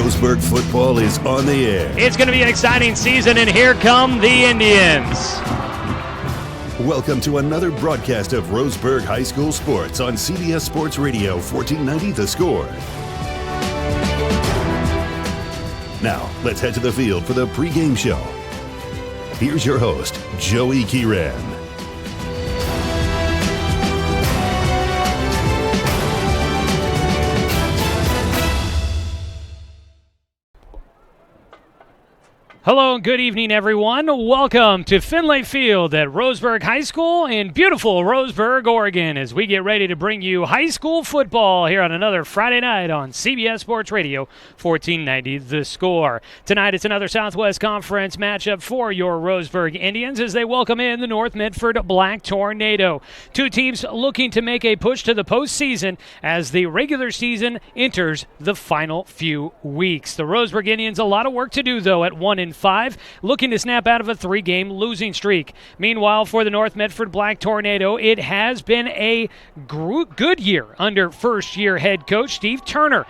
Roseburg football is on the air. It's going to be an exciting season, and here come the Indians. Welcome to another broadcast of Roseburg High School sports on CBS Sports Radio 1490 The Score. Now, let's head to the field for the pregame show. Here's your host, Joey Kieran. Hello and good evening, everyone. Welcome to Finlay Field at Roseburg High School in beautiful Roseburg, Oregon, as we get ready to bring you high school football here on another Friday night on CBS Sports Radio 1490 The Score. Tonight it's another Southwest Conference matchup for your Roseburg Indians as they welcome in the North Medford Black Tornado. Two teams looking to make a push to the postseason as the regular season enters the final few weeks. The Roseburg Indians, a lot of work to do, though, at 1-5, looking to snap out of a 3-game losing streak. Meanwhile, for the North Medford Black Tornado, it has been a good year under first-year head coach Steve Turner.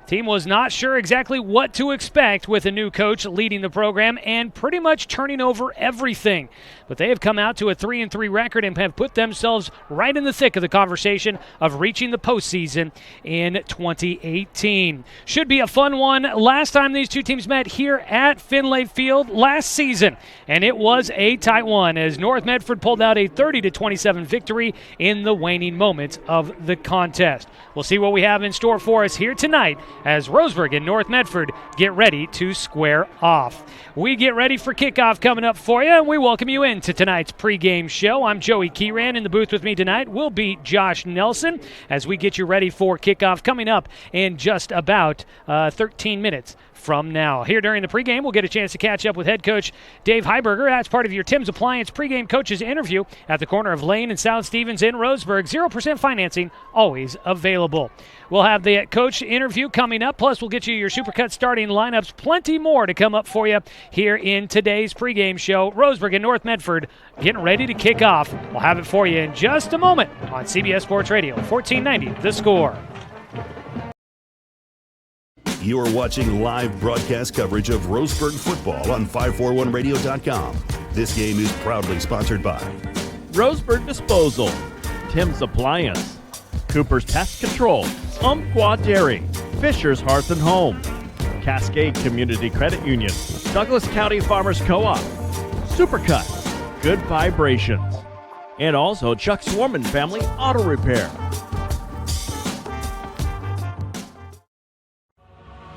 Team was not sure exactly what to expect with a new coach leading the program and pretty much turning over everything. But they have come out to a 3-3 record and have put themselves right in the thick of the conversation of reaching the postseason in 2018. Should be a fun one. Last time these two teams met here at Finlay Field last season, and it was a tight one as North Medford pulled out a 30-27 victory in the waning moments of the contest. We'll see what we have in store for us here tonight as Roseburg and North Medford get ready to square off. We get ready for kickoff coming up for you, and we welcome you into tonight's pregame show. I'm Joey Kieran. In the booth with me tonight will be Josh Nelson as we get you ready for kickoff coming up in just about 13 minutes from now. Here during the pregame, we'll get a chance to catch up with head coach Dave Heiberger. That's part of your Tim's Appliance pregame coaches interview at the corner of Lane and South Stevens in Roseburg. 0% financing always available. We'll have the coach interview coming up, plus we'll get you your Supercut starting lineups. Plenty more to come up for you here in today's pregame show. Roseburg and North Medford getting ready to kick off. We'll have it for you in just a moment on CBS Sports Radio 1490 The Score. You're watching live broadcast coverage of Roseburg football on 541radio.com. This game is proudly sponsored by Roseburg Disposal, Tim's Appliance, Cooper's Pest Control, Umpqua Dairy, Fisher's Hearth and Home, Cascade Community Credit Union, Douglas County Farmers Co-op, Supercut, Good Vibrations, and also Chuck Swarman Family Auto Repair.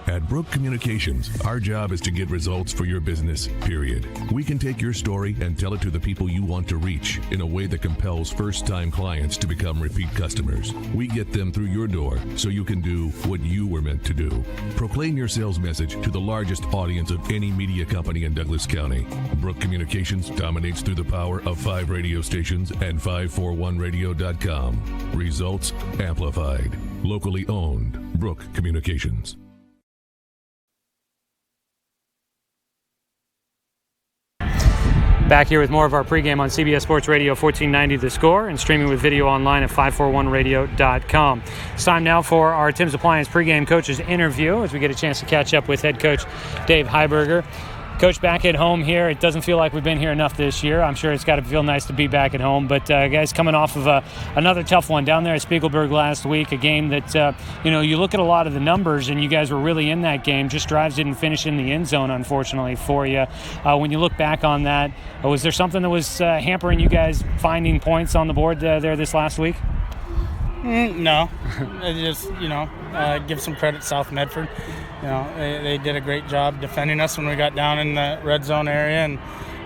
At Brook Communications, our job is to get results for your business, period. We can take your story and tell it to the people you want to reach in a way that compels first-time clients to become repeat customers. We get them through your door so you can do what you were meant to do. Proclaim your sales message to the largest audience of any media company in Douglas County. Brook Communications dominates through the power of 5 radio stations and 541radio.com. Results amplified. Locally owned. Brook Communications. Back here with more of our pregame on CBS Sports Radio 1490 The Score and streaming with video online at 541radio.com. It's time now for our Tim's Appliance pregame coaches interview as we get a chance to catch up with head coach Dave Heiberger. Coach, back at home here. It doesn't feel like we've been here enough this year. I'm sure it's got to feel nice to be back at home. But, guys, coming off of another tough one down there at Spiegelberg last week, a game that, you look at a lot of the numbers, and you guys were really in that game. Just drives didn't finish in the end zone, unfortunately, for you. When you look back on that, was there something that was hampering you guys finding points on the board there this last week? No. Just, give some credit to South Medford. They did a great job defending us when we got down in the red zone area, and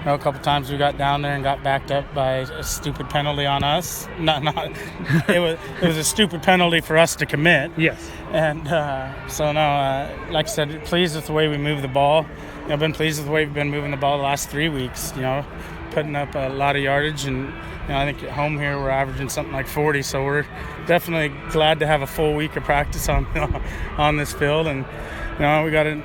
a couple times we got down there and got backed up by a stupid penalty on us. It was a stupid penalty for us to commit. Yes. And like I said, pleased with the way we moved the ball. I've been pleased with the way we've been moving the ball the last 3 weeks. Putting up a lot of yardage, and I think at home here we're averaging something like 40. So we're definitely glad to have a full week of practice on this field. And we got a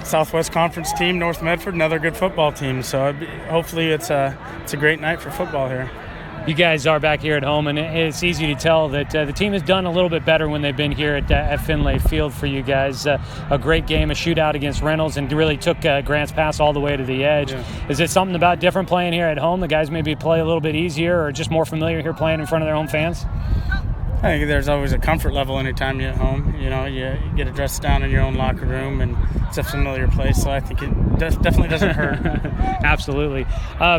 Southwest Conference team, North Medford, another good football team. So hopefully it's a great night for football here. You guys are back here at home, and it's easy to tell that the team has done a little bit better when they've been here at Finlay Field for you guys. A great game, a shootout against Reynolds, and really took Grant's pass all the way to the edge. Yeah. Is it something about different playing here at home? The guys maybe play a little bit easier or just more familiar here playing in front of their home fans? I think there's always a comfort level anytime you're at home. You know, you get to dress down in your own locker room, and it's a familiar place, so I think it definitely doesn't hurt. Absolutely.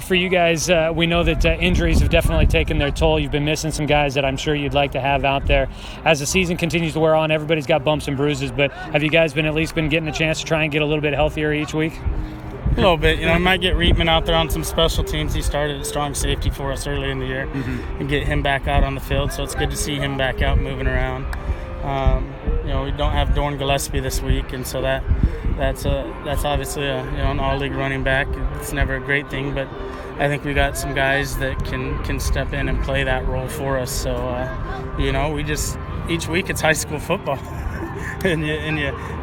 For you guys, we know that injuries have definitely taken their toll. You've been missing some guys that I'm sure you'd like to have out there. As the season continues to wear on, everybody's got bumps and bruises, but have you guys been getting a chance to try and get a little bit healthier each week? A little bit. You know, we might get Reitman out there on some special teams. He started at strong safety for us early in the year, and get him back out on the field. So it's good to see him back out moving around. You know, we don't have Dorn Gillespie this week, and so that's obviously an all-league running back. It's never a great thing, but I think we got some guys that can step in and play that role for us. So you know, each week it's high school football. And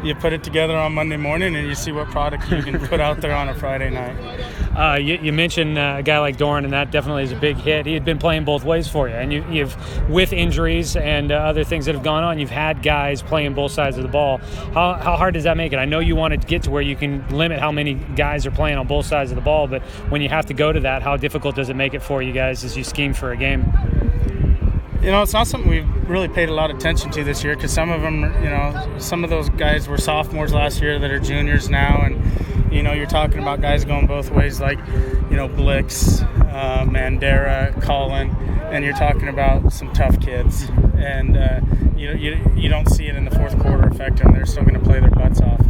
you put it together on Monday morning, and you see what product you can put out there on a Friday night. You mentioned a guy like Doran, and that definitely is a big hit. He had been playing both ways for you, and you've with injuries and other things that have gone on, you've had guys playing both sides of the ball. How hard does that make it? I know you want to get to where you can limit how many guys are playing on both sides of the ball, but when you have to go to that, how difficult does it make it for you guys as you scheme for a game? You know, it's not something we've really paid a lot of attention to this year, because some of them, you know, some of those guys were sophomores last year that are juniors now, and, you know, you're talking about guys going both ways, like, you know, Blix, Mandera, Colin, and you're talking about some tough kids, and you don't see it in the fourth quarter affect them. They're still going to play their butts off,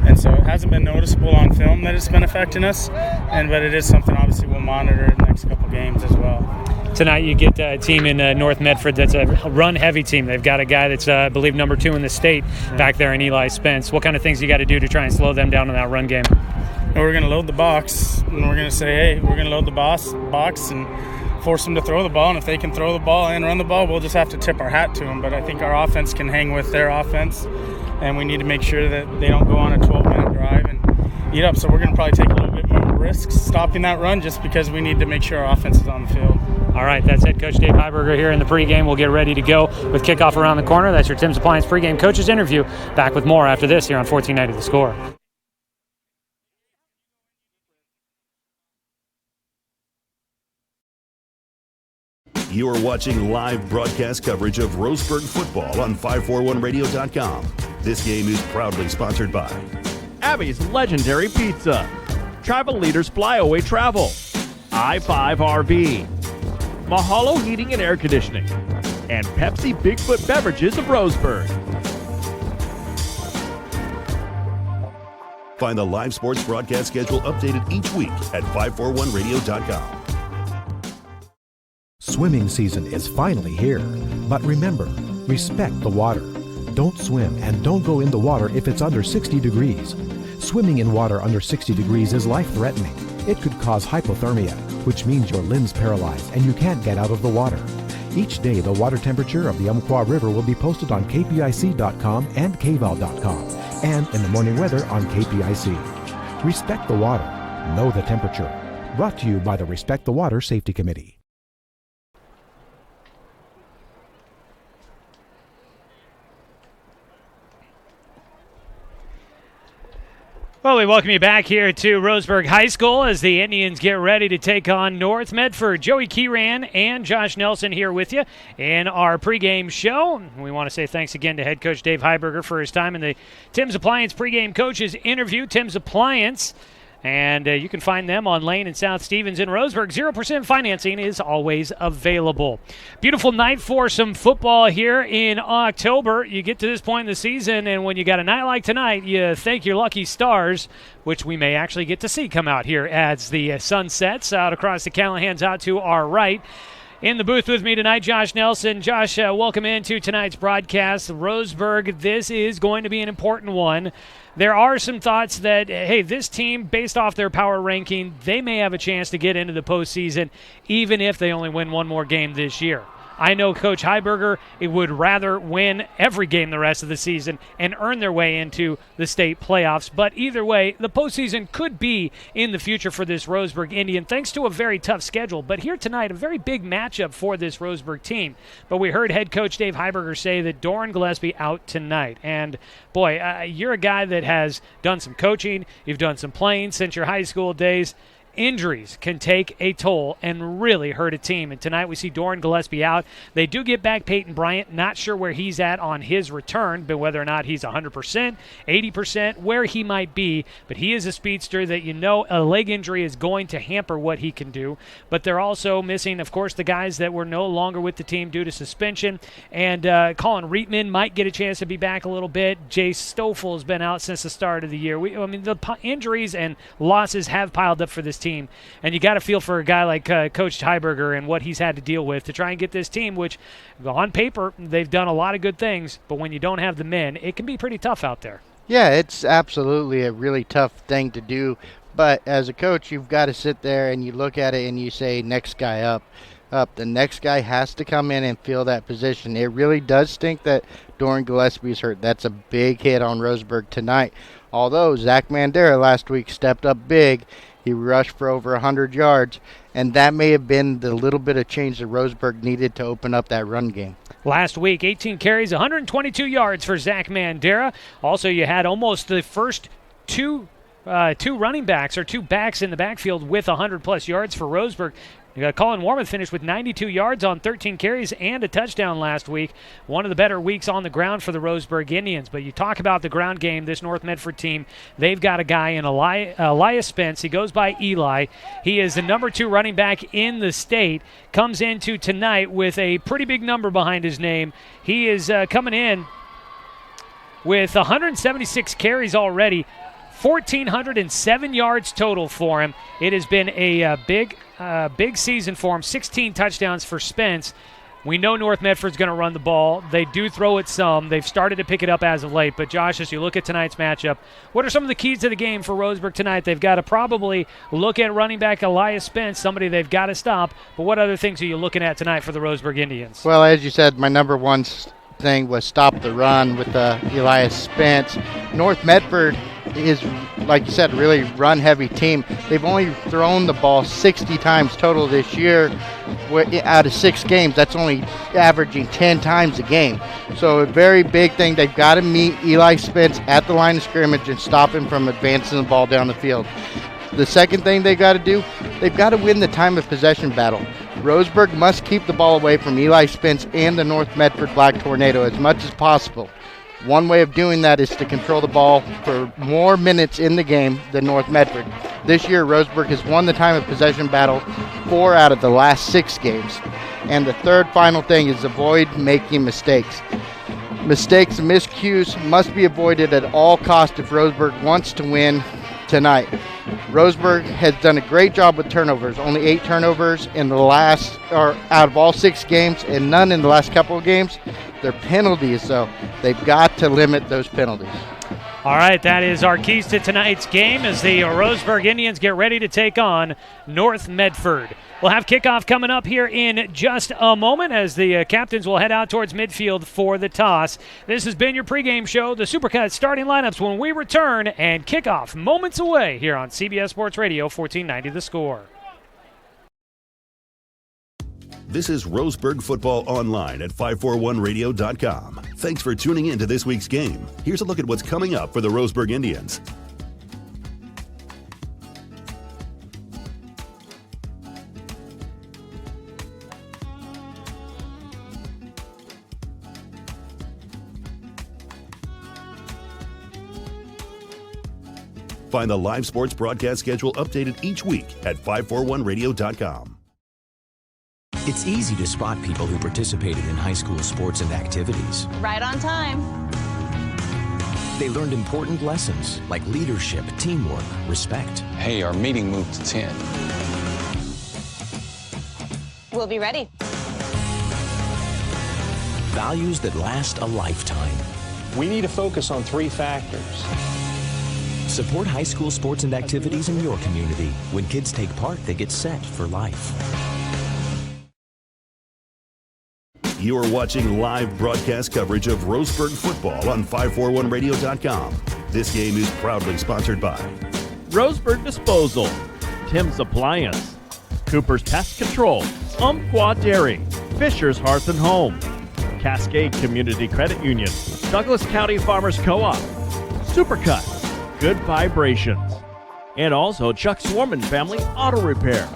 and so it hasn't been noticeable on film that it's been affecting us, but it is something obviously we'll monitor in the next couple games as well. Tonight you get a team in North Medford that's a run-heavy team. They've got a guy that's, I believe, number 2 in the state back there in Eli Spence. What kind of things you got to do to try and slow them down in that run game? And we're going to load the box, and we're going to say, hey, we're going to load the box and force them to throw the ball. And if they can throw the ball and run the ball, we'll just have to tip our hat to them. But I think our offense can hang with their offense, and we need to make sure that they don't go on a 12-minute drive and eat up. So we're going to probably take a little bit more risks stopping that run, just because we need to make sure our offense is on the field. All right, that's head coach Dave Heiberger here in the pregame. We'll get ready to go with kickoff around the corner. That's your Tim's Appliance pregame coaches interview. Back with more after this here on 1490 The Score. You are watching live broadcast coverage of Roseburg football on 541radio.com. This game is proudly sponsored by Abby's Legendary Pizza, Travel Leaders Flyaway Travel, I-5 RV, Mahalo Heating and Air Conditioning, and Pepsi Bigfoot Beverages of Roseburg. Find the live sports broadcast schedule updated each week at 541radio.com. Swimming season is finally here, but remember, respect the water. Don't swim and don't go in the water if it's under 60 degrees. Swimming in water under 60 degrees is life-threatening. It could cause hypothermia, which means your limbs paralyzed and you can't get out of the water. Each day, the water temperature of the Umpqua River will be posted on kpic.com and kval.com, and in the morning weather on KPIC. Respect the water. Know the temperature. Brought to you by the Respect the Water Safety Committee. Well, we welcome you back here to Roseburg High School as the Indians get ready to take on North Medford. Joey Kieran and Josh Nelson here with you in our pregame show. We want to say thanks again to head coach Dave Heiberger for his time in the Tim's Appliance pregame coaches interview. Tim's Appliance. And you can find them on Lane and South Stevens in Roseburg. 0% financing is always available. Beautiful night for some football here in October. You get to this point in the season, and when you got a night like tonight, you thank your lucky stars, which we may actually get to see come out here as the sun sets out across the Callahan's out to our right. In the booth with me tonight, Josh Nelson. Josh, welcome into tonight's broadcast. Roseburg, this is going to be an important one. There are some thoughts that, hey, this team, based off their power ranking, they may have a chance to get into the postseason, even if they only win one more game this year. I know Coach Heiberger would rather win every game the rest of the season and earn their way into the state playoffs. But either way, the postseason could be in the future for this Roseburg Indian, thanks to a very tough schedule. But here tonight, a very big matchup for this Roseburg team. But we heard head coach Dave Heiberger say that Doran Gillespie out tonight. And boy, you're a guy that has done some coaching, you've done some playing since your high school days. Injuries can take a toll and really hurt a team. And tonight we see Doran Gillespie out. They do get back Peyton Bryant. Not sure where he's at on his return, but whether or not he's 100%, 80%, where he might be. But he is a speedster that a leg injury is going to hamper what he can do. But they're also missing, of course, the guys that were no longer with the team due to suspension. And Colin Reitman might get a chance to be back a little bit. Jace Stoffel has been out since the start of the year. The injuries and losses have piled up for this team. And you got to feel for a guy like Coach Heiberger and what he's had to deal with to try and get this team, which on paper they've done a lot of good things, but when you don't have the men, it can be pretty tough out there. Yeah, it's absolutely a really tough thing to do. But as a coach, you've got to sit there and you look at it and you say, next guy up. The next guy has to come in and fill that position. It really does stink that Doran Gillespie's hurt. That's a big hit on Roseburg tonight. Although Zach Mandera last week stepped up big, he rushed for over 100 yards, and that may have been the little bit of change that Roseburg needed to open up that run game. Last week, 18 carries, 122 yards for Zach Mandera. Also, you had almost the first two running backs or two backs in the backfield with 100-plus yards for Roseburg. Colin Warmoth finished with 92 yards on 13 carries and a touchdown last week. One of the better weeks on the ground for the Roseburg Indians. But you talk about the ground game, this North Medford team, they've got a guy in Elias Spence. He goes by Eli. He is the number 2 running back in the state. Comes into tonight with a pretty big number behind his name. He is coming in with 176 carries already. 1,407 yards total for him. It has been a big season for him. 16 touchdowns for Spence. We know North Medford's going to run the ball. They do throw it some. They've started to pick it up as of late. But, Josh, as you look at tonight's matchup, what are some of the keys to the game for Roseburg tonight? They've got to probably look at running back Elias Spence, somebody they've got to stop. But what other things are you looking at tonight for the Roseburg Indians? Well, as you said, my number one thing was stop the run with Elias Spence. North Medford is, like you said, really run-heavy team. They've only thrown the ball 60 times total this year. Out of 6 games, that's only averaging 10 times a game. So a very big thing, they've got to meet Eli Spence at the line of scrimmage and stop him from advancing the ball down the field. The second thing they've got to do, they've got to win the time of possession battle. Roseburg must keep the ball away from Eli Spence and the North Medford Black Tornado as much as possible. One way of doing that is to control the ball for more minutes in the game than North Medford. This year, Roseburg has won the time of possession battle 4 out of the last 6 games. And the third final thing is avoid making mistakes. Mistakes and miscues must be avoided at all costs if Roseburg wants to win tonight. Roseburg has done a great job with turnovers. Only 8 turnovers in the last, or out of all 6 games, and none in the last couple of games. Their penalties, though, they've got to limit those penalties. All right, that is our keys to tonight's game as the Roseburg Indians get ready to take on North Medford. We'll have kickoff coming up here in just a moment as the captains will head out towards midfield for the toss. This has been your pregame show, the Supercut starting lineups when we return, and kickoff moments away here on CBS Sports Radio 1490 The Score. This is Roseburg Football Online at 541radio.com. Thanks for tuning in to this week's game. Here's a look at what's coming up for the Roseburg Indians. Find the live sports broadcast schedule updated each week at 541radio.com. It's easy to spot people who participated in high school sports and activities. Right on time. They learned important lessons like leadership, teamwork, respect. Hey, our meeting moved to 10. We'll be ready. Values that last a lifetime. We need to focus on 3 factors. Support high school sports and activities in your community. When kids take part, they get set for life. You are watching live broadcast coverage of Roseburg football on 541radio.com. This game is proudly sponsored by Roseburg Disposal, Tim's Appliance, Cooper's Pest Control, Umpqua Dairy, Fisher's Hearth and Home, Cascade Community Credit Union, Douglas County Farmers Co-op, Supercut, Good Vibrations, and also Chuck Swarman Family Auto Repair.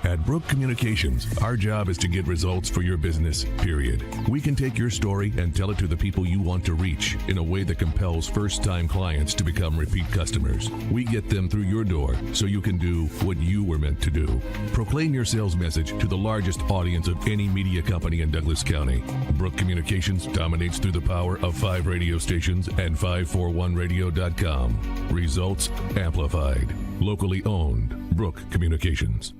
At Brook Communications, our job is to get results for your business, period. We can take your story and tell it to the people you want to reach in a way that compels first-time clients to become repeat customers. We get them through your door so you can do what you were meant to do. Proclaim your sales message to the largest audience of any media company in Douglas County. Brook Communications dominates through the power of 5 radio stations and 541radio.com. Results amplified. Locally owned. Brook Communications.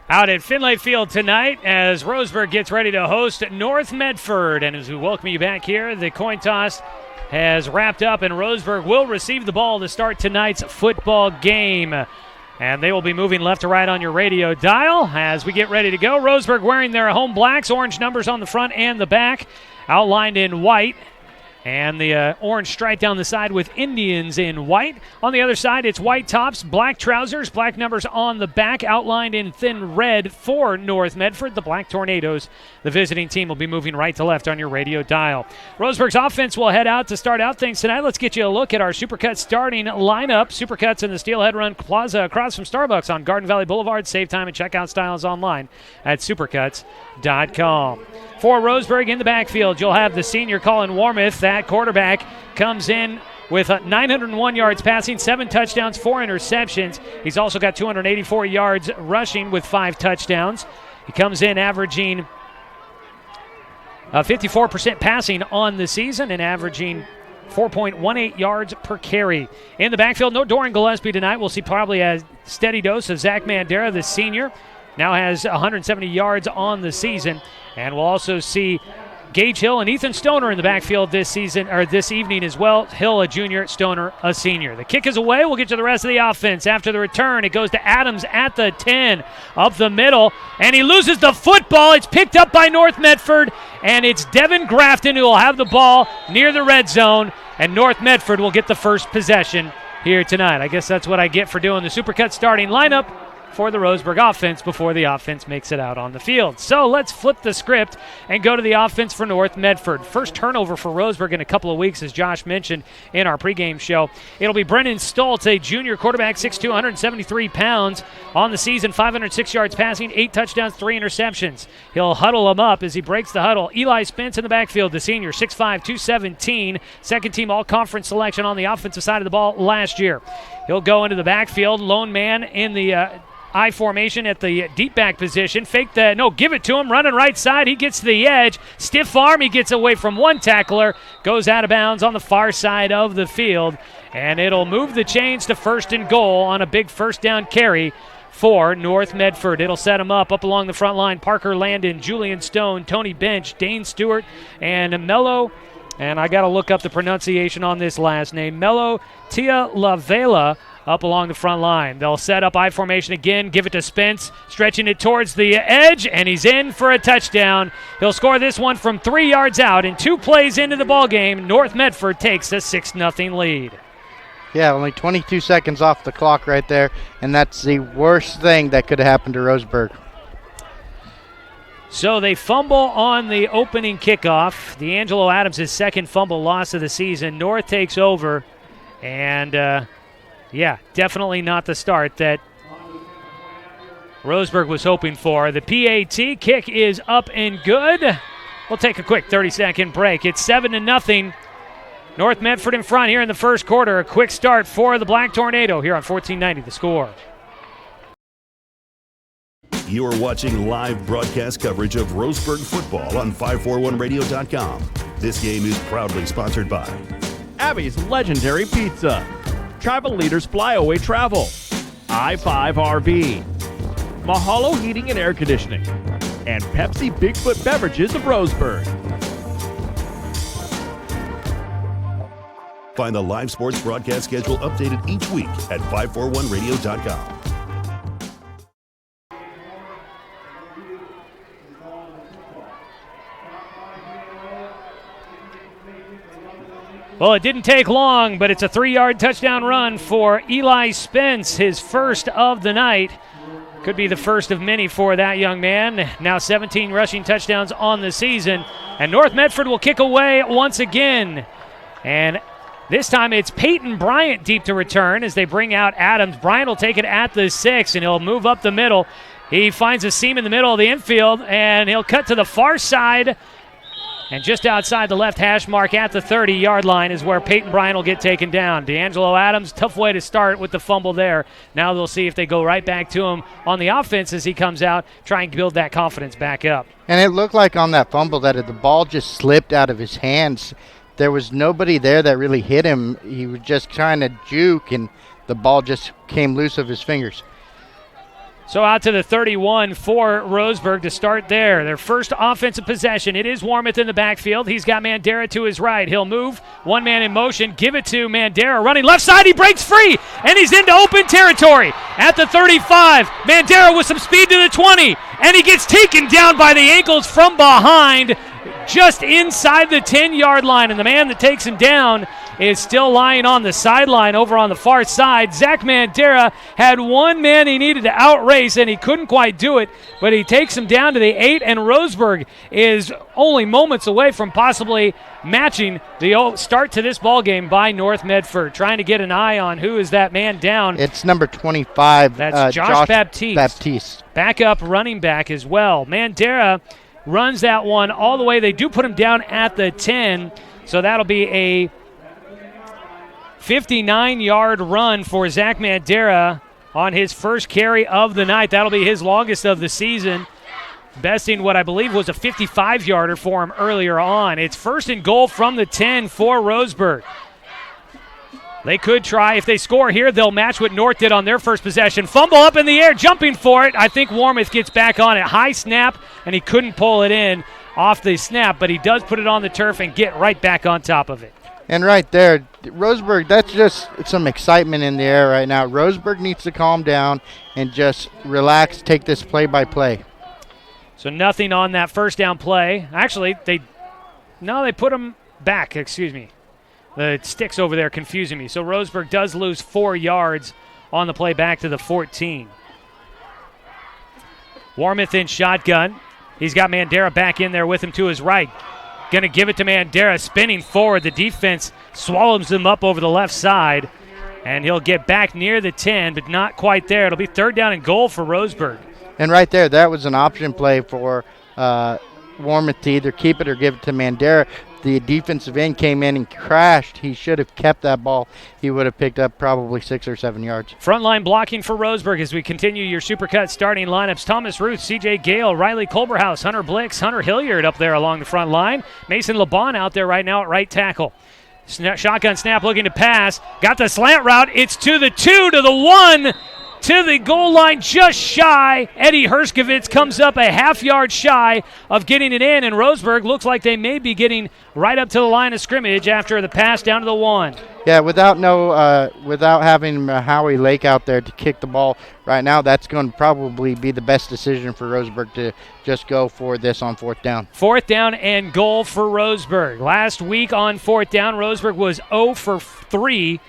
Out at Finlay Field tonight as Roseburg gets ready to host North Medford. And as we welcome you back here, the coin toss has wrapped up and Roseburg will receive the ball to start tonight's football game. And they will be moving left to right on your radio dial as we get ready to go. Roseburg wearing their home blacks, orange numbers on the front and the back, outlined in white. And the orange stripe down the side with Indians in white. On the other side, it's white tops, black trousers, black numbers on the back, outlined in thin red for North Medford. The Black Tornadoes, the visiting team, will be moving right to left on your radio dial. Roseburg's offense will head out to start out things tonight. Let's get you a look at our Supercuts starting lineup. Supercuts in the Steelhead Run Plaza across from Starbucks on Garden Valley Boulevard. Save time and checkout styles online at supercuts.com. For Roseburg in the backfield, you'll have the senior Colin Warmouth. That quarterback comes in with 901 yards passing, 7 touchdowns, 4 interceptions. He's also got 284 yards rushing with 5 touchdowns. He comes in averaging 54% passing on the season and averaging 4.18 yards per carry. In the backfield, no Dorian Gillespie tonight. We'll see probably a steady dose of Zach Mandera, the senior. Now has 170 yards on the season. And we'll also see Gage Hill and Ethan Stoner in the backfield this evening as well. Hill, a junior, Stoner, a senior. The kick is away. We'll get to the rest of the offense. After the return, it goes to Adams at the 10, up the middle, and he loses the football. It's picked up by North Medford, and it's Devin Grafton who will have the ball near the red zone, and North Medford will get the first possession here tonight. I guess that's what I get for doing the Supercut starting lineup for the Roseburg offense before the offense makes it out on the field. So let's flip the script and go to the offense for North Medford. First turnover for Roseburg in a couple of weeks, as Josh mentioned in our pregame show. It'll be Brennan Stoltz, a junior quarterback, 6'2", 173 pounds. On the season, 506 yards passing, 8 touchdowns, 3 interceptions. He'll huddle him up as he breaks the huddle. Eli Spence in the backfield, the senior, 6'5", 217. Second team all-conference selection on the offensive side of the ball last year. He'll go into the backfield, lone man in the I formation at the deep back position. Give it to him, running right side. He gets to the edge. Stiff arm, he gets away from one tackler. Goes out of bounds on the far side of the field. And it'll move the chains to 1st and goal on a big first down carry for North Medford. It'll set him up along the front line. Parker Landon, Julian Stone, Tony Bench, Dane Stewart, and Mello. And I got to look up the pronunciation on this last name. Mello Tia Lavela up along the front line. They'll set up I formation again, give it to Spence, stretching it towards the edge, and he's in for a touchdown. He'll score this one from 3 yards out, and 2 plays into the ballgame, North Medford takes a 6-0 lead. Yeah, only 22 seconds off the clock right there, and that's the worst thing that could have happened to Roseburg. So they fumble on the opening kickoff. D'Angelo Adams, his second fumble loss of the season. North takes over, and definitely not the start that Roseburg was hoping for. The PAT kick is up and good. We'll take a quick 30-second break. It's 7-0. North Medford in front here in the first quarter. A quick start for the Black Tornado here on 1490 The Score. You are watching live broadcast coverage of Roseburg football on 541radio.com. This game is proudly sponsored by Abby's Legendary Pizza, Tribal Leaders Flyaway Travel, I-5 RV, Mahalo Heating and Air Conditioning, and Pepsi Bigfoot Beverages of Roseburg. Find the live sports broadcast schedule updated each week at 541radio.com. Well, it didn't take long, but it's a 3-yard touchdown run for Eli Spence, his first of the night. Could be the first of many for that young man. Now 17 rushing touchdowns on the season. And North Medford will kick away once again. And this time it's Peyton Bryant deep to return as they bring out Adams. Bryant will take it at the 6, and he'll move up the middle. He finds a seam in the middle of the infield, and he'll cut to the far side. And just outside the left hash mark at the 30-yard line is where Peyton Bryant will get taken down. D'Angelo Adams, tough way to start with the fumble there. Now they'll see if they go right back to him on the offense as he comes out, trying to build that confidence back up. And it looked like on that fumble that the ball just slipped out of his hands. There was nobody there that really hit him. He was just trying to juke, and the ball just came loose of his fingers. So out to the 31 for Roseburg to start there. Their first offensive possession. It is Warmouth in the backfield. He's got Mandera to his right. He'll move. One man in motion. Give it to Mandera. Running left side. He breaks free. And he's into open territory. At the 35. Mandera with some speed to the 20. And he gets taken down by the ankles from behind. Just inside the 10-yard line. And the man that takes him down is still lying on the sideline over on the far side. Zach Mandera had one man he needed to outrace, and he couldn't quite do it, but he takes him down to the 8, and Roseburg is only moments away from possibly matching the start to this ball game by North Medford, trying to get an eye on who is that man down. It's number 25. That's Josh Baptiste. Backup running back as well. Mandera runs that one all the way. They do put him down at the 10, so that'll be a 59-yard run for Zach Mandera on his first carry of the night. That'll be his longest of the season, besting what I believe was a 55-yarder for him earlier on. It's first and goal from the 10 for Roseburg. They could try. If they score here, they'll match what North did on their first possession. Fumble up in the air, jumping for it. I think Warmouth gets back on it. High snap, and he couldn't pull it in off the snap, but he does put it on the turf and get right back on top of it. And right there, Roseburg, that's just some excitement in the air right now. Roseburg needs to calm down and just relax, take this play by play. So nothing on that first down play. Actually, they put him back, excuse me. The sticks over there confusing me. So Roseburg does lose 4 yards on the play back to the 14. Warmouth in shotgun. He's got Mandera back in there with him to his right. Going to give it to Mandera, spinning forward. The defense swallows him up over the left side, and he'll get back near the 10, but not quite there. It'll be third down and goal for Roseburg. And right there, that was an option play for Warmouth to either keep it or give it to Mandera. The defensive end came in and crashed. He should have kept that ball. He would have picked up probably 6 or 7 yards. Frontline blocking for Roseburg as we continue your Supercut starting lineups. Thomas Ruth, C.J. Gale, Riley Colberhouse, Hunter Blix, Hunter Hilliard up there along the front line. Mason LeBon out there right now at right tackle. Shotgun snap looking to pass. Got the slant route. It's to the 2, to the 1. To the goal line, just shy. Eddie Herskovitz comes up a half-yard shy of getting it in, and Roseburg looks like they may be getting right up to the line of scrimmage after the pass down to the 1. Yeah, without having Howie Lake out there to kick the ball right now, that's going to probably be the best decision for Roseburg to just go for this on fourth down. Fourth down and goal for Roseburg. Last week on fourth down, Roseburg was 0 for 3.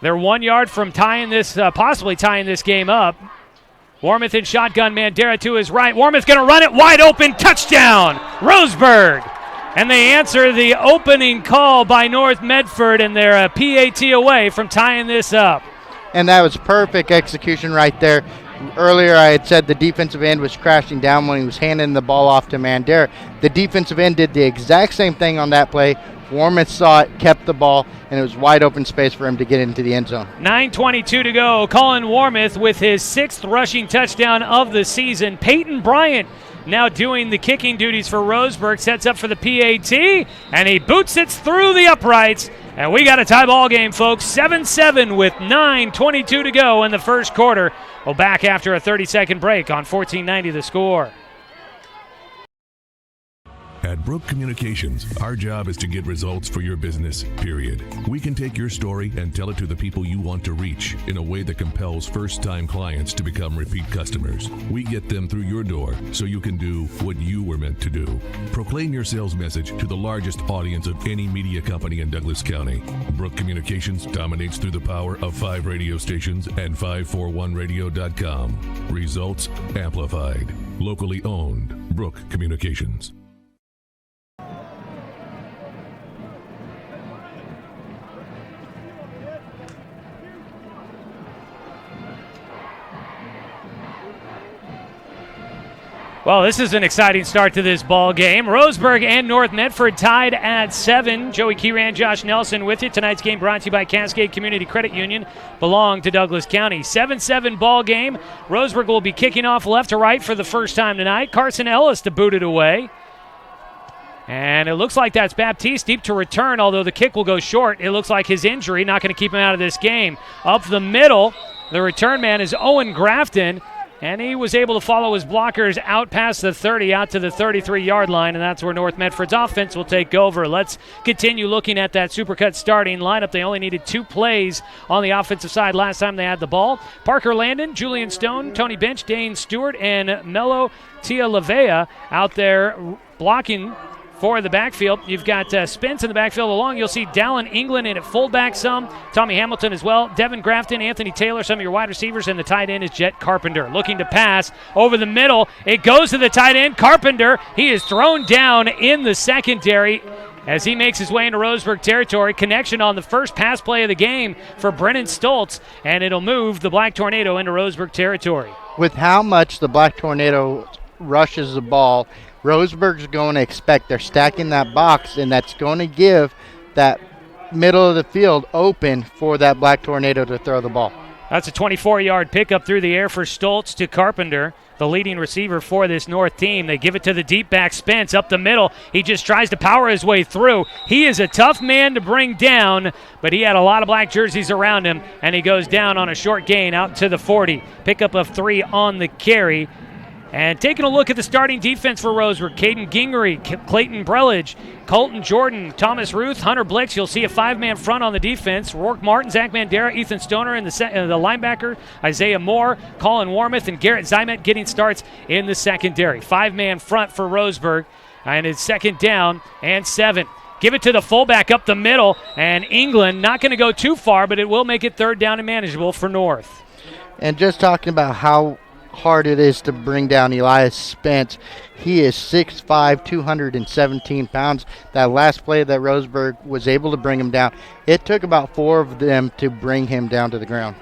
They're 1 yard from possibly tying this game up. Warmouth in shotgun, Mandera to his right. Warmouth going to run it wide open, touchdown, Roseburg. And they answer the opening call by North Medford, and they're a PAT away from tying this up. And that was perfect execution right there. Earlier I had said the defensive end was crashing down when he was handing the ball off to Mandera. The defensive end did the exact same thing on that play. Warmouth saw it, kept the ball, and it was wide open space for him to get into the end zone. 9:22 to go. Colin Warmouth with his 6th rushing touchdown of the season. Peyton Bryant now doing the kicking duties for Roseburg, sets up for the PAT, and he boots it through the uprights. And we got a tie ball game, folks. 7-7 with 9:22 to go in the first quarter. Well, back after a 30-second break on 1490 the score. At Brook Communications, our job is to get results for your business, period. We can take your story and tell it to the people you want to reach in a way that compels first-time clients to become repeat customers. We get them through your door so you can do what you were meant to do. Proclaim your sales message to the largest audience of any media company in Douglas County. Brook Communications dominates through the power of 5 radio stations and 541radio.com. Results amplified. Locally owned. Brook Communications. Well, this is an exciting start to this ball game. Roseburg and North Medford tied at 7. Joey Kieran, Josh Nelson with you. Tonight's game brought to you by Cascade Community Credit Union, belong to Douglas County. 7-7 ball game. Roseburg will be kicking off left to right for the first time tonight. Carson Ellis to boot it away. And it looks like that's Baptiste deep to return, although the kick will go short. It looks like his injury not going to keep him out of this game. Up the middle, the return man is Owen Grafton. And he was able to follow his blockers out past the 30, out to the 33-yard line, and that's where North Medford's offense will take over. Let's continue looking at that Supercut starting lineup. They only needed 2 plays on the offensive side last time they had the ball. Parker Landon, Julian Stone, Tony Bench, Dane Stewart, and Melo Tialavea out there blocking for the backfield. You've got Spence in the backfield along. You'll see Dallin England in at fullback some. Tommy Hamilton as well. Devin Grafton, Anthony Taylor, some of your wide receivers, and the tight end is Jet Carpenter. Looking to pass over the middle. It goes to the tight end, Carpenter. He is thrown down in the secondary as he makes his way into Roseburg territory. Connection on the first pass play of the game for Brennan Stoltz, and it'll move the Black Tornado into Roseburg territory. With how much the Black Tornado rushes the ball, Roseburg's going to expect they're stacking that box, and that's going to give that middle of the field open for that Black Tornado to throw the ball. That's a 24-yard pickup through the air for Stoltz to Carpenter, the leading receiver for this North team. They give it to the deep back Spence up the middle. He just tries to power his way through. He is a tough man to bring down, but he had a lot of black jerseys around him, and he goes down on a short gain out to the 40. Pickup of 3 on the carry. And taking a look at the starting defense for Roseburg, Caden Gingery, Clayton Brelage, Colton Jordan, Thomas Ruth, Hunter Blix. You'll see a 5-man front on the defense. Rourke Martin, Zach Mandera, Ethan Stoner in the linebacker, Isaiah Moore, Colin Warmoth, and Garrett Zymet getting starts in the secondary. 5-man front for Roseburg, and it's second down and 7. Give it to the fullback up the middle, and England not going to go too far, but it will make it third down and manageable for North. And just talking about how hard it is to bring down Elias Spence. He is 6'5", 217 pounds. That last play that Roseburg was able to bring him down, it took about 4 of them to bring him down to the ground.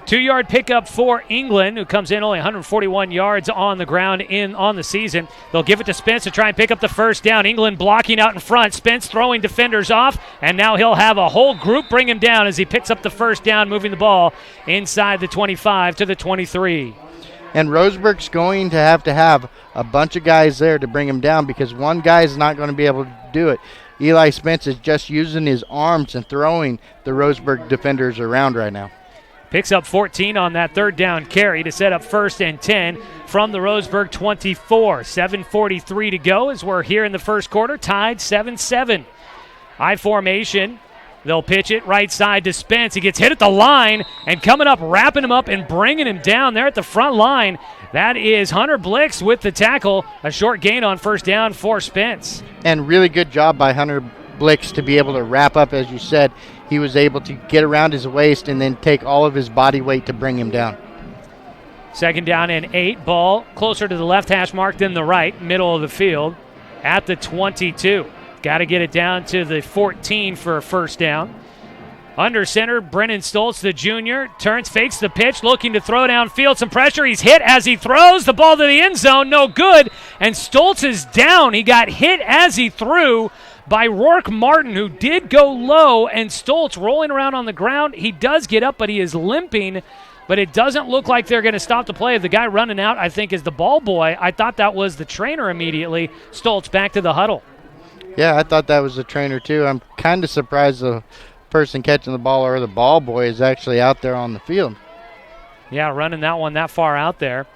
2-yard pickup for England, who comes in only 141 yards on the ground on the season. They'll give it to Spence to try and pick up the first down. England blocking out in front. Spence throwing defenders off, and now he'll have a whole group bring him down as he picks up the first down, moving the ball inside the 25 to the 23. And Roseburg's going to have a bunch of guys there to bring him down because one guy is not going to be able to do it. Eli Spence is just using his arms and throwing the Roseburg defenders around right now. Picks up 14 on that third down carry to set up first and 10 from the Roseburg 24. 7:43 to go as we're here in the first quarter, tied 7-7. I formation. They'll pitch it right side to Spence. He gets hit at the line, and coming up, wrapping him up and bringing him down there at the front line. That is Hunter Blix with the tackle. A short gain on first down for Spence. And really good job by Hunter Blix to be able to wrap up, as you said. He was able to get around his waist and then take all of his body weight to bring him down. Second down and 8. Ball closer to the left hash mark than the right, middle of the field at the 22. Got to get it down to the 14 for a first down. Under center, Brennan Stoltz, the junior, turns, fakes the pitch, looking to throw downfield. Some pressure. He's hit as he throws the ball to the end zone. No good. And Stoltz is down. He got hit as he threw by Rourke Martin, who did go low. And Stoltz rolling around on the ground. He does get up, but he is limping. But it doesn't look like they're going to stop the play. The guy running out, I think, is the ball boy. I thought that was the trainer immediately. Stoltz back to the huddle. Yeah, I thought that was the trainer too. I'm kind of surprised the person catching the ball or the ball boy is actually out there on the field. Yeah, running that one that far out there.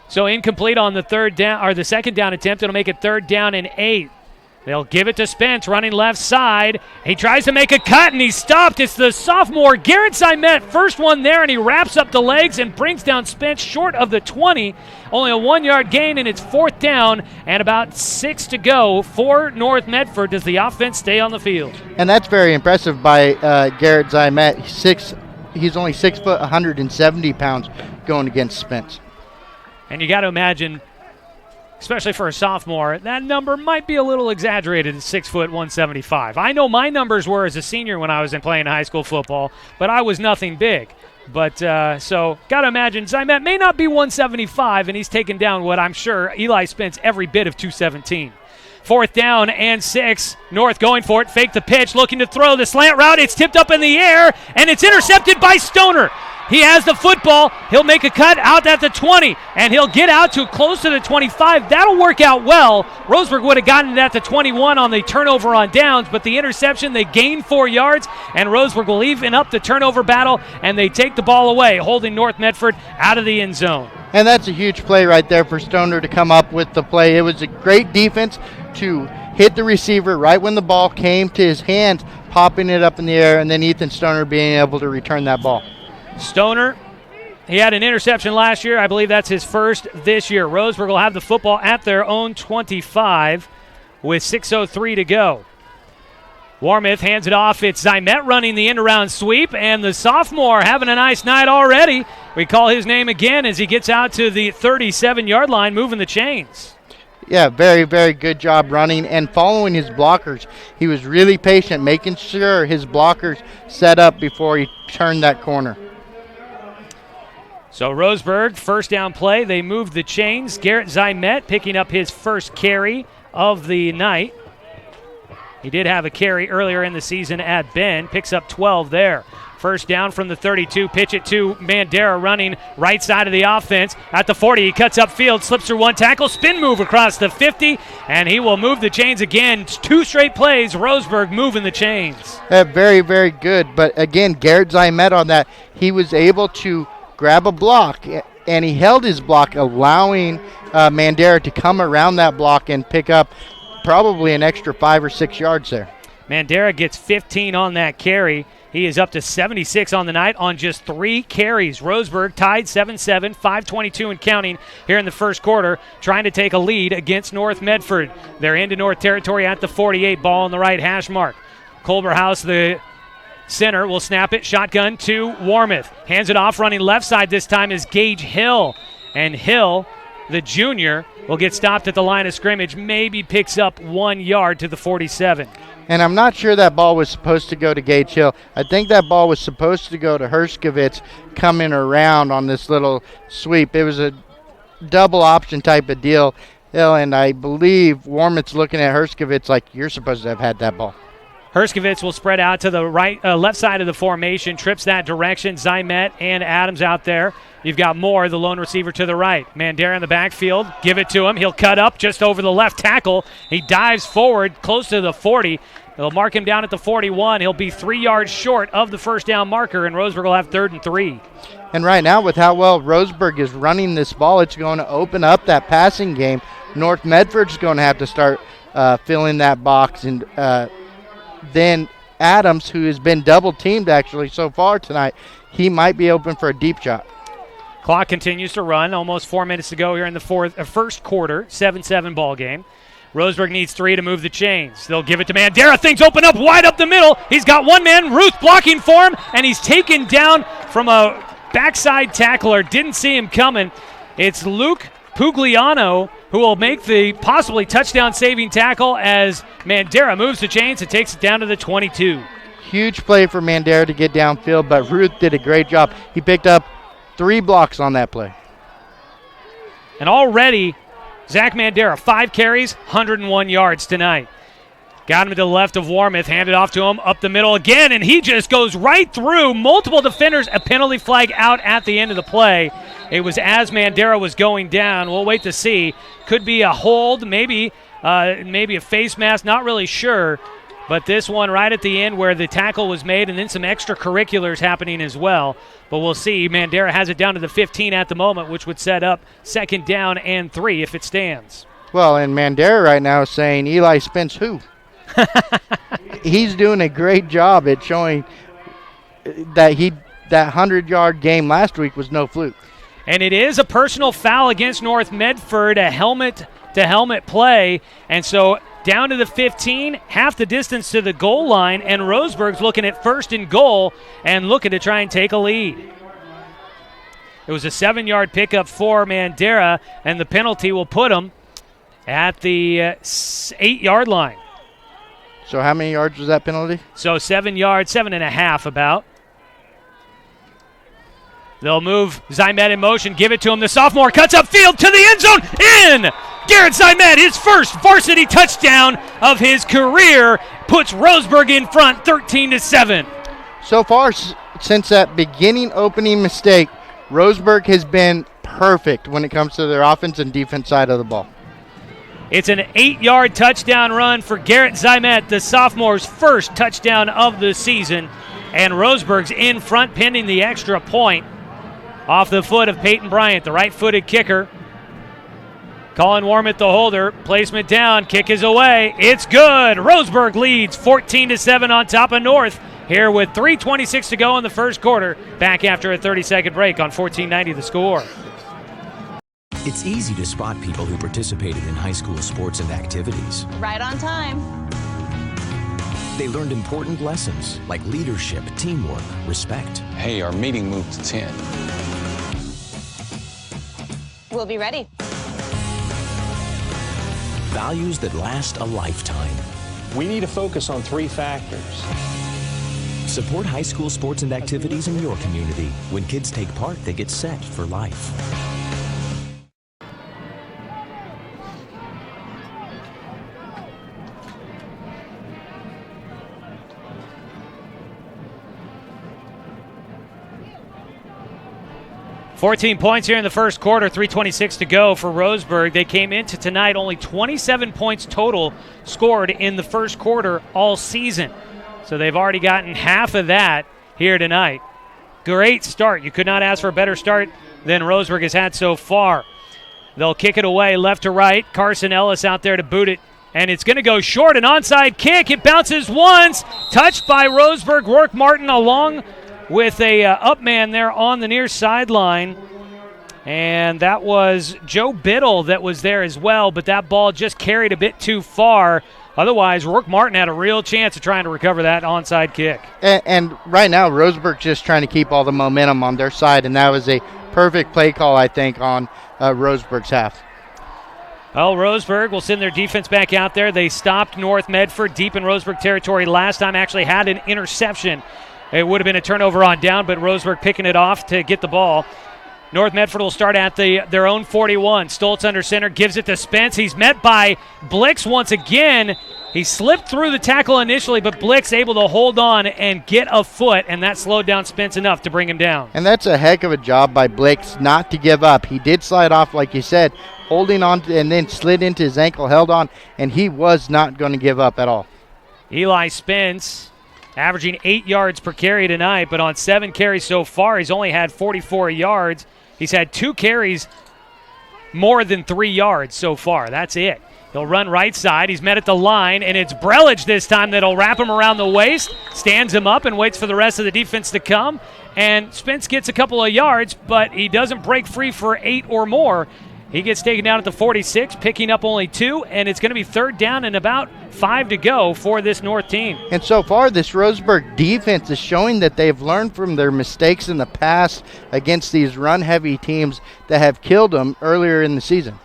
So incomplete on the the second down attempt. It'll make it 3rd down and 8. They'll give it to Spence, running left side. He tries to make a cut, and he's stopped. It's the sophomore, Garrett Zimet, first one there, and he wraps up the legs and brings down Spence short of the 20. Only a 1-yard gain, and it's 4th down and about 6 to go for North Medford. Does the offense stay on the field? And that's very impressive by Garrett Zimet. He's only 6 foot, 170 pounds going against Spence. And you got to imagine, especially for a sophomore, that number might be a little exaggerated at 6 foot 175. I know my numbers were as a senior when I was playing high school football, but I was nothing big. But so got to imagine Zimet may not be 175, and he's taken down what I'm sure Eli Spence every bit of 217. 4th down and 6. North going for it, fake the pitch, looking to throw the slant route. It's tipped up in the air, and it's intercepted by Stoner. He has the football. He'll make a cut out at the 20, and he'll get out to close to the 25. That'll work out well. Roseburg would have gotten it at the 21 on the turnover on downs, but the interception, they gain 4 yards, and Roseburg will even up the turnover battle, and they take the ball away, holding North Medford out of the end zone. And that's a huge play right there for Stoner to come up with the play. It was a great defense to hit the receiver right when the ball came to his hands, popping it up in the air, and then Ethan Stoner being able to return that ball. Stoner, he had an interception last year. I believe that's his first this year. Roseburg will have the football at their own 25 with 6:03 to go. Warmouth hands it off. It's Zimet running the end-around sweep, and the sophomore having a nice night already. We call his name again as he gets out to the 37-yard line, moving the chains. Yeah, very, very good job running and following his blockers. He was really patient, making sure his blockers set up before he turned that corner. So Roseburg, first down play, they move the chains. Garrett Zimet picking up his first carry of the night. He did have a carry earlier in the season at Bend, picks up 12 there. First down from the 32, pitch it to Mandera running right side of the offense. At the 40, he cuts upfield, slips through one tackle, spin move across the 50, and he will move the chains again. 2 straight plays, Roseburg moving the chains. Very, very good. But again, Garrett Zimet on that, he was able to grab a block, and he held his block, allowing Mandera to come around that block and pick up probably an extra 5 or 6 yards there. Mandera gets 15 on that carry. He is up to 76 on the night on just 3 carries. Roseburg tied 7-7, 5:22 and counting here in the first quarter, trying to take a lead against North Medford. They're into North territory at the 48, ball on the right hash mark. Culberhouse, the center, will snap it, shotgun to Warmouth. Hands it off, running left side this time is Gage Hill. And Hill, the junior, will get stopped at the line of scrimmage, maybe picks up 1 yard to the 47. And I'm not sure that ball was supposed to go to Gage Hill. I think that ball was supposed to go to Herskovitz coming around on this little sweep. It was a double option type of deal. And I believe Warmouth's looking at Herskovitz like, you're supposed to have had that ball. Herskovitz will spread out to the left side of the formation, trips that direction. Zimet and Adams out there. You've got Moore, the lone receiver, to the right. Mandera in the backfield. Give it to him. He'll cut up just over the left tackle. He dives forward close to the 40. They'll mark him down at the 41. He'll be 3 yards short of the first down marker, and Roseburg will have 3rd and 3. And right now, with how well Roseburg is running this ball, it's going to open up that passing game. North Medford's going to have to start filling that box, and then Adams, who has been double-teamed actually so far tonight, he might be open for a deep shot. Clock continues to run. Almost 4 minutes to go here in the first quarter. 7-7 ball game. Roseburg needs 3 to move the chains. They'll give it to Mandera. Things open up wide up the middle. He's got one man, Ruth, blocking for him, and he's taken down from a backside tackler. Didn't see him coming. It's Luke Pugliano who will make the possibly touchdown-saving tackle as Mandera moves the chains and takes it down to the 22. Huge play for Mandera to get downfield, but Ruth did a great job. He picked up 3 blocks on that play. And already, Zach Mandera, 5 carries, 101 yards tonight. Got him to the left of Warmouth, handed off to him up the middle again, and he just goes right through multiple defenders. A penalty flag out at the end of the play. It was as Mandera was going down. We'll wait to see. Could be a hold, maybe a face mask, not really sure. But this one right at the end where the tackle was made and then some extracurriculars happening as well. But we'll see. Mandera has it down to the 15 at the moment, which would set up 2nd down and 3 if it stands. Well, and Mandera right now is saying, Eli Spence who? He's doing a great job at showing that that 100-yard game last week was no fluke. And it is a personal foul against North Medford, a helmet-to-helmet play. And so down to the 15, half the distance to the goal line, and Roseburg's looking at 1st and goal and looking to try and take a lead. It was a 7-yard pickup for Mandera, and the penalty will put him at the 8-yard line. So how many yards was that penalty? So 7 yards, 7.5 about. They'll move Zymet in motion, give it to him. The sophomore cuts upfield to the end zone, in! Garrett Zymet, his first varsity touchdown of his career, puts Roseburg in front 13-7. So far, since that beginning opening mistake, Roseburg has been perfect when it comes to their offense and defense side of the ball. It's an 8-yard touchdown run for Garrett Zymet, the sophomore's first touchdown of the season. And Roseburg's in front pending the extra point off the foot of Peyton Bryant, the right-footed kicker. Colin Warmott, the holder. Placement down. Kick is away. It's good. Roseburg leads 14-7 on top of North here with 3:26 to go in the first quarter. Back after a 30-second break on 1490 The Score. It's easy to spot people who participated in high school sports and activities. Right on time. They learned important lessons like leadership, teamwork, respect. Hey, our meeting moved to 10. We'll be ready. Values that last a lifetime. We need to focus on 3 factors. Support high school sports and activities in your community. When kids take part, they get set for life. $14 points here in the first quarter, 3:26 to go for Roseburg. They came into tonight only 27 points total scored in the first quarter all season. So they've already gotten half of that here tonight. Great start. You could not ask for a better start than Roseburg has had so far. They'll kick it away left to right. Carson Ellis out there to boot it. And it's going to go short, an onside kick. It bounces once. Touched by Roseburg. Rourke Martin along with a up man there on the near sideline. And that was Joe Biddle that was there as well, but that ball just carried a bit too far. Otherwise, Rourke Martin had a real chance of trying to recover that onside kick. And right now, Roseburg's just trying to keep all the momentum on their side, and that was a perfect play call, I think, on Roseburg's half. Well, Roseburg will send their defense back out there. They stopped North Medford deep in Roseburg territory last time, actually had an interception. It would have been a turnover on down, but Roseburg picking it off to get the ball. North Medford will start at their own 41. Stoltz under center, gives it to Spence. He's met by Blix once again. He slipped through the tackle initially, but Blix able to hold on and get a foot, and that slowed down Spence enough to bring him down. And that's a heck of a job by Blix not to give up. He did slide off, like you said, holding on and then slid into his ankle, held on, and he was not going to give up at all. Eli Spence averaging 8 yards per carry tonight, but on 7 carries so far, he's only had 44 yards. He's had 2 carries more than 3 yards so far. That's it. He'll run right side. He's met at the line, and it's Brelich this time that'll wrap him around the waist, stands him up, and waits for the rest of the defense to come. And Spence gets a couple of yards, but he doesn't break free for 8 or more. He gets taken down at the 46, picking up only 2, and it's going to be 3rd down and about 5 to go for this North team. And so far, this Roseburg defense is showing that they've learned from their mistakes in the past against these run-heavy teams that have killed them earlier in the season.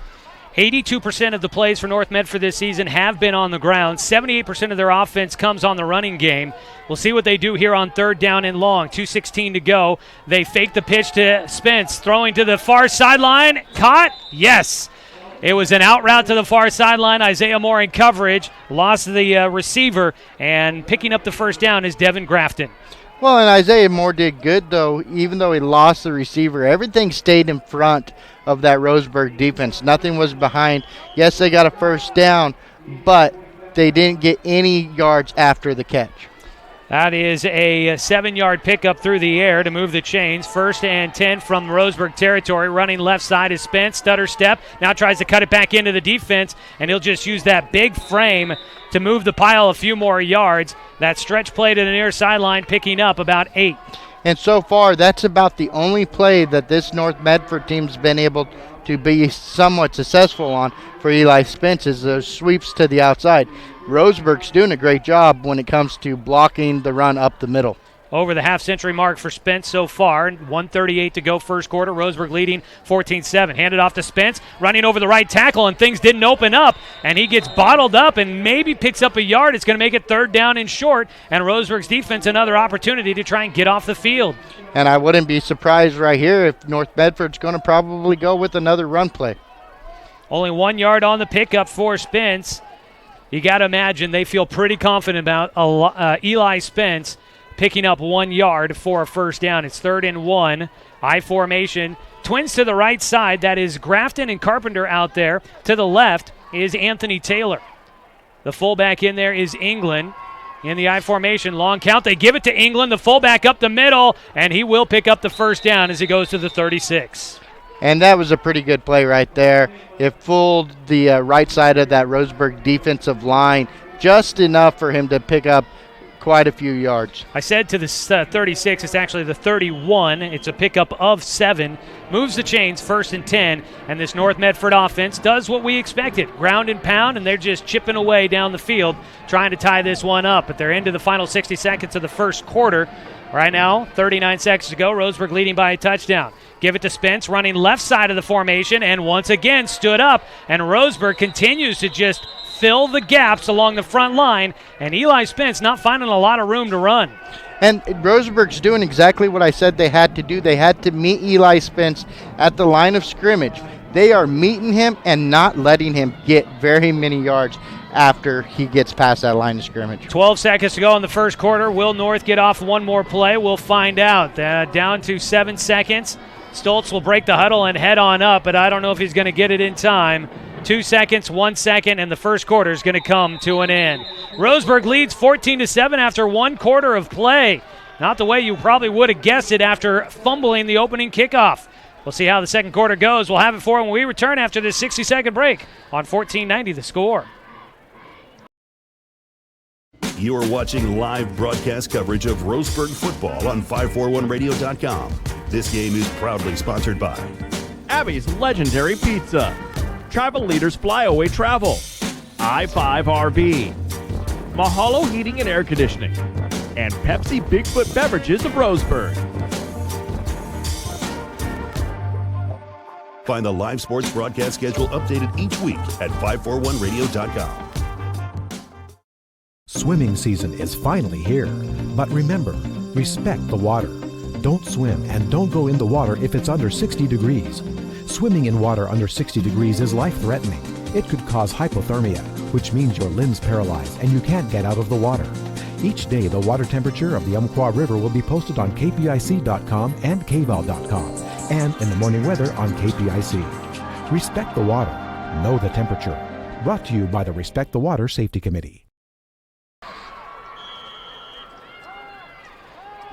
82% of the plays for North Medford this season have been on the ground. 78% of their offense comes on the running game. We'll see what they do here on 3rd down and long. 2:16 to go. They fake the pitch to Spence, throwing to the far sideline. Caught? Yes. It was an out route to the far sideline. Isaiah Moore in coverage. Lost the receiver, and picking up the first down is Devin Grafton. Well, and Isaiah Moore did good, though, even though he lost the receiver. Everything stayed in front of that Roseburg defense. Nothing was behind. Yes, they got a first down, but they didn't get any yards after the catch. That is a 7-yard pickup through the air to move the chains. 1st and 10 from Roseburg territory. Running left side is Spence. Stutter step. Now tries to cut it back into the defense, and he'll just use that big frame to move the pile a few more yards. That stretch play to the near sideline picking up about 8. And so far, that's about the only play that this North Medford team's been able to be somewhat successful on for Eli Spence is those sweeps to the outside. Roseburg's doing a great job when it comes to blocking the run up the middle. Over the half-century mark for Spence so far. 1:38 to go first quarter. Roseburg leading 14-7. Handed off to Spence, running over the right tackle, and things didn't open up. And he gets bottled up and maybe picks up a yard. It's going to make it 3rd down and short. And Roseburg's defense another opportunity to try and get off the field. And I wouldn't be surprised right here if North Medford's going to probably go with another run play. Only 1 yard on the pickup for Spence. You got to imagine they feel pretty confident about Eli Spence picking up 1 yard for a first down. It's 3rd and 1. I formation. Twins to the right side. That is Grafton and Carpenter out there. To the left is Anthony Taylor. The fullback in there is England. In the I formation, long count. They give it to England, the fullback up the middle, and he will pick up the first down as he goes to the 36. And that was a pretty good play right there. It fooled the right side of that Roseburg defensive line just enough for him to pick up quite a few yards. I said to the 36, it's actually the 31. It's a pickup of 7. Moves the chains, 1st and 10. And this North Medford offense does what we expected. Ground and pound, and they're just chipping away down the field trying to tie this one up. But they're into the final 60 seconds of the first quarter. Right now, 39 seconds to go. Roseburg leading by a touchdown. Give it to Spence, running left side of the formation, and once again stood up. And Roseburg continues to just fill the gaps along the front line, and Eli Spence not finding a lot of room to run. And Roseburg's doing exactly what I said they had to do. They had to meet Eli Spence at the line of scrimmage. They are meeting him and not letting him get very many yards after he gets past that line of scrimmage. 12 seconds to go in the first quarter. Will North get off one more play? We'll find out. Down to 7 seconds. Stoltz will break the huddle and head on up, but I don't know if he's going to get it in time. 2 seconds, 1 second, and the first quarter is going to come to an end. Roseburg leads 14-7 after 1 quarter of play. Not the way you probably would have guessed it after fumbling the opening kickoff. We'll see how the second quarter goes. We'll have it for when we return after this 60-second break on 1490 The Score. You're watching live broadcast coverage of Roseburg football on 541radio.com. This game is proudly sponsored by Abby's Legendary Pizza, Travel Leaders Flyaway Travel, I-5 RV, Mahalo Heating and Air Conditioning, and Pepsi Bigfoot Beverages of Roseburg. Find the live sports broadcast schedule updated each week at 541radio.com. Swimming season is finally here. But remember, respect the water. Don't swim and don't go in the water if it's under 60 degrees. Swimming in water under 60 degrees is life-threatening. It could cause hypothermia, which means your limbs paralyzed and you can't get out of the water. Each day, the water temperature of the Umpqua River will be posted on kpic.com and kval.com, and in the morning weather on KPIC. Respect the water. Know the temperature. Brought to you by the Respect the Water Safety Committee.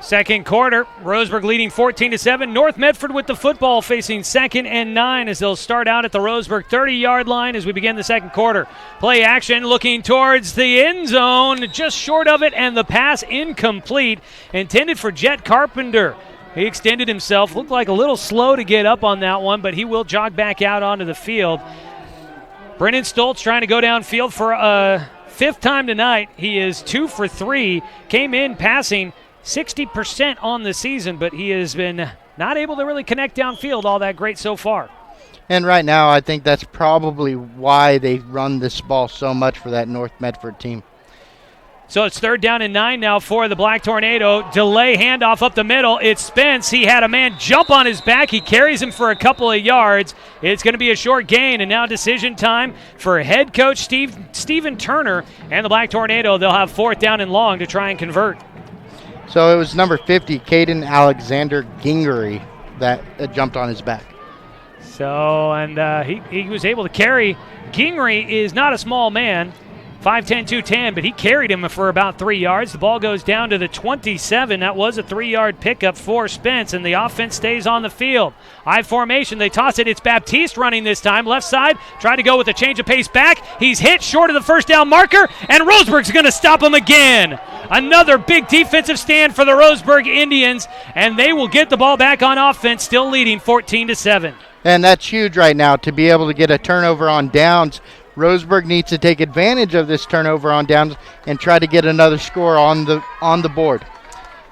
Second quarter, Roseburg leading 14-7. North Medford with the football facing 2nd and 9 as they'll start out at the Roseburg 30-yard line as we begin the second quarter. Play action looking towards the end zone, just short of it, and the pass incomplete, intended for Jet Carpenter. He extended himself, looked like a little slow to get up on that one, but he will jog back out onto the field. Brennan Stoltz trying to go downfield for a 5th time tonight. He is 2 for 3, came in passing 60% on the season, but he has been not able to really connect downfield all that great so far. And right now, I think that's probably why they run this ball so much for that North Medford team. So it's 3rd down and 9 now for the Black Tornado. Delay handoff up the middle. It's Spence. He had a man jump on his back. He carries him for a couple of yards. It's going to be a short gain, and now decision time for head coach Stephen Turner and the Black Tornado. They'll have 4th down and long to try and convert. So it was number 50, Caden Alexander Gingery, that jumped on his back. So, and he was able to carry. Gingery is not a small man, 5'10", 210, but he carried him for about 3 yards. The ball goes down to the 27. That was a 3-yard pickup for Spence, and the offense stays on the field. I formation, they toss it. It's Baptiste running this time. Left side, try to go with a change of pace back. He's hit short of the first down marker, and Roseburg's going to stop him again. Another big defensive stand for the Roseburg Indians, and they will get the ball back on offense, still leading 14-7. And that's huge right now to be able to get a turnover on downs. Roseburg needs to take advantage of this turnover on downs and try to get another score on the board.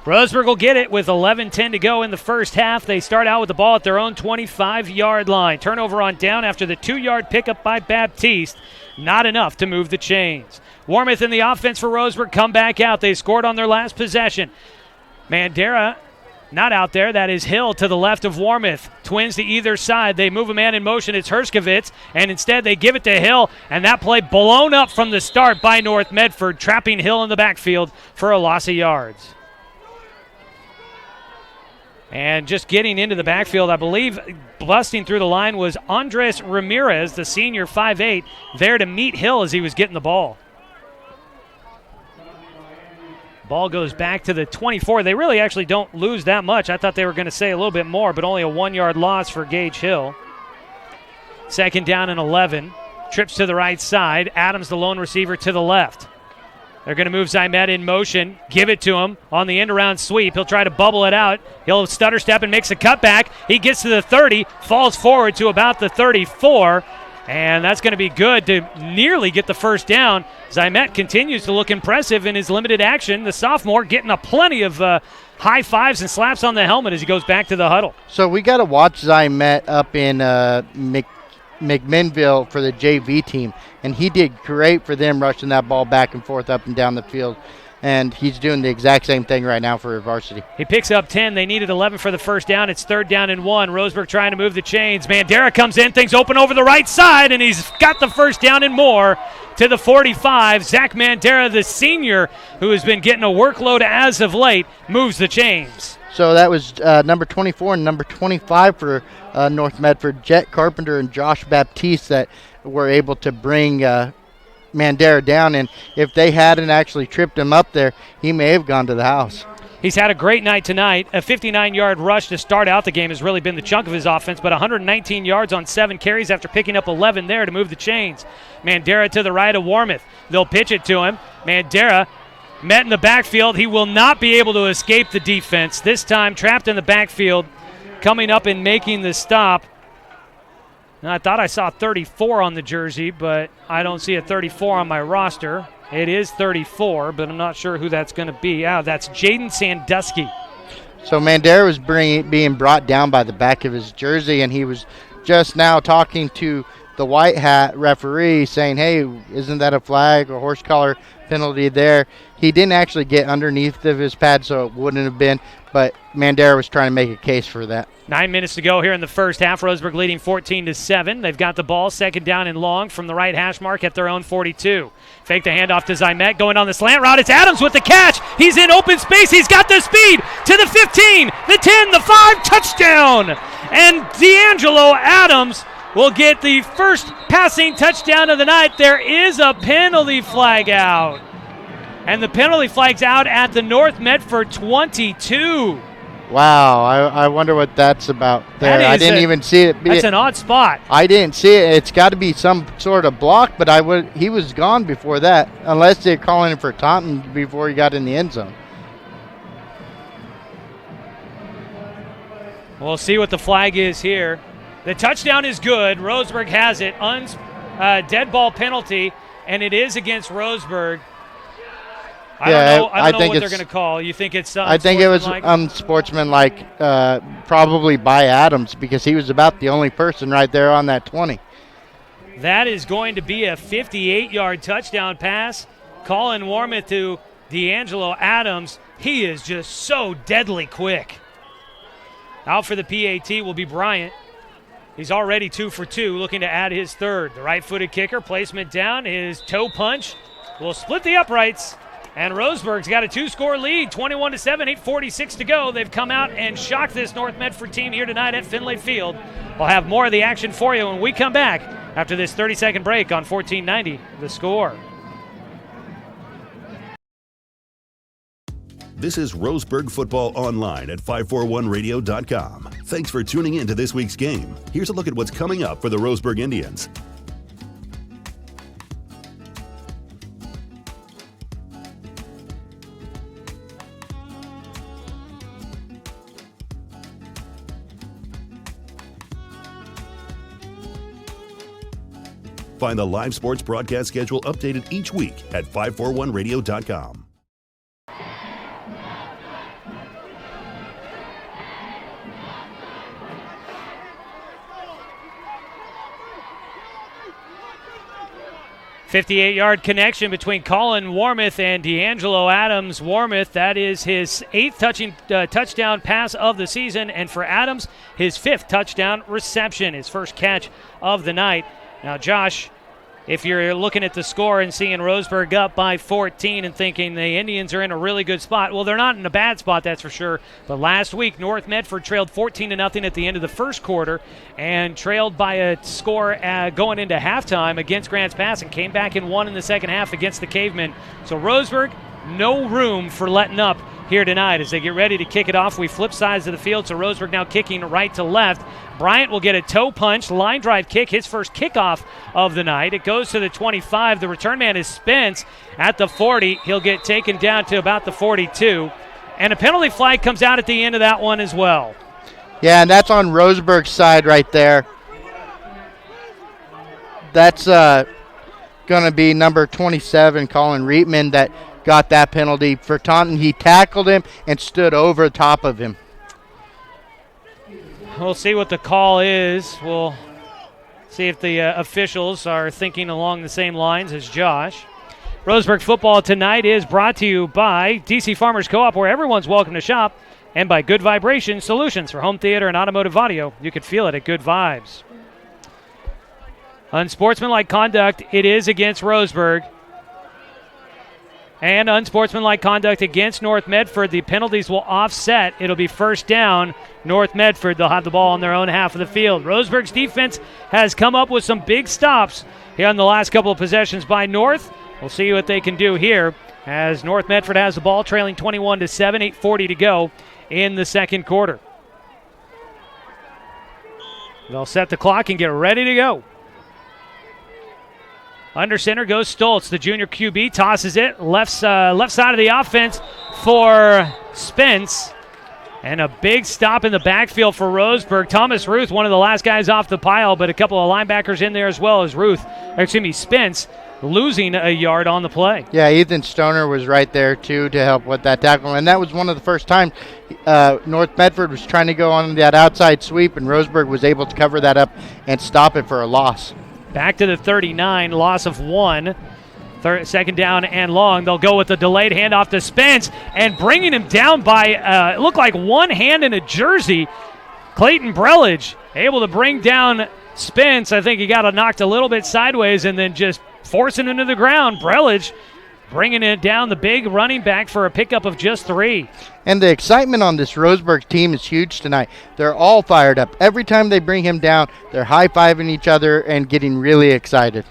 Roseburg will get it with 11:10 to go in the first half. They start out with the ball at their own 25-yard line. Turnover on down after the 2-yard pickup by Baptiste. Not enough to move the chains. Warmouth in the offense for Roseburg come back out. They scored on their last possession. Mandera not out there. That is Hill to the left of Warmouth. Twins to either side. They move a man in motion. It's Hershkovitz, and instead they give it to Hill, and that play blown up from the start by North Medford, trapping Hill in the backfield for a loss of yards. And just getting into the backfield, I believe busting through the line was Andres Ramirez, the senior 5'8", there to meet Hill as he was getting the ball. Ball goes back to the 24. They really actually don't lose that much. I thought they were going to say a little bit more, but only a 1-yard loss for Gage Hill. Second down and 11. Trips to the right side. Adams, the lone receiver, to the left. They're going to move Zymet in motion, give it to him on the end-around sweep. He'll try to bubble it out. He'll stutter step and makes a cutback. He gets to the 30, falls forward to about the 34, and that's going to be good to nearly get the first down. Zymet continues to look impressive in his limited action. The sophomore getting a plenty of high fives and slaps on the helmet as he goes back to the huddle. So we got to watch Zymet up in McMinnville for the JV team, and he did great for them rushing that ball back and forth up and down the field, and he's doing the exact same thing right now for varsity. He picks up 10. They needed 11 for the first down. It's 3rd down and 1. Roseburg trying to move the chains. Mandera comes in, things open over the right side, and he's got the first down and more to the 45. Zach Mandera, the senior, who has been getting a workload as of late, moves the chains. So that was number 24 and number 25 for North Medford, Jet Carpenter and Josh Baptiste, that were able to bring Mandera down. And if they hadn't actually tripped him up there, he may have gone to the house. He's had a great night tonight. A 59-yard rush to start out the game has really been the chunk of his offense, but 119 yards on 7 carries after picking up 11 there to move the chains. Mandera to the right of Warmouth. They'll pitch it to him. Mandera met in the backfield. He will not be able to escape the defense. This time trapped in the backfield, coming up and making the stop. Now, I thought I saw 34 on the jersey, but I don't see a 34 on my roster. It is 34, but I'm not sure who that's going to be. That's Jaden Sandusky. So Mandera was being brought down by the back of his jersey, and he was just now talking to the white hat referee saying, hey, isn't that a flag or horse collar penalty there? He didn't actually get underneath of his pad, so it wouldn't have been, but Mandera was trying to make a case for that. 9 minutes to go here in the first half. Roseburg leading 14-7. They've got the ball, 2nd down and long from the right hash mark at their own 42. Fake the handoff to Zymet, going on the slant route. It's Adams with the catch. He's in open space. He's got the speed to the 15, the 10, the 5, touchdown. And D'Angelo Adams will get the first passing touchdown of the night. There is a penalty flag out. And the penalty flag's out at the North Medford 22. Wow, I wonder what that's about there. I didn't even see it. That's an odd spot. I didn't see it. It's got to be some sort of block, but he was gone before that, unless they're calling him for taunting before he got in the end zone. We'll see what the flag is here. The touchdown is good. Roseburg has it. Dead ball penalty, and it is against Roseburg. I don't know what they're going to call. You think it's I think it was unsportsmanlike, probably by Adams, because he was about the only person right there on that 20. That is going to be a 58-yard touchdown pass. Colin Warmouth to D'Angelo Adams. He is just so deadly quick. Out for the PAT will be Bryant. He's already 2 for 2, looking to add his 3rd. The right-footed kicker, placement down. His toe punch will split the uprights. And Roseburg's got a 2-score lead, 21-7, 8:46 to go. They've come out and shocked this North Medford team here tonight at Finlay Field. We'll have more of the action for you when we come back after this 30-second break on 1490, The Score. This is Roseburg Football Online at 541radio.com. Thanks for tuning in to this week's game. Here's a look at what's coming up for the Roseburg Indians. Find the live sports broadcast schedule updated each week at 541radio.com. "58-yard connection between Colin Warmoth and D'Angelo Adams. Warmoth, that is his 8th touchdown pass of the season, and for Adams, his 5th touchdown reception, his first catch of the night. Now, Josh, if you're looking at the score and seeing Roseburg up by 14 and thinking the Indians are in a really good spot, well, they're not in a bad spot, that's for sure. But last week, North Medford trailed 14-0 at the end of the first quarter and trailed by a score going into halftime against Grants Pass and came back and won in the second half against the Cavemen. So Roseburg, no room for letting up here tonight as they get ready to kick it off. We flip sides of the field, so Roseburg now kicking right to left. Bryant will get a toe punch, line drive kick, his first kickoff of the night. It goes to the 25. The return man is Spence at the 40. He'll get taken down to about the 42. And a penalty flag comes out at the end of that one as well. Yeah, and that's on Roseburg's side right there. That's going to be number 27, Colin Reitman, that got that penalty for taunting. He tackled him and stood over top of him. We'll see what the call is. We'll see if the officials are thinking along the same lines as Josh. Roseburg football tonight is brought to you by DC Farmers Co-op, where everyone's welcome to shop, and by Good Vibration Solutions for home theater and automotive audio. You can feel it at Good Vibes. Unsportsmanlike conduct, it is against Roseburg. And unsportsmanlike conduct against North Medford. The penalties will offset. It'll be first down. North Medford, they'll have the ball on their own half of the field. Roseburg's defense has come up with some big stops here on the last couple of possessions by North. We'll see what they can do here as North Medford has the ball, trailing 21-7, 8:40 to go in the second quarter. They'll set the clock and get ready to go. Under center goes Stoltz. The junior QB tosses it. Left side of the offense for Spence. And a big stop in the backfield for Roseburg. Thomas Ruth, one of the last guys off the pile, but a couple of linebackers in there as well as Spence losing a yard on the play. Yeah, Ethan Stoner was right there, too, to help with that tackle. And that was one of the first times North Medford was trying to go on that outside sweep, and Roseburg was able to cover that up and stop it for a loss. Back to the 39, loss of 1. Second down and long. They'll go with the delayed handoff to Spence, and bringing him down by, it looked like one hand in a jersey. Clayton Brelage able to bring down Spence. I think he got knocked a little bit sideways and then just forcing him to the ground. Brelage bringing it down, the big running back for a pickup of just 3. And the excitement on this Roseburg team is huge tonight. They're all fired up. Every time they bring him down, they're high-fiving each other and getting really excited.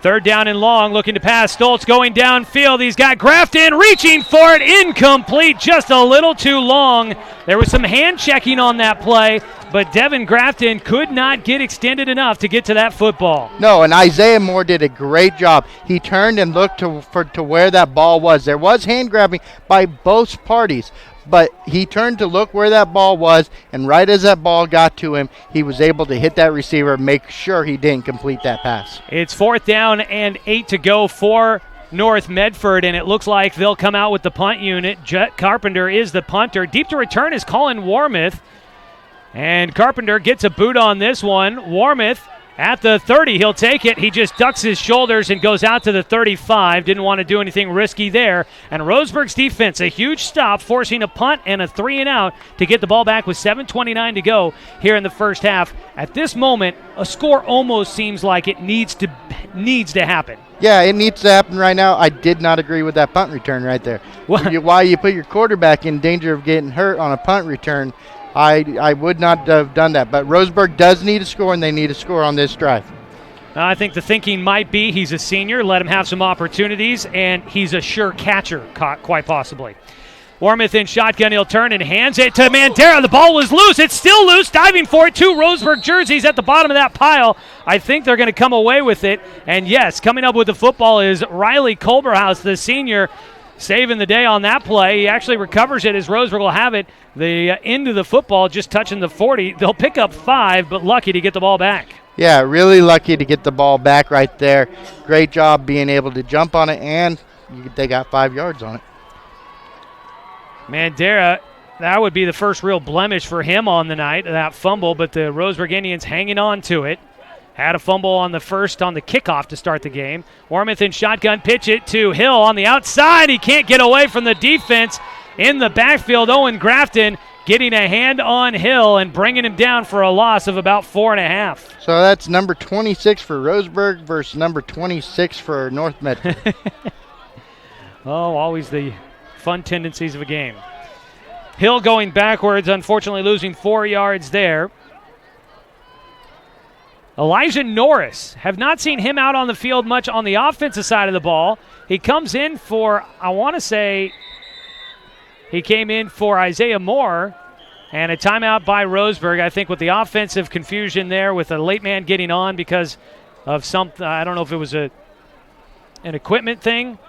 Third down and long, looking to pass. Stoltz going downfield. He's got Grafton reaching for it. Incomplete, just a little too long. There was some hand checking on that play, but Devin Grafton could not get extended enough to get to that football. No, and Isaiah Moore did a great job. He turned and looked to where that ball was. There was hand grabbing by both parties, but he turned to look where that ball was, and right as that ball got to him, he was able to hit that receiver, make sure he didn't complete that pass. It's 4th down and 8 to go for North Medford, and it looks like they'll come out with the punt unit. Jet Carpenter is the punter. Deep to return is Colin Warmoth, and Carpenter gets a boot on this one. Warmoth at the 30, he'll take it. He just ducks his shoulders and goes out to the 35. Didn't want to do anything risky there. And Roseburg's defense, a huge stop, forcing a punt and a 3-and-out to get the ball back with 7:29 to go here in the first half. At this moment, a score almost seems like it needs to happen. Yeah, it needs to happen right now. I did not agree with that punt return right there. Why you put your quarterback in danger of getting hurt on a punt return, I would not have done that. But Roseburg does need a score, and they need a score on this drive. I think the thinking might be he's a senior, let him have some opportunities, and he's a sure catcher, quite possibly. Warmoth in shotgun, he'll turn and hands it to Mandera. The ball was loose. It's still loose. Diving for it. 2 Roseburg jerseys at the bottom of that pile. I think they're going to come away with it. And yes, coming up with the football is Riley Culberhouse, the senior, saving the day on that play. He actually recovers it as Roseburg will have it. The end of the football just touching the 40. They'll pick up 5, but lucky to get the ball back. Yeah, really lucky to get the ball back right there. Great job being able to jump on it, and they got 5 yards on it. Mandera, that would be the first real blemish for him on the night, that fumble, but the Roseburg Indians hanging on to it. Had a fumble on the first on the kickoff to start the game. Warmoth in shotgun, pitch it to Hill on the outside. He can't get away from the defense in the backfield. Owen Grafton getting a hand on Hill and bringing him down for a loss of about 4.5. So that's number 26 for Roseburg versus number 26 for North Medford. Oh, always the fun tendencies of a game. Hill going backwards, unfortunately losing 4 yards there. Elijah Norris, have not seen him out on the field much on the offensive side of the ball. He comes in for, I want to say, he came in for Isaiah Moore, and a timeout by Roseburg. I think with the offensive confusion there with a late man getting on because of something, I don't know if it was an equipment thing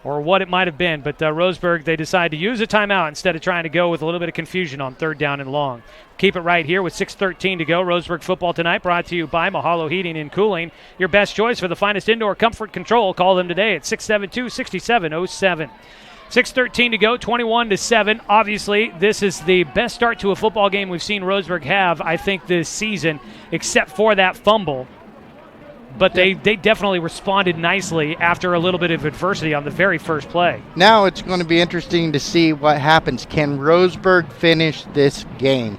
or what it might have been, but Roseburg, they decide to use a timeout instead of trying to go with a little bit of confusion on 3rd down and long. Keep it right here with 6:13 to go. Roseburg football tonight brought to you by Mahalo Heating and Cooling. Your best choice for the finest indoor comfort control. Call them today at 672-6707. 6:13 to go, 21-7. Obviously, this is the best start to a football game we've seen Roseburg have, I think, this season, except for that fumble. But they definitely responded nicely after a little bit of adversity on the very first play. Now it's going to be interesting to see what happens. Can Roseburg finish this game?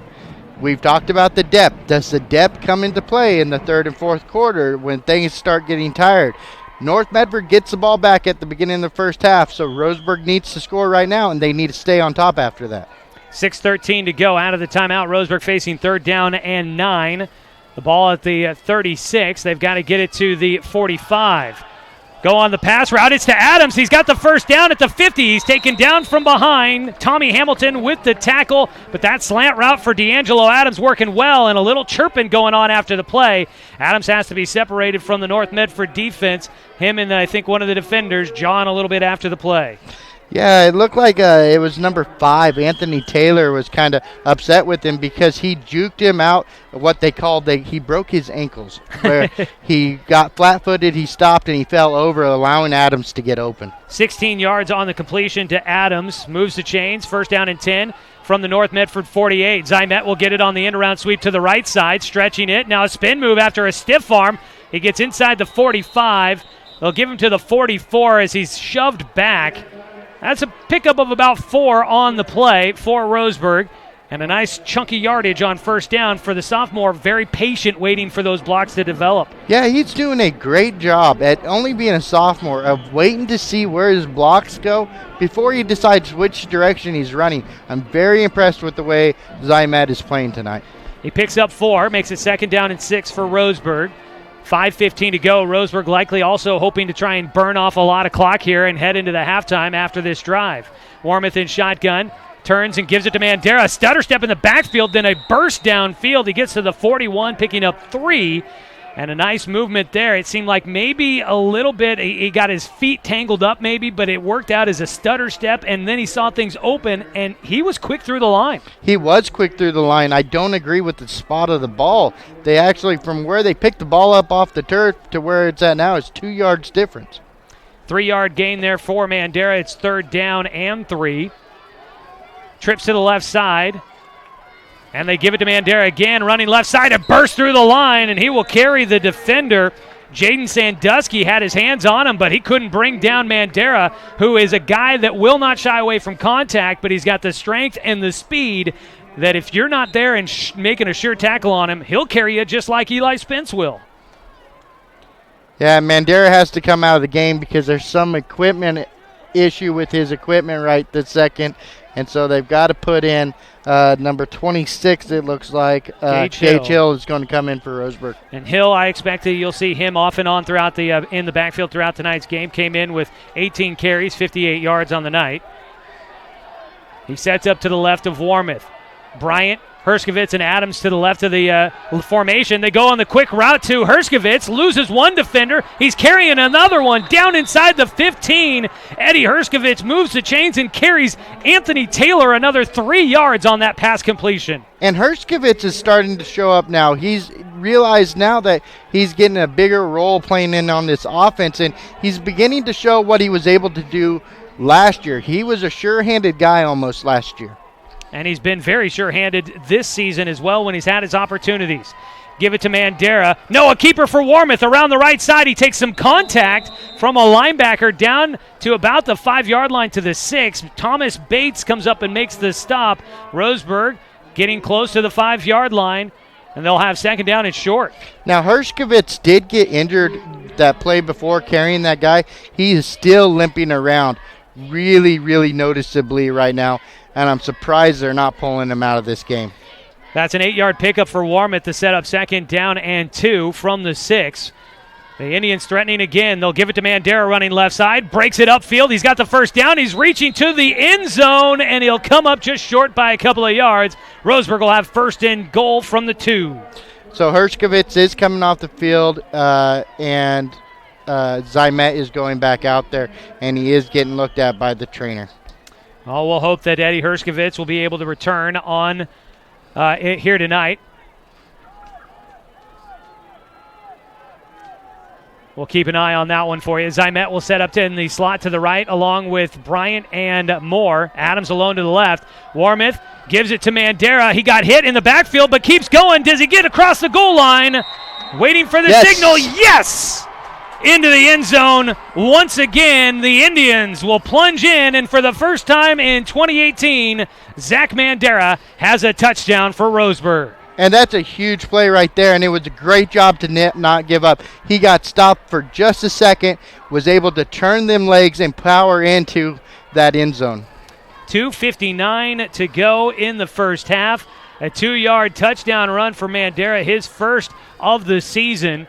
We've talked about the depth. Does the depth come into play in the 3rd and 4th quarter when things start getting tired? North Medford gets the ball back at the beginning of the first half, so Roseburg needs to score right now, and they need to stay on top after that. 6:13 to go out of the timeout. Roseburg facing 3rd down and 9. The ball at the 36. They've got to get it to the 45. Go on the pass route. It's to Adams. He's got the first down at the 50. He's taken down from behind. Tommy Hamilton with the tackle, but that slant route for D'Angelo Adams working well, and a little chirping going on after the play. Adams has to be separated from the North Medford defense. Him and I think one of the defenders, John, a little bit after the play. Yeah, it looked like it was number 5. Anthony Taylor was kind of upset with him because he juked him out. What they called, he broke his ankles, where he got flat-footed, he stopped, and he fell over, allowing Adams to get open. 16 yards on the completion to Adams. Moves the chains. 1st down and 10 from the North Medford 48. Zymet will get it on the end-around sweep to the right side, stretching it. Now a spin move after a stiff arm. He gets inside the 45. They'll give him to the 44 as he's shoved back. That's a pickup of about 4 on the play for Roseburg, and a nice chunky yardage on 1st down for the sophomore. Very patient, waiting for those blocks to develop. Yeah, he's doing a great job at only being a sophomore of waiting to see where his blocks go before he decides which direction he's running. I'm very impressed with the way Zymet is playing tonight. He picks up 4, makes it 2nd down and 6 for Roseburg. 5:15 to go. Roseburg likely also hoping to try and burn off a lot of clock here and head into the halftime after this drive. Warmoth in shotgun, turns and gives it to Mandera. Stutter step in the backfield, then a burst downfield. He gets to the 41, picking up 3. And a nice movement there. It seemed like maybe a little bit, he got his feet tangled up maybe, but it worked out as a stutter step, and then he saw things open, and he was quick through the line. He was quick through the line. I don't agree with the spot of the ball. They actually, from where they picked the ball up off the turf to where it's at now, is 2 yards difference. 3-yard gain there for Mandera. It's 3rd down and 3. Trips to the left side. And they give it to Mandera again, running left side and burst through the line, and he will carry the defender. Jaden Sandusky had his hands on him, but he couldn't bring down Mandera, who is a guy that will not shy away from contact, but he's got the strength and the speed that if you're not there and making a sure tackle on him, he'll carry you just like Eli Spence will. Yeah, Mandera has to come out of the game because there's some equipment issue with his equipment right this second. And so they've got to put in number 26, it looks like. Gage Hill is going to come in for Roseburg. And Hill, I expect that you'll see him off and on throughout the in the backfield throughout tonight's game. Came in with 18 carries, 58 yards on the night. He sets up to the left of Warmoth. Bryant, Herskovitz, and Adams to the left of the formation. They go on the quick route to Herskovitz, loses one defender. He's carrying another one down inside the 15. Eddie Herskovitz moves the chains and carries Anthony Taylor another 3 yards on that pass completion. And Herskovitz is starting to show up now. He's realized now that he's getting a bigger role playing in on this offense, and he's beginning to show what he was able to do last year. He was a sure-handed guy almost last year. And he's been very sure-handed this season as well when he's had his opportunities. Give it to Mandera. No, a keeper for Warmoth around the right side. He takes some contact from a linebacker down to about the 5-yard line to the 6. Thomas Bates comes up and makes the stop. Roseburg getting close to the 5-yard line, and they'll have second down and short. Now, Herskovitz did get injured that play before carrying that guy. He is still limping around really, really noticeably right now. And I'm surprised they're not pulling him out of this game. That's an 8-yard pickup for Warmoth to set up second down and 2 from the 6. The Indians threatening again. They'll give it to Mandera running left side. Breaks it upfield. He's got the first down. He's reaching to the end zone, and he'll come up just short by a couple of yards. Roseburg will have first and goal from the 2. So Herskovitz is coming off the field, and Zymet is going back out there, and he is getting looked at by the trainer. Oh, we'll hope that Eddie Herskovitz will be able to return on here tonight. We'll keep an eye on that one for you. Zymet will set up in the slot to the right along with Bryant and Moore. Adams alone to the left. Warmoth gives it to Mandera. He got hit in the backfield but keeps going. Does he get across the goal line? Waiting for the signal. Yes! Into the end zone. Once again, the Indians will plunge in, and for the first time in 2018, Zach Mandera has a touchdown for Roseburg. And that's a huge play right there, and it was a great job to not give up. He got stopped for just a second, was able to turn them legs and power into that end zone. 2:59 to go in the first half. A 2-yard touchdown run for Mandera, his first of the season.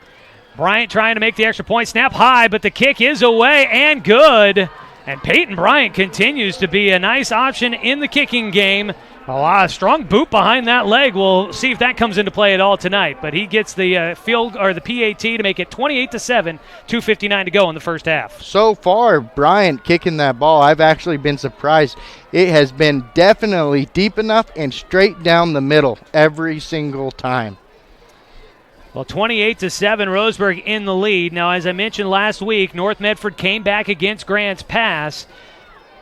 Bryant trying to make the extra point. Snap high, but the kick is away and good. And Peyton Bryant continues to be a nice option in the kicking game. A strong boot behind that leg. We'll see if that comes into play at all tonight. But he gets the field or the PAT to make it 28-7, 2:59 to go in the first half. So far, Bryant kicking that ball, I've actually been surprised. It has been definitely deep enough and straight down the middle every single time. Well, 28-7, Roseburg in the lead. Now, as I mentioned last week, North Medford came back against Grant's Pass.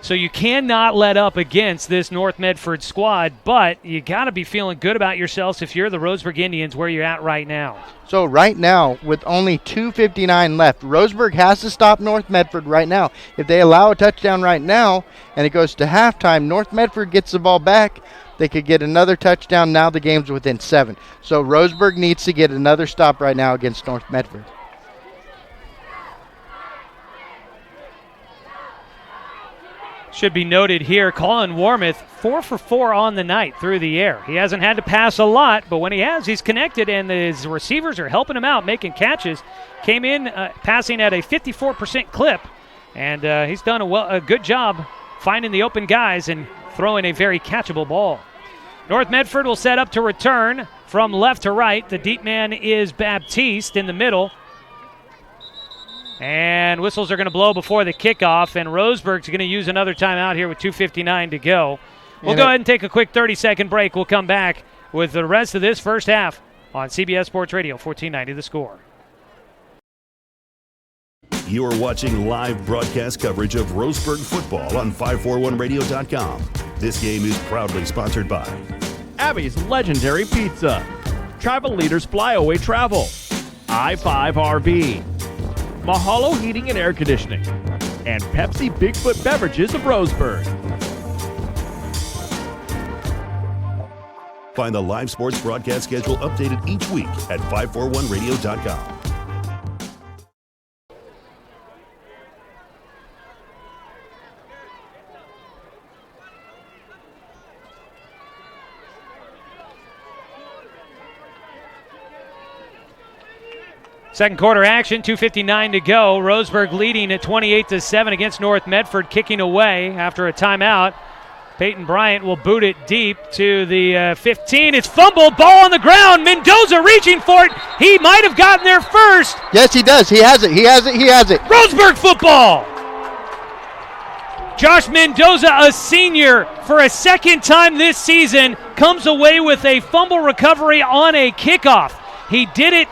So you cannot let up against this North Medford squad, but you got to be feeling good about yourselves if you're the Roseburg Indians where you're at right now. So right now, with only 2:59 left, Roseburg has to stop North Medford right now. If they allow a touchdown right now and it goes to halftime, North Medford gets the ball back. They could get another touchdown. Now the game's within 7. So Roseburg needs to get another stop right now against North Medford. Should be noted here, Colin Warmoth, 4 for 4 on the night through the air. He hasn't had to pass a lot, but when he has, he's connected, and his receivers are helping him out, making catches. Came in passing at a 54% clip, and he's done a good job finding the open guys and throwing a very catchable ball. North Medford will set up to return from left to right. The deep man is Baptiste in the middle. And whistles are going to blow before the kickoff, and Roseburg's going to use another timeout here with 2:59 to go. We'll go ahead and take a quick 30-second break. We'll come back with the rest of this first half on CBS Sports Radio, 1490 The Score. You are watching live broadcast coverage of Roseburg football on 541radio.com. This game is proudly sponsored by Abby's Legendary Pizza, Travel Leaders Flyaway Travel, I-5 RV, Mahalo Heating and Air Conditioning, and Pepsi Bigfoot Beverages of Roseburg. Find the live sports broadcast schedule updated each week at 541radio.com. Second quarter action, 2:59 to go. Roseburg leading at 28-7 against North Medford, kicking away after a timeout. Peyton Bryant will boot it deep to the 15. It's fumbled, ball on the ground. Mendoza reaching for it. He might have gotten there first. Yes, he does. He has it. Roseburg football. Josh Mendoza, a senior, for a second time this season, comes away with a fumble recovery on a kickoff. He did it.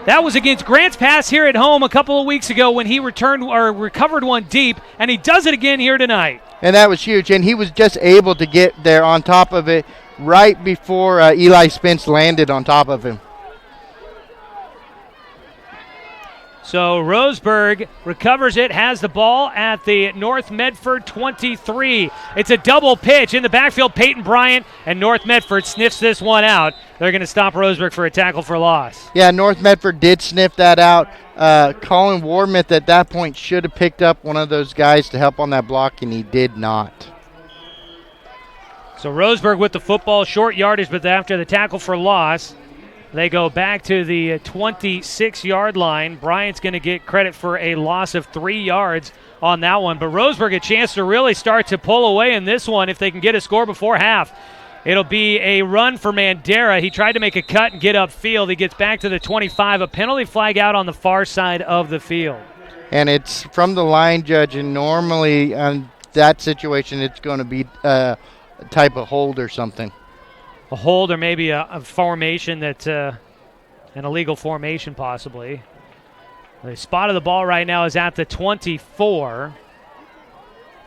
That was against Grants Pass here at home a couple of weeks ago when he recovered one deep, and he does it again here tonight. And that was huge, and he was just able to get there on top of it right before Eli Spence landed on top of him. So Roseburg recovers it, has the ball at the North Medford 23. It's a double pitch in the backfield. Peyton Bryant and North Medford sniffs this one out. They're going to stop Roseburg for a tackle for loss. Yeah, North Medford did sniff that out. Colin Warmouth at that point should have picked up one of those guys to help on that block, and he did not. So Roseburg with the football, short yardage, but after the tackle for loss, they go back to the 26-yard line. Bryant's going to get credit for a loss of 3 yards on that one. But Roseburg a chance to really start to pull away in this one if they can get a score before half. It'll be a run for Mandera. He tried to make a cut and get upfield. He gets back to the 25. A penalty flag out on the far side of the field. And it's from the line judge, and normally in that situation it's going to be a type of hold or something. A hold or maybe a formation that an illegal formation possibly. The spot of the ball right now is at the 24.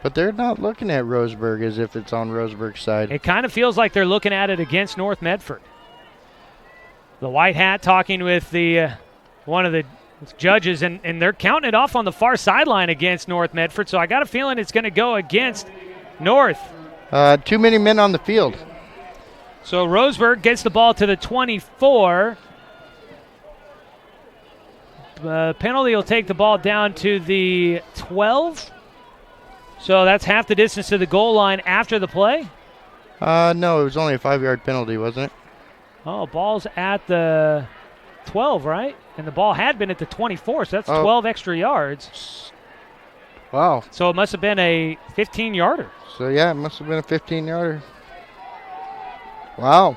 But they're not looking at Roseburg as if it's on Roseburg's side. It kind of feels like they're looking at it against North Medford. The white hat talking with the one of the judges, and they're counting it off on the far sideline against North Medford, so I got a feeling it's going to go against North. Too many men on the field. So Roseburg gets the ball to the 24. Penalty will take the ball down to the 12. So that's half the distance to the goal line after the play? No, it was only a 5-yard penalty, wasn't it? Oh, ball's at the 12, right? And the ball had been at the 24, so that's 12 extra yards. Wow. So it must have been a 15-yarder. So, yeah, it must have been a 15-yarder. Wow.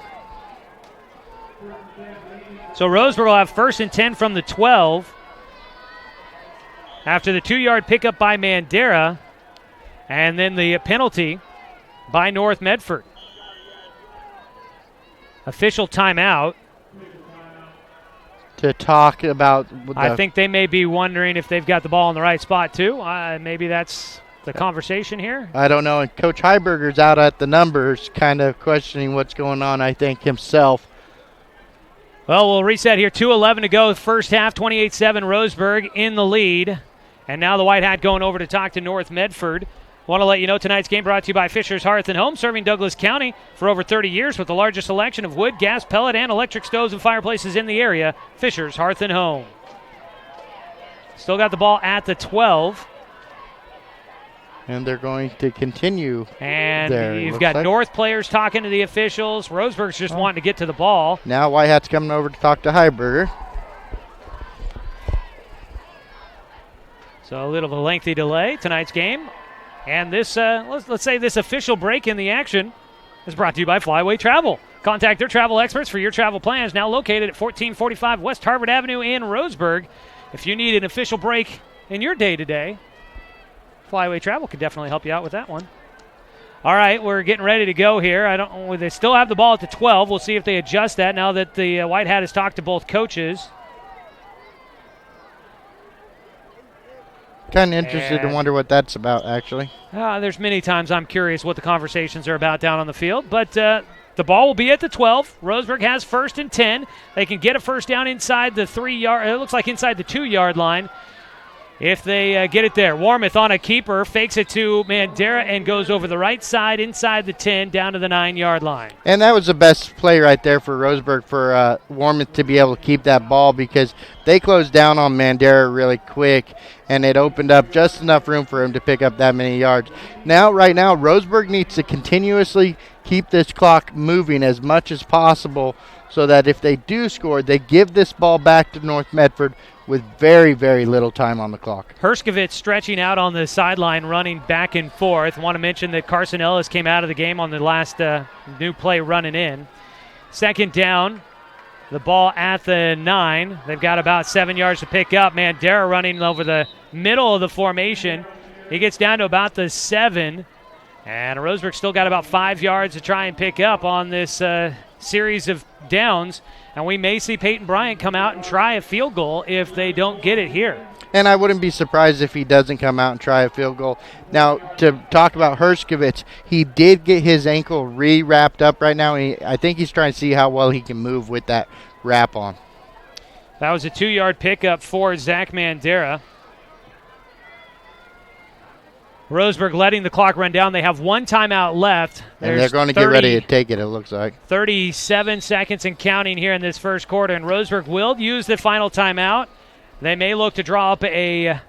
So Roseburg will have 1st and 10 from the 12 after the 2-yard pickup by Mandera, and then the penalty by North Medford. Official timeout. To talk about... I think they may be wondering if they've got the ball in the right spot, too. Maybe that's the conversation here. I don't know. And Coach Heiberger's out at the numbers, kind of questioning what's going on, I think, himself. Well, we'll reset here. 2:11 to go. First half, 28-7, Roseburg in the lead. And now the White Hat going over to talk to North Medford. Want to let you know tonight's game brought to you by Fisher's Hearth & Home, serving Douglas County for over 30 years with the largest selection of wood, gas, pellet, and electric stoves and fireplaces in the area. Fisher's Hearth & Home. Still got the ball at the 12. And they're going to continue. And there, you've got like. North players talking to the officials. Roseburg's just wanting to get to the ball. Now White Hat's coming over to talk to Heiberger. So a little of a lengthy delay tonight's game. And this, let's say this official break in the action is brought to you by Flyway Travel. Contact their travel experts for your travel plans, now located at 1445 West Harvard Avenue in Roseburg. If you need an official break in your day-to-day, Flyway Travel could definitely help you out with that one. All right, we're getting ready to go here. They still have the ball at the 12. We'll see if they adjust that now that the White Hat has talked to both coaches. Kind of interested to wonder what that's about, actually. There's many times I'm curious what the conversations are about down on the field, but the ball will be at the 12. Roseburg has 1st and 10. They can get a first down inside the 3-yard. It looks like inside the 2-yard line. If they get it there. Warmouth on a keeper, fakes it to Mandera and goes over the right side inside the 10 down to the 9-yard line. And that was the best play right there for Roseburg, for Warmouth to be able to keep that ball, because they closed down on Mandera really quick, and it opened up just enough room for him to pick up that many yards. Right now, Roseburg needs to continuously keep this clock moving as much as possible so that if they do score, they give this ball back to North Medford with very, very little time on the clock. Herskovitz stretching out on the sideline, running back and forth. Want to mention that Carson Ellis came out of the game on the last new play running in. Second down, the ball at the 9. They've got about 7 yards to pick up. Mandera running over the middle of the formation. He gets down to about the 7. And Roseburg still got about 5 yards to try and pick up on this series of downs. And we may see Peyton Bryant come out and try a field goal if they don't get it here. And I wouldn't be surprised if he doesn't come out and try a field goal. Now, to talk about Herskovitz, he did get his ankle re-wrapped up right now. I think he's trying to see how well he can move with that wrap on. That was a 2-yard pickup for Zach Mandera. Roseburg letting the clock run down. They have one timeout left. And they're going to get ready to take it, it looks like. 37 seconds and counting here in this first quarter. And Roseburg will use the final timeout. They may look to draw up a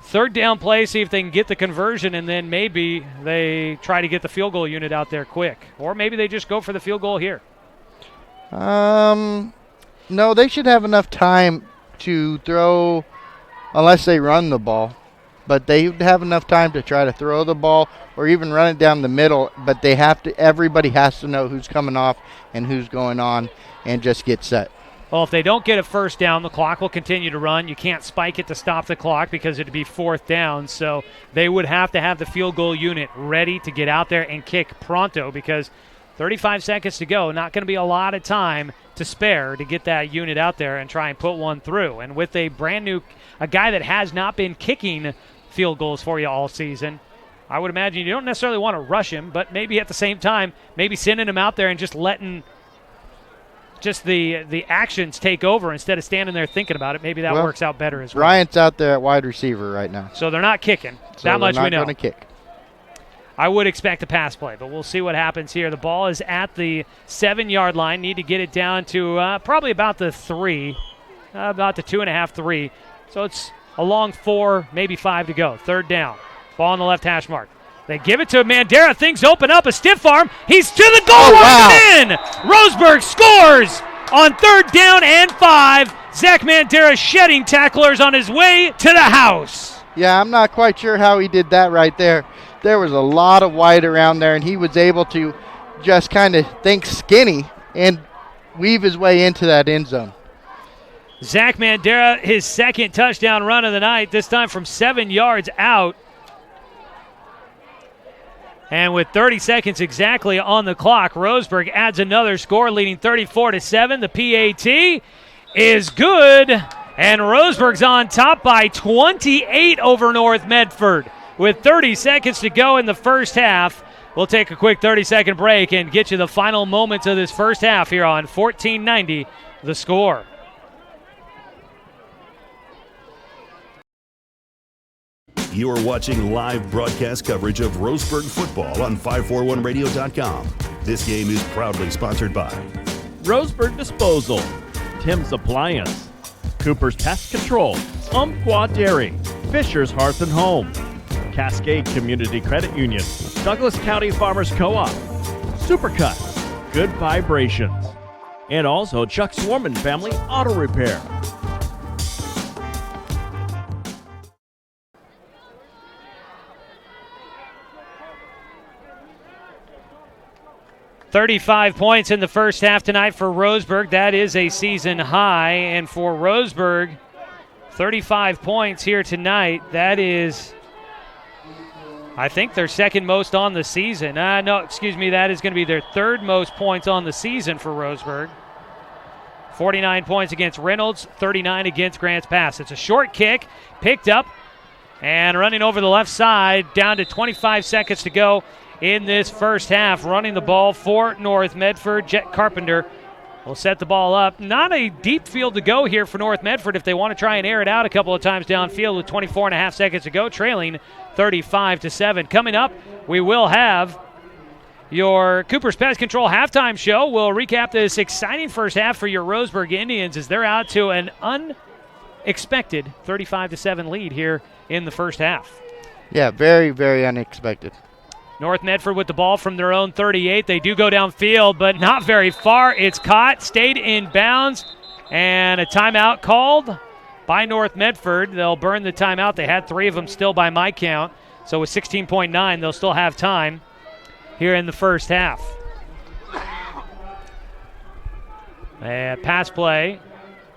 third down play, see if they can get the conversion, and then maybe they try to get the field goal unit out there quick. Or maybe they just go for the field goal here. No, they should have enough time to throw, unless they run the ball. But they have enough time to try to throw the ball or even run it down the middle. But they have to. Everybody has to know who's coming off and who's going on, and just get set. Well, if they don't get a first down, the clock will continue to run. You can't spike it to stop the clock because it would be fourth down. So they would have to have the field goal unit ready to get out there and kick pronto, because 35 seconds to go, not going to be a lot of time to spare to get that unit out there and try and put one through. And with a brand new, a guy that has not been kicking field goals for you all season, I would imagine you don't necessarily want to rush him, but maybe at the same time, maybe sending him out there and just letting just the actions take over instead of standing there thinking about it. Maybe that works out better as well. Bryant's out there at wide receiver right now. So they're not kicking. So that much we know. They're not going to kick. I would expect a pass play, but we'll see what happens here. The ball is at the 7-yard line. Need to get it down to probably about the 3, about the 2.5, 3. So it's a long 4, maybe 5 to go. Third down. Ball on the left hash mark. They give it to Mandera. Things open up. A stiff arm. He's to the goal line. In. Roseburg scores on third down and 5. Zach Mandera shedding tacklers on his way to the house. Yeah, I'm not quite sure how he did that right there. There was a lot of white around there, and he was able to just kind of think skinny and weave his way into that end zone. Zach Mandera, his second touchdown run of the night, this time from 7 yards out. And with 30 seconds exactly on the clock, Roseburg adds another score, leading 34-7. The PAT is good, and Roseburg's on top by 28 over North Medford. With 30 seconds to go in the first half, we'll take a quick 30-second break and get you the final moments of this first half here on 1490 The Score. You're watching live broadcast coverage of Roseburg football on 541radio.com. This game is proudly sponsored by Roseburg Disposal, Tim's Appliance, Cooper's Pest Control, Umpqua Dairy, Fisher's Hearth and Home, Cascade Community Credit Union, Douglas County Farmers Co-op, Supercuts, Good Vibrations, and also Chuck Swarman Family Auto Repair. $35 points in the first half tonight for Roseburg. That is a season high. And for Roseburg, 35 points here tonight. That is, I think, their second most on the season. That is going to be their third most points on the season for Roseburg. 49 points against Reynolds, 39 against Grants Pass. It's a short kick, picked up, and running over the left side, down to 25 seconds to go in this first half. Running the ball for North Medford, Jet Carpenter will set the ball up. Not a deep field to go here for North Medford if they want to try and air it out a couple of times downfield with 24.5 seconds to go, trailing 35-7. Coming up, we will have your Cooper's Pest Control halftime show. We'll recap this exciting first half for your Roseburg Indians as they're out to an unexpected 35-7 lead here in the first half. Yeah, very, very unexpected. North Medford with the ball from their own 38. They do go downfield, but not very far. It's caught, stayed in bounds, and a timeout called by North Medford. They'll burn the timeout. They had 3 of them still by my count. So with 16.9, they'll still have time here in the first half. Pass play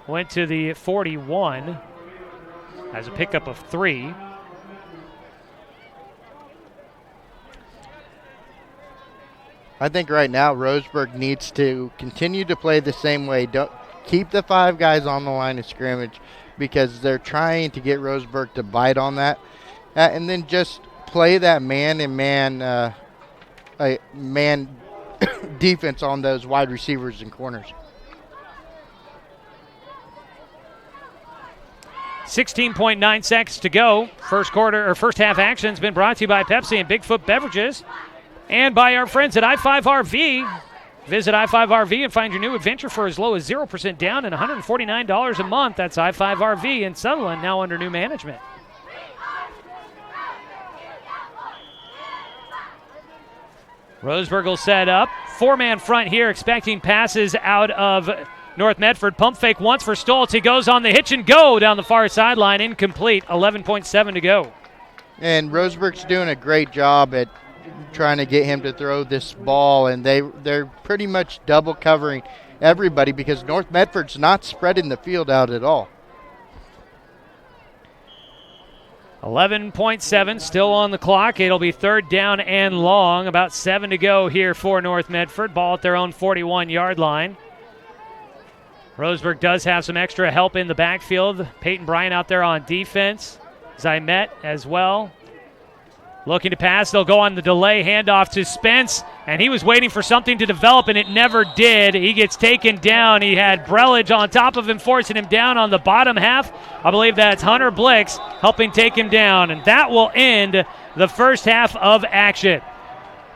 went to the 41 as a pickup of 3. I think right now Roseburg needs to continue to play the same way. Don't keep the 5 guys on the line of scrimmage because they're trying to get Roseburg to bite on that. And then just play that man defense on those wide receivers and corners. 16.9 seconds to go. First half action has been brought to you by Pepsi and Bigfoot Beverages and by our friends at I-5RV. Visit I-5RV and find your new adventure for as low as 0% down and $149 a month. That's I-5RV in Sutherland, now under new management. Roseburg will set up. 4-man front here, expecting passes out of North Medford. Pump fake once for Stoltz. He goes on the hitch and go down the far sideline. Incomplete. 11.7 to go. And Roseburg's doing a great job at trying to get him to throw this ball, and they're pretty much double covering everybody because North Medford's not spreading the field out at all. 11.7 still on the clock. It'll be 3rd down and long. About 7 to go here for North Medford. Ball at their own 41-yard line. Roseburg does have some extra help in the backfield. Peyton Bryant out there on defense. Zymet as well. Looking to pass. They'll go on the delay handoff to Spence, and he was waiting for something to develop, and it never did. He gets taken down. He had Brelage on top of him, forcing him down on the bottom half. I believe that's Hunter Blix helping take him down, and that will end the first half of action.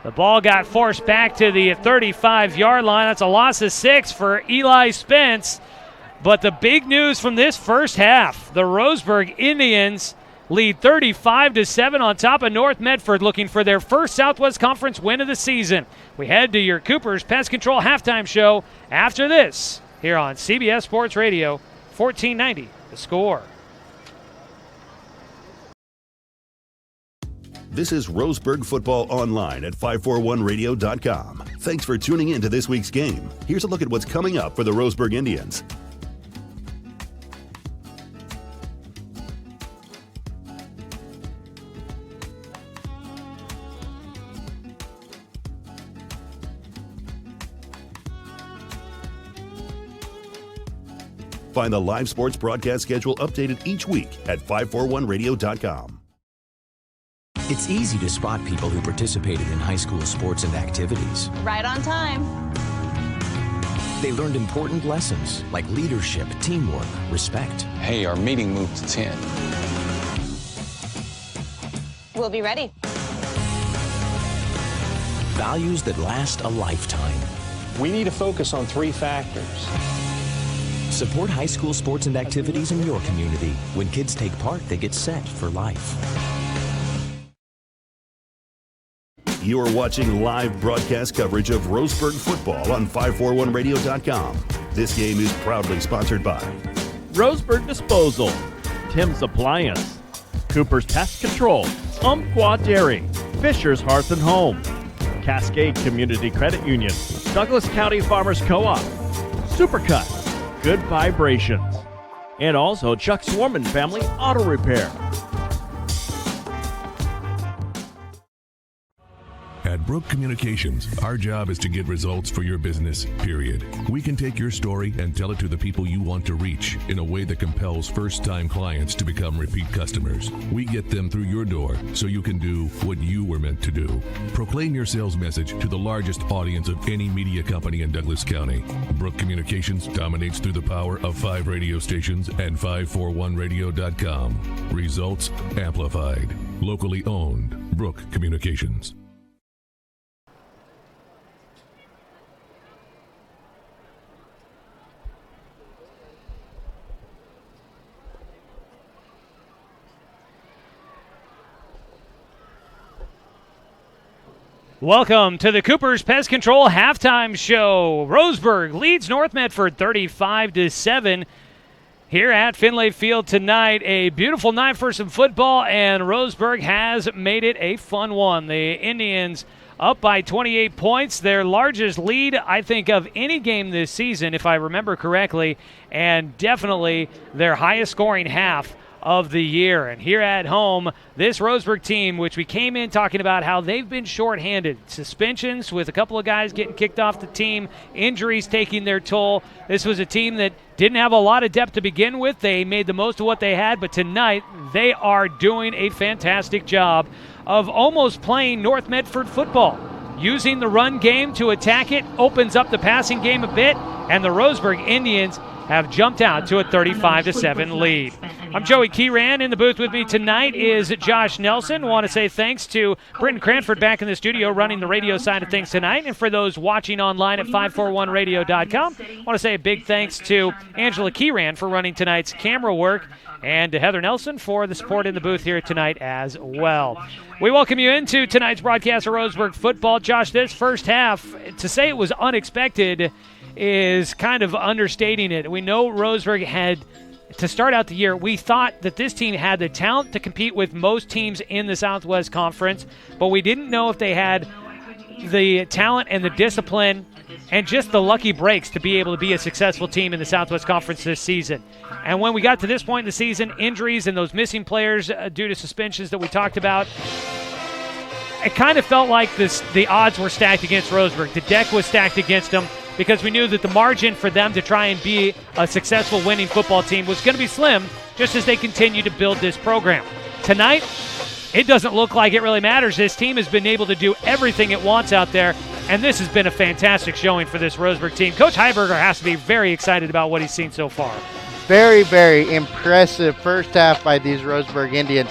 The ball got forced back to the 35-yard line. That's a loss of 6 for Eli Spence. But the big news from this first half, the Roseburg Indians lead 35-7 on top of North Medford, looking for their first Southwest Conference win of the season. We head to your Cooper's Pest Control halftime show after this here on CBS Sports Radio, 1490 The Score. This is Roseburg Football Online at 541radio.com. Thanks for tuning in to this week's game. Here's a look at what's coming up for the Roseburg Indians. Find the live sports broadcast schedule updated each week at 541radio.com. It's easy to spot people who participated in high school sports and activities. Right on time. They learned important lessons like leadership, teamwork, respect. Hey, our meeting moved to 10. We'll be ready. Values that last a lifetime. We need to focus on 3 factors. Support high school sports and activities in your community. When kids take part, they get set for life. You are watching live broadcast coverage of Roseburg football on 541radio.com. This game is proudly sponsored by Roseburg Disposal, Tim's Appliance, Cooper's Pest Control, Umpqua Dairy, Fisher's Hearth and Home, Cascade Community Credit Union, Douglas County Farmers Co-op, Supercut, Good Vibrations, and also Chuck Swarman Family Auto Repair. At Brook Communications, our job is to get results for your business, period. We can take your story and tell it to the people you want to reach in a way that compels first-time clients to become repeat customers. We get them through your door so you can do what you were meant to do. Proclaim your sales message to the largest audience of any media company in Douglas County. Brook Communications dominates through the power of 5 radio stations and 541radio.com. Results amplified. Locally owned. Brook Communications. Welcome to the Cooper's Pest Control Halftime Show. Roseburg leads North Medford 35-7 here at Finlay Field tonight. A beautiful night for some football, and Roseburg has made it a fun one. The Indians up by 28 points, their largest lead, I think, of any game this season, if I remember correctly, and definitely their highest scoring half of the year. And here at home, this Roseburg team, which we came in talking about how they've been shorthanded, suspensions with a couple of guys getting kicked off the team, injuries taking their toll. This was a team that didn't have a lot of depth to begin with. They made the most of what they had, but tonight they are doing a fantastic job of almost playing North Medford football. Using the run game to attack it opens up the passing game a bit, and the Roseburg Indians have jumped out to a 35-7 lead. I'm Joey Keyran. In the booth with me tonight is Josh Nelson. Want to say thanks to Britton Cranford back in the studio running the radio side of things tonight. And for those watching online at 541radio.com, want to say a big thanks to Angela Keyran for running tonight's camera work, and to Heather Nelson for the support in the booth here tonight as well. We welcome you into tonight's broadcast of Roseburg football. Josh, this first half, to say it was unexpected is kind of understating it. We know Roseburg had, to start out the year, we thought that this team had the talent to compete with most teams in the Southwest Conference, but we didn't know if they had the talent and the discipline and just the lucky breaks to be able to be a successful team in the Southwest Conference this season. And when we got to this point in the season, injuries and those missing players due to suspensions that we talked about, it kind of felt like the odds were stacked against Roseburg. The deck was stacked against them, because we knew that the margin for them to try and be a successful winning football team was going to be slim, just as they continue to build this program. Tonight, it doesn't look like it really matters. This team has been able to do everything it wants out there, and this has been a fantastic showing for this Roseburg team. Coach Heiberger has to be very excited about what he's seen so far. Very, very impressive first half by these Roseburg Indians.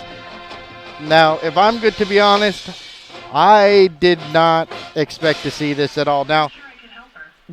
Now, if I'm good to be honest, I did not expect to see this at all. Now,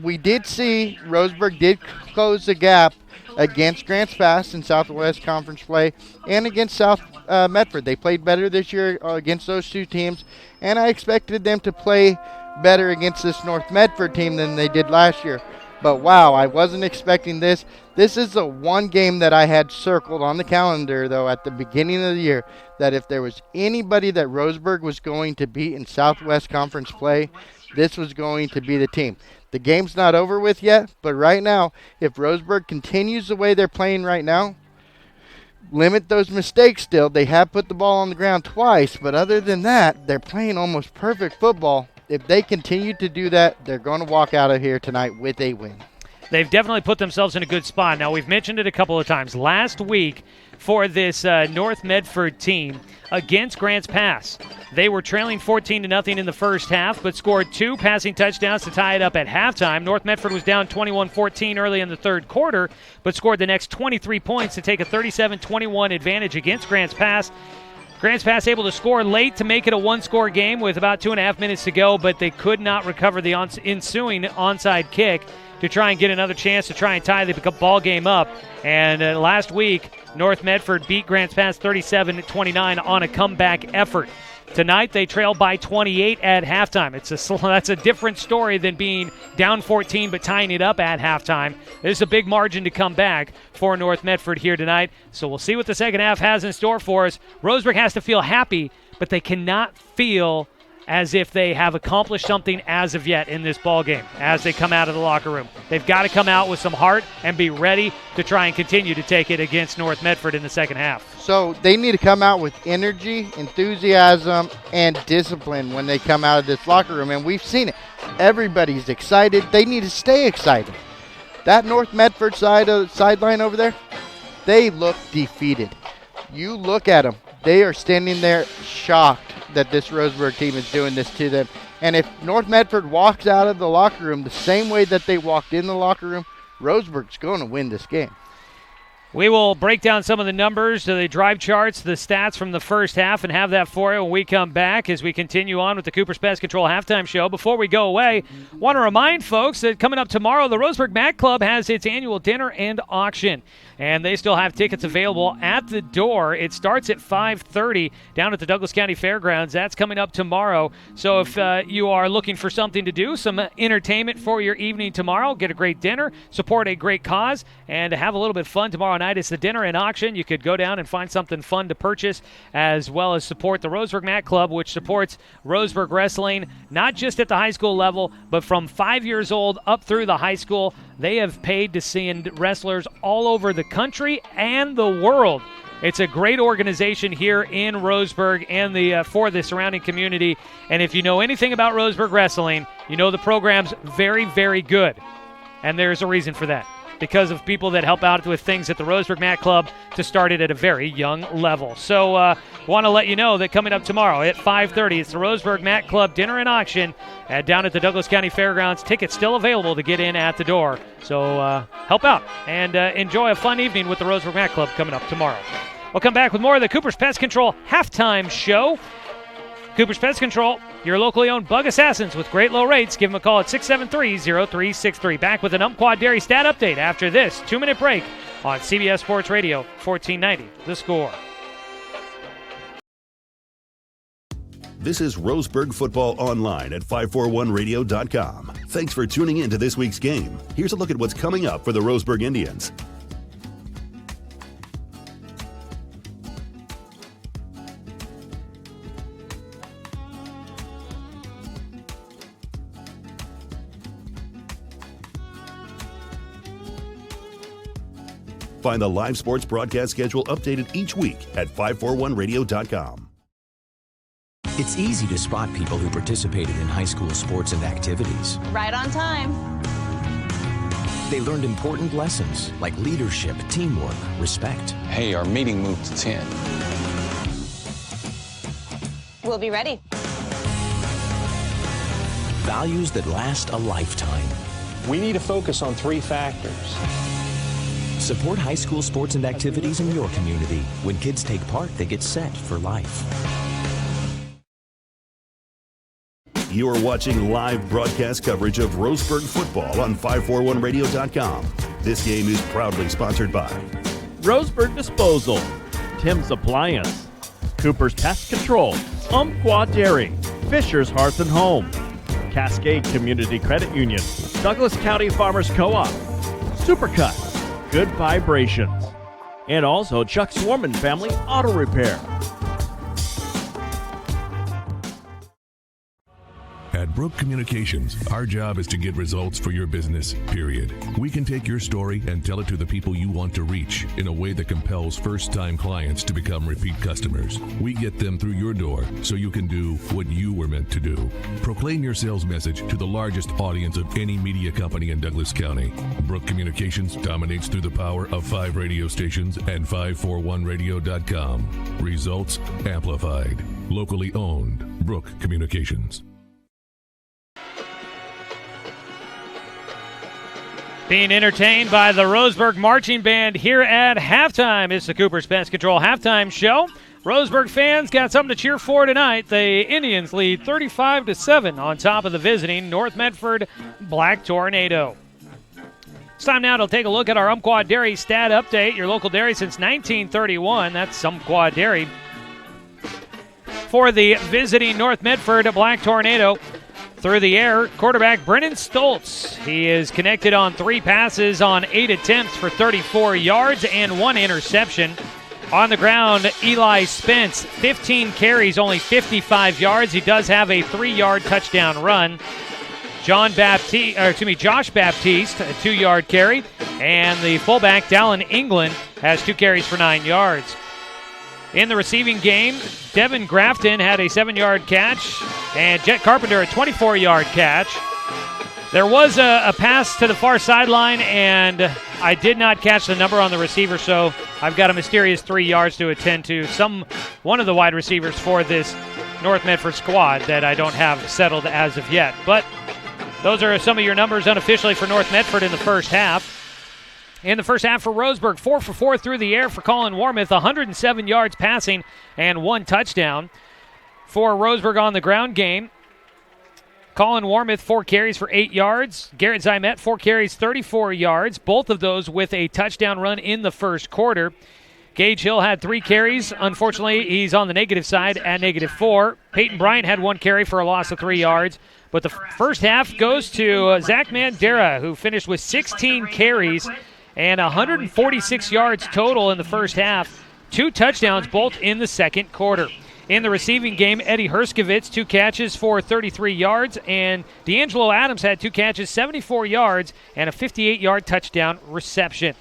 we did see Roseburg did close the gap against Grants Pass in Southwest Conference play and against South Medford. They played better this year against those two teams, and I expected them to play better against this North Medford team than they did last year. But wow, I wasn't expecting this. This is the one game that I had circled on the calendar, though, at the beginning of the year, that if there was anybody that Roseburg was going to beat in Southwest Conference play, this was going to be the team. The game's not over with yet, but right now, if Roseburg continues the way they're playing right now, limit those mistakes still. They have put the ball on the ground twice, but other than that, they're playing almost perfect football. If they continue to do that, they're going to walk out of here tonight with a win. They've definitely put themselves in a good spot. Now, we've mentioned it a couple of times. Last week, for this North Medford team against Grants Pass, they were trailing 14-0 in the first half, but scored 2 passing touchdowns to tie it up at halftime. North Medford was down 21-14 early in the third quarter, but scored the next 23 points to take a 37-21 advantage against Grants Pass. Grants Pass able to score late to make it a one-score game with about 2.5 minutes to go, but they could not recover the ensuing onside kick to try and get another chance to try and tie the ball game up. And last week, North Medford beat Grants Pass 37-29 on a comeback effort. Tonight, they trail by 28 at halftime. That's a different story than being down 14 but tying it up at halftime. There's a big margin to come back for North Medford here tonight. So we'll see what the second half has in store for us. Roseburg has to feel happy, but they cannot feel as if they have accomplished something as of yet in this ball game as they come out of the locker room. They've got to come out with some heart and be ready to try and continue to take it against North Medford in the second half. So they need to come out with energy, enthusiasm, and discipline when they come out of this locker room, and we've seen it. Everybody's excited. They need to stay excited. That North Medford sideline over there, they look defeated. You look at them. They are standing there shocked that this Roseburg team is doing this to them. And if North Medford walks out of the locker room the same way that they walked in the locker room, Roseburg's going to win this game. We will break down some of the numbers, the drive charts, the stats from the first half, and have that for you when we come back as we continue on with the Cooper's Pest Control halftime show. Before we go away, want to remind folks that coming up tomorrow, the Roseburg Mat Club has its annual dinner and auction, and they still have tickets available at the door. It starts at 5:30 down at the Douglas County Fairgrounds. That's coming up tomorrow. So if you are looking for something to do, some entertainment for your evening tomorrow, get a great dinner, support a great cause, and have a little bit of fun tomorrow night. It's the dinner and auction. You could go down and find something fun to purchase, as well as support the Roseburg Mat Club, which supports Roseburg wrestling, not just at the high school level, but from 5 years old up through the high school. They have paid to send wrestlers all over the country and the world. It's a great organization here in Roseburg and for the surrounding community. And if you know anything about Roseburg wrestling, you know the program's very, very good. And there's a reason for that, because of people that help out with things at the Roseburg Mat Club to start it at a very young level. So want to let you know that coming up tomorrow at 5:30, it's the Roseburg Mat Club Dinner and Auction down at the Douglas County Fairgrounds. Tickets still available to get in at the door. So help out and enjoy a fun evening with the Roseburg Mat Club coming up tomorrow. We'll come back with more of the Cooper's Pest Control halftime show. Cooper's Pest Control, your locally owned bug assassins with great low rates. Give them a call at 673-0363. Back with an Umpqua Dairy stat update after this 2-minute break on CBS Sports Radio, 1490. The Score. This is Roseburg Football Online at 541radio.com. Thanks for tuning in to this week's game. Here's a look at what's coming up for the Roseburg Indians. Find the live sports broadcast schedule updated each week at 541radio.com. It's easy to spot people who participated in high school sports and activities. Right on time. They learned important lessons like leadership, teamwork, respect. Hey, our meeting moved to 10. We'll be ready. Values that last a lifetime. We need to focus on 3 factors. Support high school sports and activities in your community. When kids take part, they get set for life. You are watching live broadcast coverage of Roseburg football on 541radio.com. This game is proudly sponsored by Roseburg Disposal, Tim's Appliance, Cooper's Pest Control, Umpqua Dairy, Fisher's Hearth and Home, Cascade Community Credit Union, Douglas County Farmers Co-op, Supercut, Good Vibrations, and also Chuck Swarman Family Auto Repair. At Brook Communications, our job is to get results for your business, period. We can take your story and tell it to the people you want to reach in a way that compels first-time clients to become repeat customers. We get them through your door so you can do what you were meant to do. Proclaim your sales message to the largest audience of any media company in Douglas County. Brook Communications dominates through the power of 5 radio stations and 541radio.com. Results amplified. Locally owned. Brook Communications. Being entertained by the Roseburg Marching Band here at halftime. It's the Cooper's Pest Control halftime show. Roseburg fans got something to cheer for tonight. The Indians lead 35-7 on top of the visiting North Medford Black Tornado. It's time now to take a look at our Umpqua Dairy stat update. Your local dairy since 1931. That's Umpqua Dairy. For the visiting North Medford Black Tornado, through the air, quarterback Brennan Stoltz. He is connected on 3 passes on 8 attempts for 34 yards and 1 interception. On the ground, Eli Spence, 15 carries, only 55 yards. He does have a 3-yard touchdown run. Josh Baptiste, a 2-yard carry. And the fullback, Dallin England, has 2 carries for 9 yards. In the receiving game, Devin Grafton had a 7-yard catch, and Jet Carpenter a 24-yard catch. There was a pass to the far sideline, and I did not catch the number on the receiver, so I've got a mysterious 3 yards to attend to. One of the wide receivers for this North Medford squad that I don't have settled as of yet. But those are some of your numbers unofficially for North Medford in the first half. in the first half for Roseburg. 4 for 4 through the air for Colin Warmouth, 107 yards passing and 1 touchdown. For Roseburg on the ground game, Colin Warmouth, 4 carries for 8 yards. Garrett Zymet, 4 carries, 34 yards, both of those with a touchdown run in the first quarter. Gage Hill had 3 carries. Unfortunately, he's on the negative side at -4. Peyton Bryant had 1 carry for a loss of 3 yards. But the first half goes to Zach Mandera, who finished with 16 carries and 146 yards total in the first half. 2 touchdowns, both in the second quarter. In the receiving game, Eddie Herskovitz, 2 catches for 33 yards, and D'Angelo Adams had 2 catches, 74 yards, and a 58-yard touchdown reception.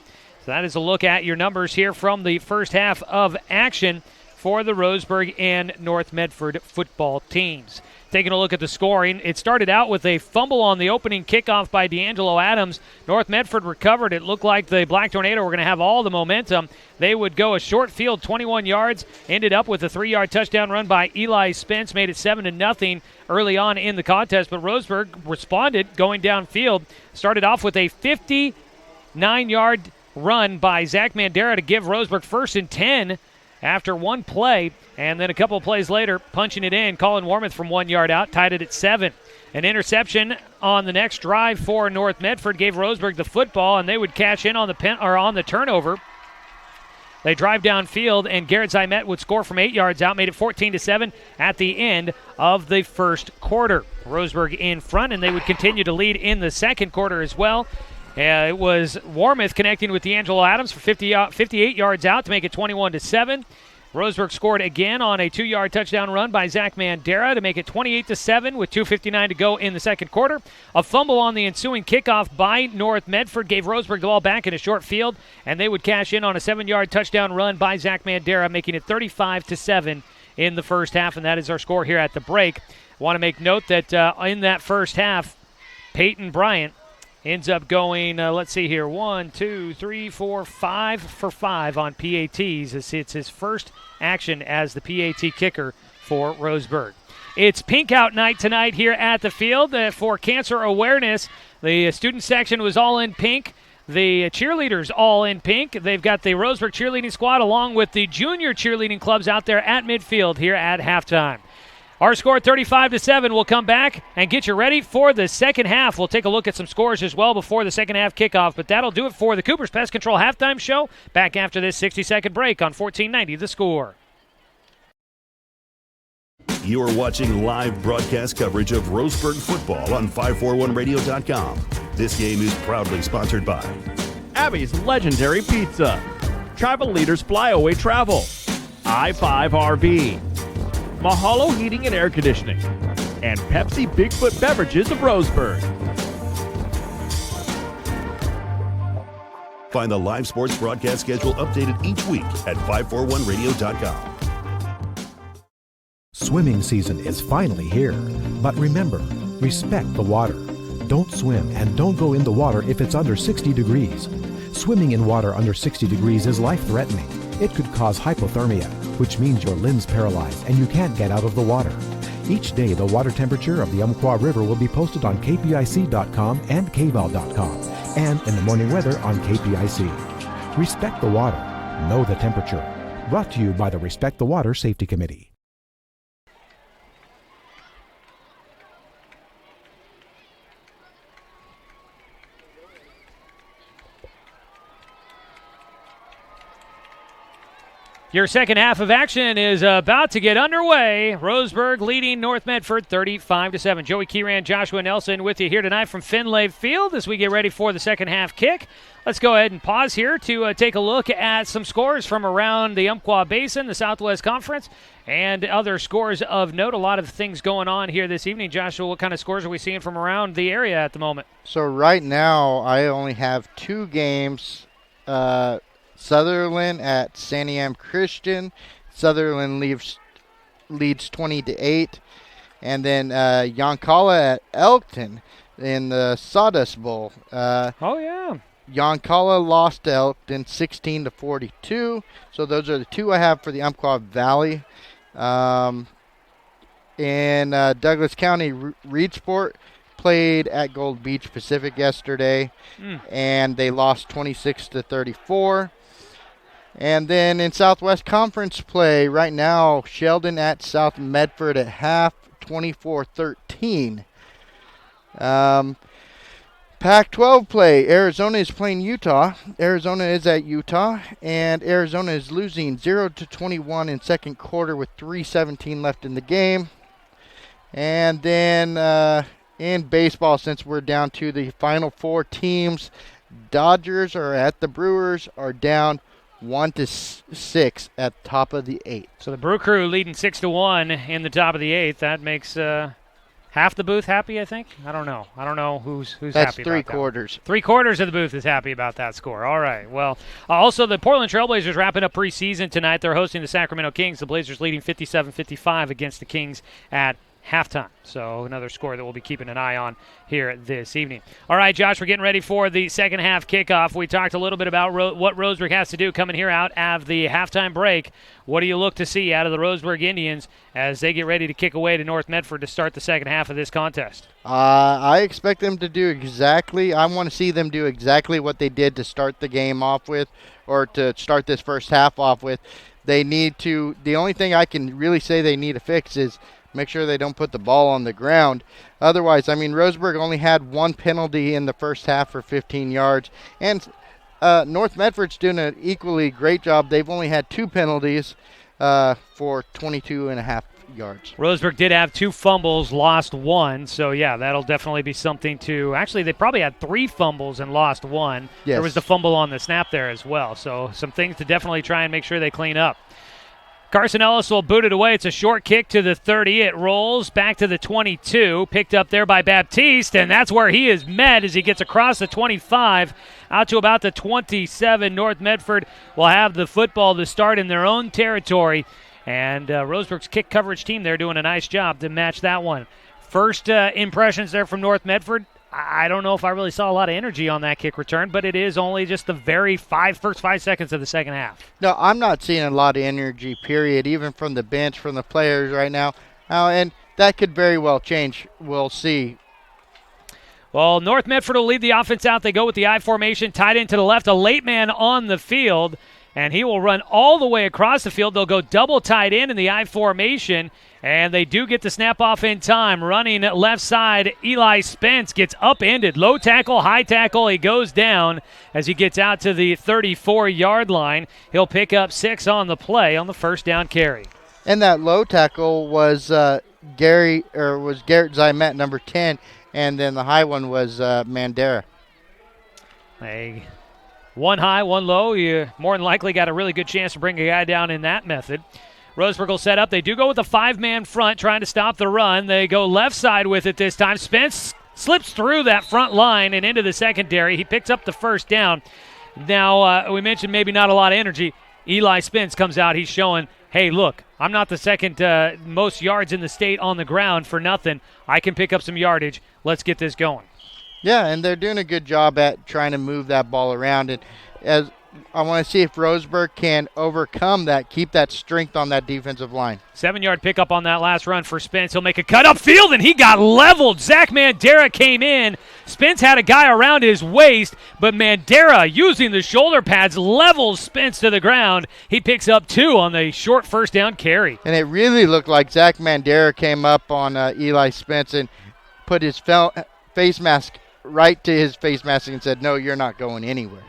So that is a look at your numbers here from the first half of action for the Roseburg and North Medford football teams. Taking a look at the scoring, it started out with a fumble on the opening kickoff by D'Angelo Adams. North Medford recovered. It looked like the Black Tornado were going to have all the momentum. They would go a short field, 21 yards, ended up with a 3-yard touchdown run by Eli Spence, made it 7-0 early on in the contest. But Roseburg responded going downfield, started off with a 59-yard run by Zach Mandera to give Roseburg 1st and 10 after 1 play, and then a couple of plays later, punching it in. Colin Warmouth from 1 yard out, tied it at 7. An interception on the next drive for North Medford gave Roseburg the football, and they would cash in on the turnover. They drive downfield, and Garrett Zymet would score from 8 yards out, made it 14-7 at the end of the first quarter. Roseburg in front, and they would continue to lead in the second quarter as well. It was Warmouth connecting with D'Angelo Adams for 58 yards out to make it 21-7. Roseburg scored again on a 2-yard touchdown run by Zach Mandera to make it 28-7 with 2:59 to go in the second quarter. A fumble on the ensuing kickoff by North Medford gave Roseburg the ball back in a short field, and they would cash in on a 7-yard touchdown run by Zach Mandera, making it 35-7 in the first half, and that is our score here at the break. I want to make note that in that first half, Peyton Bryant ends up going, let's see here, 5 for 5 on PATs. It's his first action as the PAT kicker for Roseburg. It's Pink Out Night tonight here at the field for cancer awareness. The student section was all in pink. The cheerleaders all in pink. They've got the Roseburg cheerleading squad along with the junior cheerleading clubs out there at midfield here at halftime. Our score 35-7. We'll come back and get you ready for the second half. We'll take a look at some scores as well before the second half kickoff, but that'll do it for the Cooper's Pest Control halftime show. Back after this 60-second break on 1490 The Score. You're watching live broadcast coverage of Roseburg football on 541radio.com. This game is proudly sponsored by Abby's Legendary Pizza, Travel Leaders Flyaway Travel, I-5 RV, Mahalo Heating and Air Conditioning, and Pepsi Bigfoot Beverages of Roseburg. Find the live sports broadcast schedule updated each week at 541radio.com. Swimming season is finally here. But remember, respect the water. Don't swim and don't go in the water if it's under 60 degrees. Swimming in water under 60 degrees is life-threatening. It could cause hypothermia, which means your limbs paralyzed and you can't get out of the water. Each day, the water temperature of the Umpqua River will be posted on kpic.com and kval.com, and in the morning weather on KPIC. Respect the water. Know the temperature. Brought to you by the Respect the Water Safety Committee. Your second half of action is about to get underway. Roseburg leading North Medford 35-7. Joey Kieran, Joshua Nelson with you here tonight from Finlay Field as we get ready for the second half kick. Let's go ahead and pause here to take a look at some scores from around the Umpqua Basin, the Southwest Conference, and other scores of note. A lot of things going on here this evening. Joshua, what kind of scores are we seeing from around the area at the moment? So right now I only have 2 games. Sutherland at Santiam Christian. Sutherland leads 20-8. And then Yoncalla at Elkton in the Sawdust Bowl. Oh, yeah. Yoncalla lost to Elkton 16-42. So those are the 2 I have for the Umpqua Valley. In Douglas County, Reedsport played at Gold Beach Pacific yesterday, and they lost 26-34. And then in Southwest Conference play, right now, Sheldon at South Medford at half, 24-13. Pac-12 play, Arizona is playing Utah. Arizona is at Utah, and Arizona is losing 0-21 in second quarter with 3:17 left in the game. And then in baseball, since we're down to the final 4 teams, Dodgers are at the Brewers, are down 1-6 at the top of the 8th. So the Brew Crew leading 6-1 in the top of the 8th. That makes half the booth happy, I think. I don't know who's happy about that. That's 3/4. 3/4 of the booth is happy about that score. All right. Well, also the Portland Trailblazers wrapping up preseason tonight. They're hosting the Sacramento Kings. The Blazers leading 57-55 against the Kings at halftime. So another score that we'll be keeping an eye on here this evening. All right, Josh, we're getting ready for the second half kickoff. We talked a little bit about what Roseburg has to do coming here out of the halftime break. What do you look to see out of the Roseburg Indians as they get ready to kick away to North Medford to start the second half of this contest? I expect them to do I want to see them do exactly what they did to start the game off with, or to start this first half off with. The only thing I can really say they need to fix is make sure they don't put the ball on the ground. Otherwise, Roseburg only had 1 penalty in the first half for 15 yards. And North Medford's doing an equally great job. They've only had 2 penalties for 22.5 yards. Roseburg did have 2 fumbles, lost 1. So, yeah, that'll definitely be something to – actually, they probably had 3 fumbles and lost 1. Yes. There was the fumble on the snap there as well. So some things to definitely try and make sure they clean up. Carson Ellis will boot it away. It's a short kick to the 30. It rolls back to the 22. Picked up there by Baptiste, and that's where he is met as he gets across the 25 out to about the 27. North Medford will have the football to start in their own territory, and Roseburg's kick coverage team there doing a nice job to match that one. First impressions there from North Medford. I don't know if I really saw a lot of energy on that kick return, but it is only just the first 5 seconds of the second half. No, I'm not seeing a lot of energy, period, even from the bench, from the players right now. And that could very well change. We'll see. Well, North Medford will lead the offense out. They go with the I formation, tied into the left, a late man on the field, and he will run all the way across the field. They'll go double tight in the I formation, and they do get the snap off in time. Running left side, Eli Spence gets upended. Low tackle, high tackle. He goes down as he gets out to the 34-yard line. He'll pick up 6 on the play on the first down carry. And that low tackle was Garrett Zymet, number 10, and then the high one was Mandera. One high, one low. You more than likely got a really good chance to bring a guy down in that method. Roseburg will set up. They do go with a 5-man front trying to stop the run. They go left side with it this time. Spence slips through that front line and into the secondary. He picks up the first down. Now, we mentioned maybe not a lot of energy. Eli Spence comes out. He's showing, hey, look, I'm not the second most yards in the state on the ground for nothing. I can pick up some yardage. Let's get this going. Yeah, and they're doing a good job at trying to move that ball around. And as I want to see if Roseburg can overcome that, keep that strength on that defensive line. 7-yard pickup on that last run for Spence. He'll make a cut upfield, and he got leveled. Zach Mandera came in. Spence had a guy around his waist, but Mandera, using the shoulder pads, levels Spence to the ground. He picks up 2 on the short first down carry. And it really looked like Zach Mandera came up on Eli Spence and put his face mask right to his face mask and said, no, you're not going anywhere.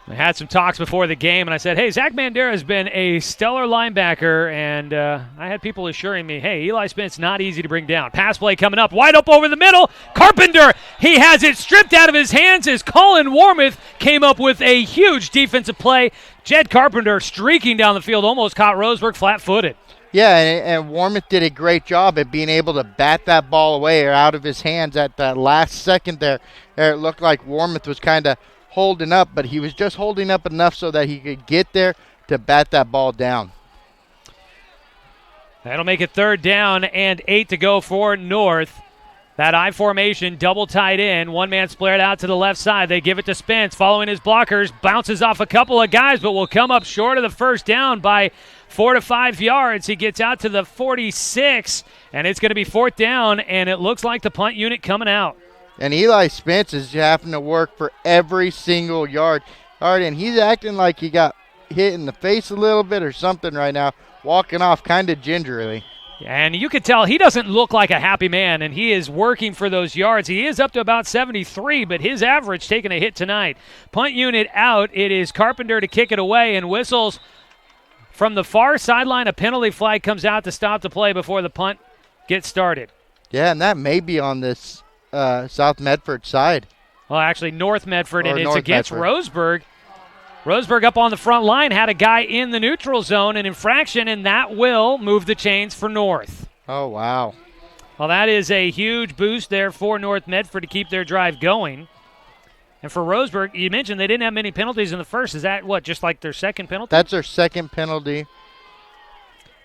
We had some talks before the game, and I said, hey, Zach Mandera has been a stellar linebacker, and I had people assuring me, hey, Eli Spence not easy to bring down. Pass play coming up, wide up over the middle. Carpenter, he has it stripped out of his hands as Colin Warmoth came up with a huge defensive play. Jed Carpenter streaking down the field, almost caught Roseburg flat-footed. Yeah, and Warmoth did a great job at being able to bat that ball away or out of his hands at that last second there. It looked like Warmoth was kind of holding up, but he was just holding up enough so that he could get there to bat that ball down. That'll make it 3rd down and 8 to go for North. That I formation, double tight end. One man split out to the left side. They give it to Spence, following his blockers. Bounces off a couple of guys, but will come up short of the first down by 4 to 5 yards. He gets out to the 46, and it's going to be 4th down, and it looks like the punt unit coming out. And Eli Spence is having to work for every single yard. All right, and he's acting like he got hit in the face a little bit or something right now, walking off kind of gingerly. And you could tell he doesn't look like a happy man, and he is working for those yards. He is up to about 73, but his average taking a hit tonight. Punt unit out. It is Carpenter to kick it away, and whistles from the far sideline. A penalty flag comes out to stop the play before the punt gets started. Yeah, and that may be on this South Medford side. Well, actually, North Medford, Or and it's North against Medford. Roseburg. Roseburg up on the front line had a guy in the neutral zone, an infraction, and that will move the chains for North. Oh, wow. Well, that is a huge boost there for North Medford to keep their drive going. And for Roseburg, you mentioned they didn't have many penalties in the first. Is that what, just like their second penalty? That's their second penalty.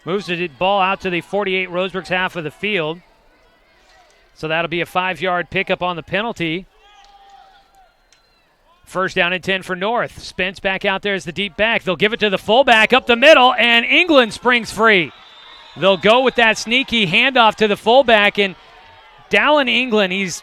Moves the ball out to the 48, Roseburg's half of the field. So that'll be a 5-yard pickup on the penalty. First down and 10 for North. Spence back out there as the deep back. They'll give it to the fullback up the middle, and England springs free. They'll go with that sneaky handoff to the fullback, and Dallin England, he's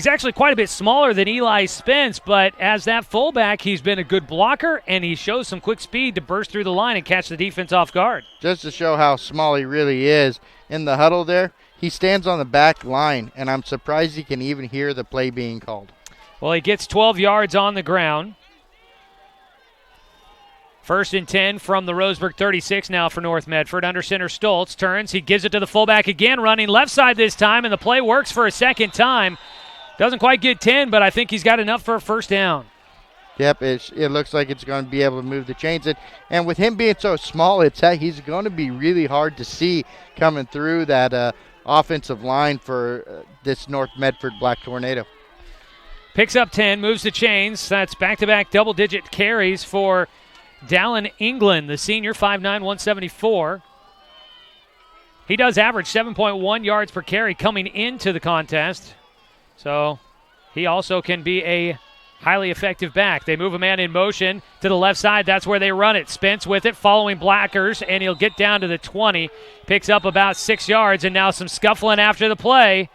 actually quite a bit smaller than Eli Spence, but as that fullback, he's been a good blocker, and he shows some quick speed to burst through the line and catch the defense off guard. Just to show how small he really is, in the huddle there, he stands on the back line, and I'm surprised he can even hear the play being called. Well, he gets 12 yards on the ground. First and 10 from the Roseburg 36 now for North Medford. Under center, Stoltz turns. He gives it to the fullback again, running left side this time, and the play works for a second time. Doesn't quite get 10, but I think he's got enough for a first down. Yep, it looks like it's going to be able to move the chains. And with him being so small, he's going to be really hard to see coming through that offensive line for this North Medford Black Tornado. Picks up 10, moves the chains. That's back-to-back double-digit carries for Dallin England, the senior, 5'9", 174. He does average 7.1 yards per carry coming into the contest. So he also can be a highly effective back. They move a man in motion to the left side. That's where they run it. Spence with it, following Blackers, and he'll get down to the 20. Picks up about 6 yards, and now some scuffling after the play.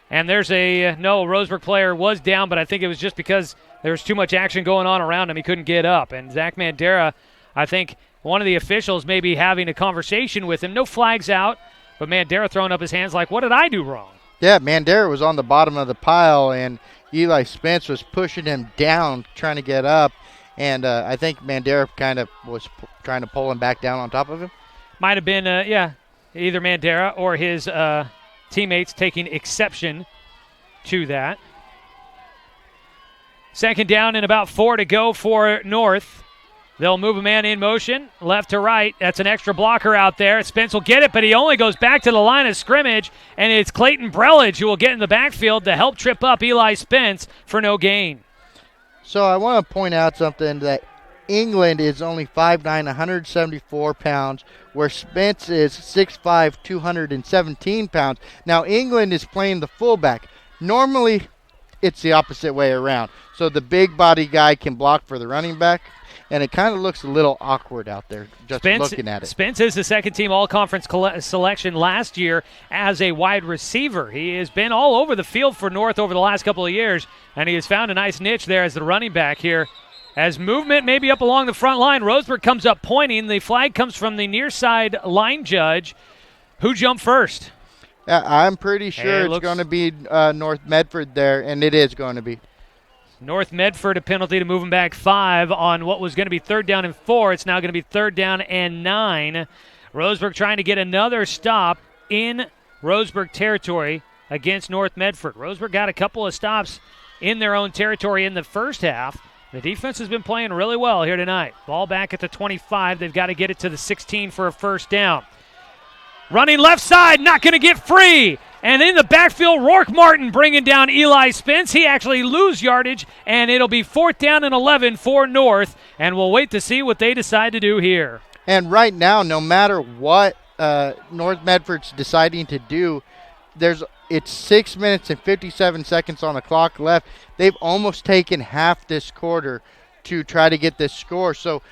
And there's Roseburg player was down, but I think it was just because there was too much action going on around him. He couldn't get up. And Zach Mandera, I think one of the officials may be having a conversation with him. No flags out, but Mandera throwing up his hands like, what did I do wrong? Yeah, Mandera was on the bottom of the pile, and Eli Spence was pushing him down, trying to get up. And I think Mandera kind of was trying to pull him back down on top of him. Might have been, either Mandera or his teammates taking exception to that. Second down and about 4 to go for North. They'll move a man in motion, left to right. That's an extra blocker out there. Spence will get it, but he only goes back to the line of scrimmage, and it's Clayton Brelage who will get in the backfield to help trip up Eli Spence for no gain. So I want to point out something, that England is only 5'9", 174 pounds, where Spence is 6'5", 217 pounds. Now, England is playing the fullback. Normally, it's the opposite way around. So the big body guy can block for the running back, and it kind of looks a little awkward out there just looking at it. Spence is the second-team all-conference selection last year as a wide receiver. He has been all over the field for North over the last couple of years, and he has found a nice niche there as the running back here. As movement maybe up along the front line, Roseburg comes up pointing. The flag comes from the near side line judge. Who jumped first? I'm pretty sure it's going to be North Medford there, and it is going to be. North Medford, a penalty to move him back 5 on what was going to be 3rd down and 4. It's now going to be 3rd down and 9. Roseburg trying to get another stop in Roseburg territory against North Medford. Roseburg got a couple of stops in their own territory in the first half. The defense has been playing really well here tonight. Ball back at the 25. They've got to get it to the 16 for a first down. Running left side, not going to get free. And in the backfield, Rourke Martin bringing down Eli Spence. He actually loses yardage, and it'll be 4th down and 11 for North. And we'll wait to see what they decide to do here. And right now, no matter what North Medford's deciding to do, there's It's 6 minutes and 57 seconds on the clock left. They've almost taken half this quarter to try to get this score. So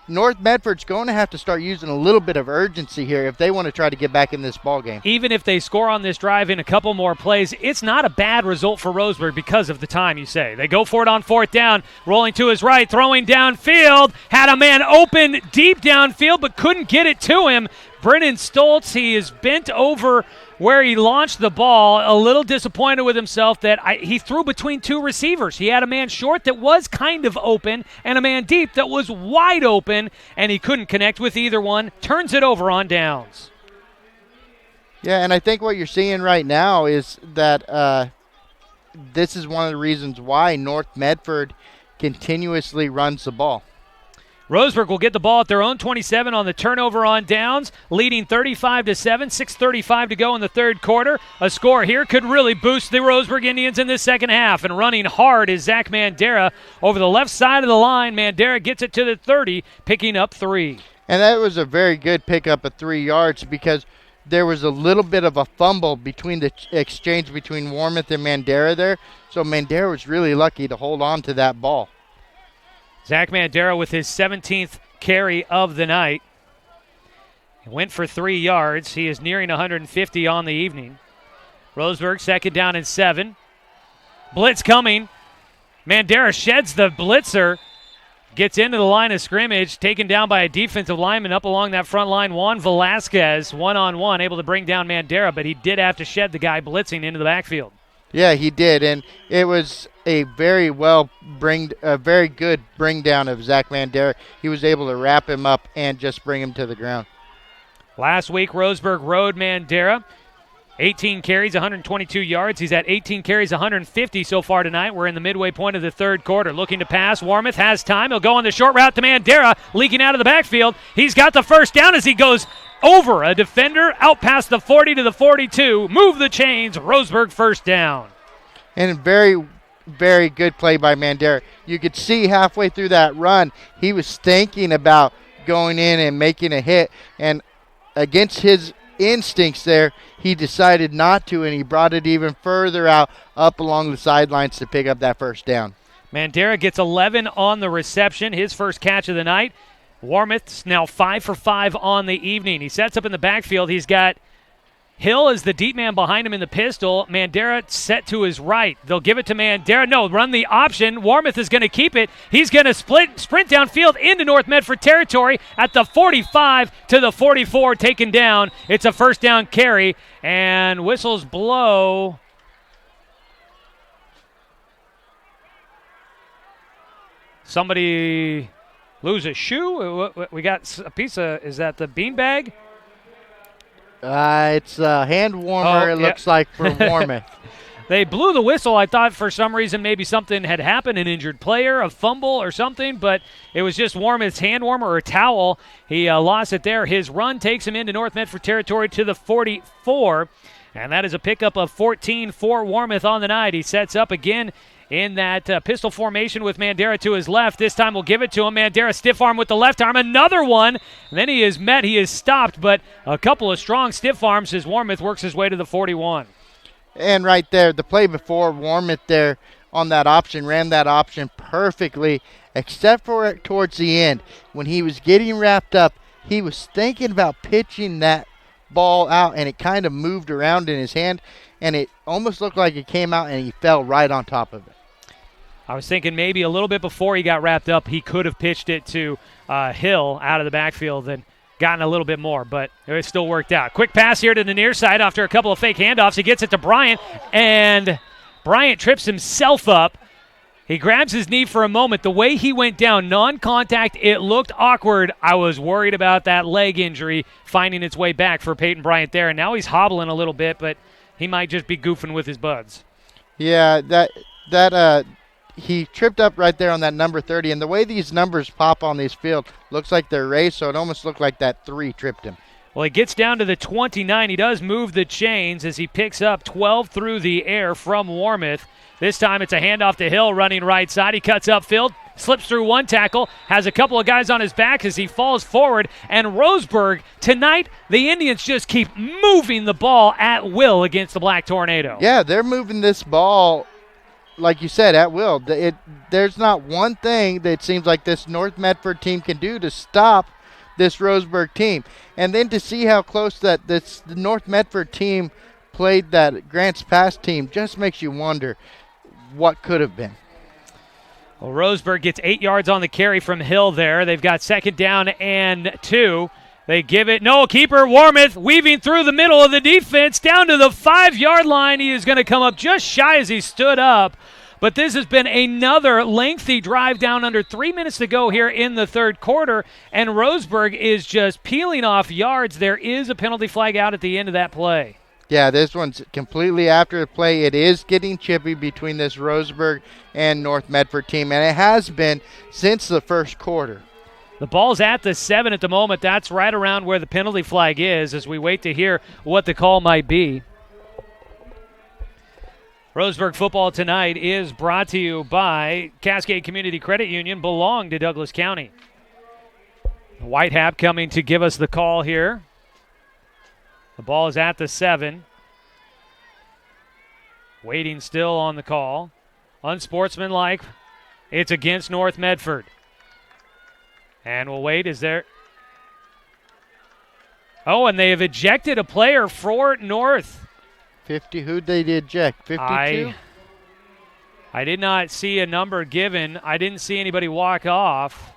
North Medford's going to have to start using a little bit of urgency here if they want to try to get back in this ball game. Even if they score on this drive in a couple more plays, it's not a bad result for Roseburg because of the time, you say. They go for it on fourth down, rolling to his right, throwing downfield, had a man open deep downfield but couldn't get it to him. Brennan Stoltz, he is bent over where he launched the ball, a little disappointed with himself that he threw between two receivers. He had a man short that was kind of open and a man deep that was wide open, and he couldn't connect with either one. Turns it over on downs. Yeah, and I think what you're seeing right now is that this is one of the reasons why North Medford continuously runs the ball. Roseburg will get the ball at their own 27 on the turnover on downs, leading 35-7, 6:35 to go in the third quarter. A score here could really boost the Roseburg Indians in this second half, and running hard is Zach Mandera over the left side of the line. Mandera gets it to the 30, picking up 3. And that was a very good pickup of 3 yards because there was a little bit of a fumble between the exchange between Warmoth and Mandera there, so Mandera was really lucky to hold on to that ball. Zach Mandera with his 17th carry of the night. He went for 3 yards. He is nearing 150 on the evening. Roseburg, second down and 7. Blitz coming. Mandera sheds the blitzer. Gets into the line of scrimmage, taken down by a defensive lineman up along that front line. Juan Velasquez, one-on-one, able to bring down Mandera, but he did have to shed the guy blitzing into the backfield. Yeah, he did, and it was a very good bring down of Zach Mandera. He was able to wrap him up and just bring him to the ground. Last week, Roseburg rode Mandera. 18 carries, 122 yards. He's at 18 carries, 150 so far tonight. We're in the midway point of the third quarter. Looking to pass. Warmoth has time. He'll go on the short route to Mandera, leaking out of the backfield. He's got the first down as he goes over a defender, out past the 40 to the 42. Move the chains. Roseburg first down. And very, very good play by Mandera. You could see halfway through that run, he was thinking about going in and making a hit. And against his instincts there, he decided not to, and he brought it even further out up along the sidelines to pick up that first down. Mandera gets 11 on the reception, his first catch of the night. Warmoth's now 5 for 5 on the evening. He sets up in the backfield. He's got Hill as the deep man behind him in the pistol. Mandera set to his right. They'll give it to Mandera. No, run the option. Warmoth is going to keep it. He's going to sprint downfield into North Medford territory at the 45 to the 44, taken down. It's a first down carry, and whistles blow. Somebody lose a shoe? We got a piece of, is that the beanbag? It's a hand warmer, looks like, for Warmoth. They blew the whistle. I thought for some reason maybe something had happened, an injured player, a fumble or something, but it was just Warmoth's hand warmer or a towel. He lost it there. His run takes him into North Medford territory to the 44, and that is a pickup of 14 for Warmoth on the night. He sets up again in that pistol formation with Mandera to his left. This time we'll give it to him. Mandera stiff arm with the left arm. Another one. And then he is stopped, but a couple of strong stiff arms as Warmoth works his way to the 41. And right there, the play before, Warmoth there on that option, ran that option perfectly, except for towards the end. When he was getting wrapped up, he was thinking about pitching that ball out, and it kind of moved around in his hand, and it almost looked like it came out, and he fell right on top of it. I was thinking maybe a little bit before he got wrapped up, he could have pitched it to Hill out of the backfield and gotten a little bit more, but it still worked out. Quick pass here to the near side after a couple of fake handoffs. He gets it to Bryant, and Bryant trips himself up. He grabs his knee for a moment. The way he went down, non-contact, it looked awkward. I was worried about that leg injury finding its way back for Peyton Bryant there, and now he's hobbling a little bit, but he might just be goofing with his buds. Yeah, he tripped up right there on that number 30, and the way these numbers pop on this field looks like they're raised, so it almost looked like that 3 tripped him. Well, he gets down to the 29. He does move the chains as he picks up 12 through the air from Warmoth This time it's a handoff to Hill running right side. He cuts upfield, slips through one tackle, has a couple of guys on his back as he falls forward. And Roseburg, tonight, the Indians just keep moving the ball at will against the Black Tornado. Yeah, they're moving this ball, like you said, at will. There's not one thing that seems like this North Medford team can do to stop this Roseburg team. And then to see how close the North Medford team played that Grants Pass team just makes you wonder what could have been. Well, Roseburg gets 8 yards on the carry from Hill there. They've got 2nd down and 2. They give it. No, keeper Warmouth weaving through the middle of the defense down to the 5-yard line. He is going to come up just shy as he stood up. But this has been another lengthy drive down under 3 minutes to go here in the third quarter. And Roseburg is just peeling off yards. There is a penalty flag out at the end of that play. Yeah, this one's completely after the play. It is getting chippy between this Roseburg and North Medford team, and it has been since the first quarter. The ball's at the 7 at the moment. That's right around where the penalty flag is as we wait to hear what the call might be. Roseburg football tonight is brought to you by Cascade Community Credit Union, belong to Douglas County. Whitehap coming to give us the call here. The ball is at the 7. Waiting still on the call. Unsportsmanlike. It's against North Medford. And we'll wait. Is there... Oh, and they have ejected a player for North. 50. Who'd they eject? 52? I did not see a number given. I didn't see anybody walk off.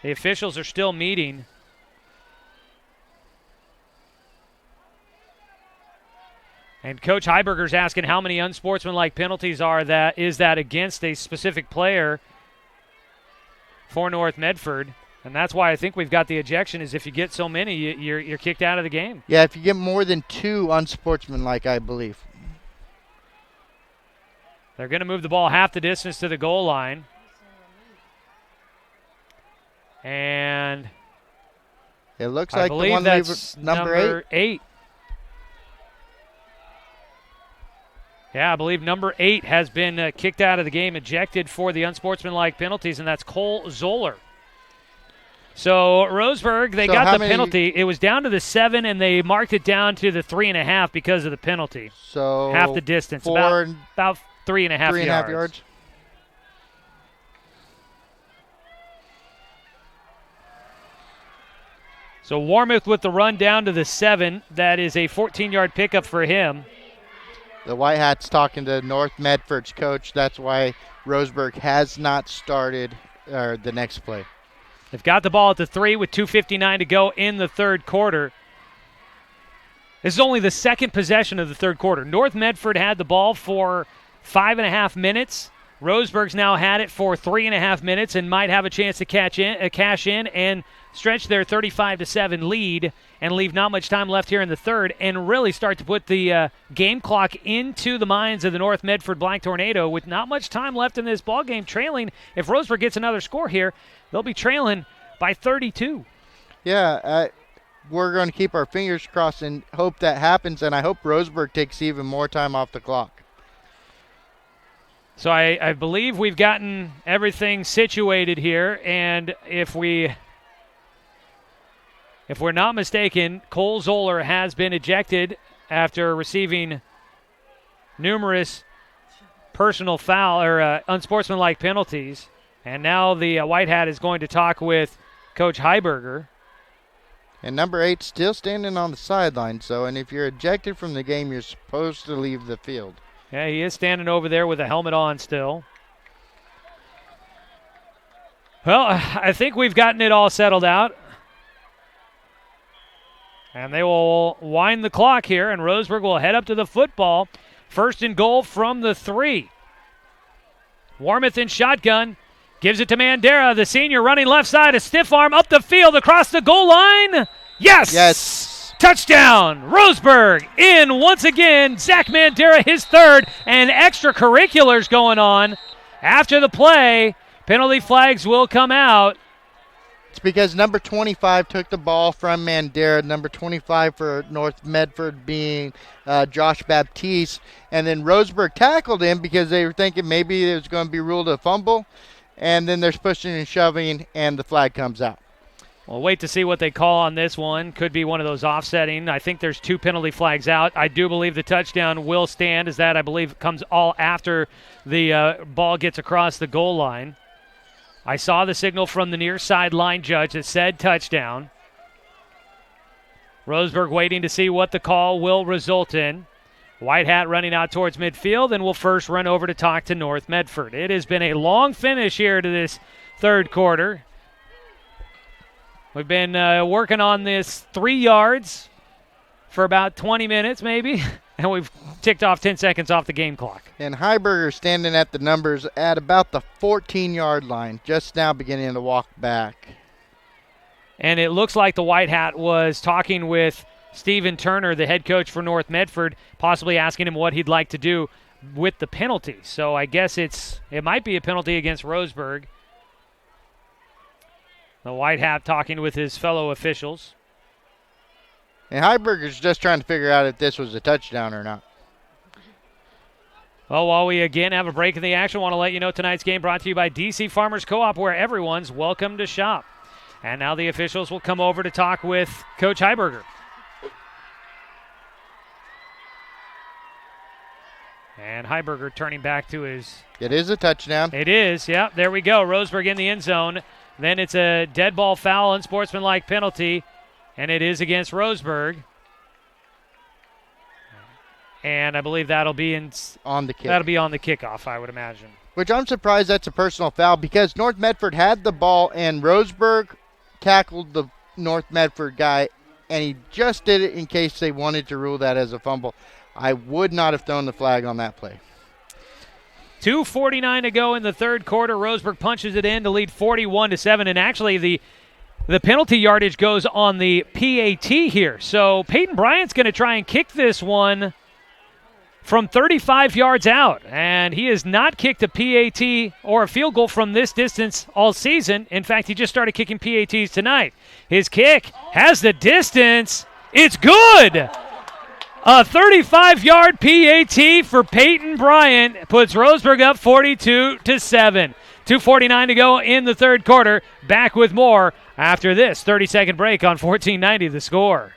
The officials are still meeting. And Coach Heiberger's asking how many unsportsmanlike penalties is that against a specific player for North Medford. And that's why I think we've got the ejection, is if you get so many, you're kicked out of the game. Yeah, if you get more than 2 unsportsmanlike, I believe. They're going to move the ball half the distance to the goal line. And it looks I like believe the one that's number 8. Yeah, I believe number 8 has been kicked out of the game, ejected for the unsportsmanlike penalties, and that's Cole Zoller. So Roseburg, they got the penalty. It was down to the 7, and they marked it down to the 3.5 because of the penalty. So half the distance, about 3.5 yards. So Warmouth with the run down to the 7. That is a 14-yard pickup for him. The White Hats talking to North Medford's coach. That's why Roseburg has not started the next play. They've got the ball at the 3 with 2:59 to go in the third quarter. This is only the second possession of the third quarter. North Medford had the ball for 5.5 minutes. Roseburg's now had it for 3.5 minutes and might have a chance to cash in and stretch their 35-7 lead and leave not much time left here in the third and really start to put the game clock into the minds of the North Medford Black Tornado with not much time left in this ballgame, trailing. If Roseburg gets another score here, they'll be trailing by 32. Yeah, we're going to keep our fingers crossed and hope that happens, and I hope Roseburg takes even more time off the clock. So I believe we've gotten everything situated here, and if we're not mistaken, Cole Zoller has been ejected after receiving numerous personal foul or unsportsmanlike penalties. And now the White Hat is going to talk with Coach Heiberger. And number 8 still standing on the sideline. And if you're ejected from the game, you're supposed to leave the field. Yeah, he is standing over there with a helmet on still. Well, I think we've gotten it all settled out. And they will wind the clock here, and Roseburg will head up to the football. 1st and goal from the 3. Warmouth in shotgun. Gives it to Mandera, the senior running left side, a stiff arm up the field across the goal line. Yes! Touchdown! Roseburg in once again. Zach Mandera, his 3rd, and extracurriculars going on after the play. Penalty flags will come out. It's because number 25 took the ball from Mandera, number 25 for North Medford being Josh Baptiste, and then Roseburg tackled him because they were thinking maybe it was going to be ruled a fumble, and then there's pushing and shoving, and the flag comes out. We'll wait to see what they call on this one. Could be one of those offsetting. I think there's 2 penalty flags out. I do believe the touchdown will stand, as that, I believe, comes all after the ball gets across the goal line. I saw the signal from the near sideline judge that said touchdown. Roseburg waiting to see what the call will result in. White Hat running out towards midfield, and will first run over to talk to North Medford. It has been a long finish here to this third quarter. We've been working on this 3 yards for about 20 minutes maybe, and we've ticked off 10 seconds off the game clock. And Heiberger standing at the numbers at about the 14-yard line, just now beginning to walk back. And it looks like the White Hat was talking with Stephen Turner, the head coach for North Medford, possibly asking him what he'd like to do with the penalty. So I guess it might be a penalty against Roseburg. The White Hat talking with his fellow officials. And Heiberger's just trying to figure out if this was a touchdown or not. Well, while we again have a break in the action, I want to let you know tonight's game brought to you by DC Farmers Co-op, where everyone's welcome to shop. And now the officials will come over to talk with Coach Heiberger. And Heiberger turning back to his... It is a touchdown. It is, yeah. There we go. Roseburg in the end zone. Then it's a dead ball foul, unsportsmanlike penalty, and it is against Roseburg. And I believe that'll be on the kick. That'll be on the kickoff, I would imagine. Which I'm surprised that's a personal foul because North Medford had the ball and Roseburg tackled the North Medford guy, and he just did it in case they wanted to rule that as a fumble. I would not have thrown the flag on that play. 2:49 to go in the third quarter. Roseburg punches it in to lead 41-7, and actually the penalty yardage goes on the PAT here. So Peyton Bryant's going to try and kick this one from 35 yards out, and he has not kicked a PAT or a field goal from this distance all season. In fact, he just started kicking PATs tonight. His kick has the distance. It's good! A 35-yard PAT for Peyton Bryant puts Roseburg up 42-7. 2:49 to go in the third quarter. Back with more after this 30-second break on 1490 The Score.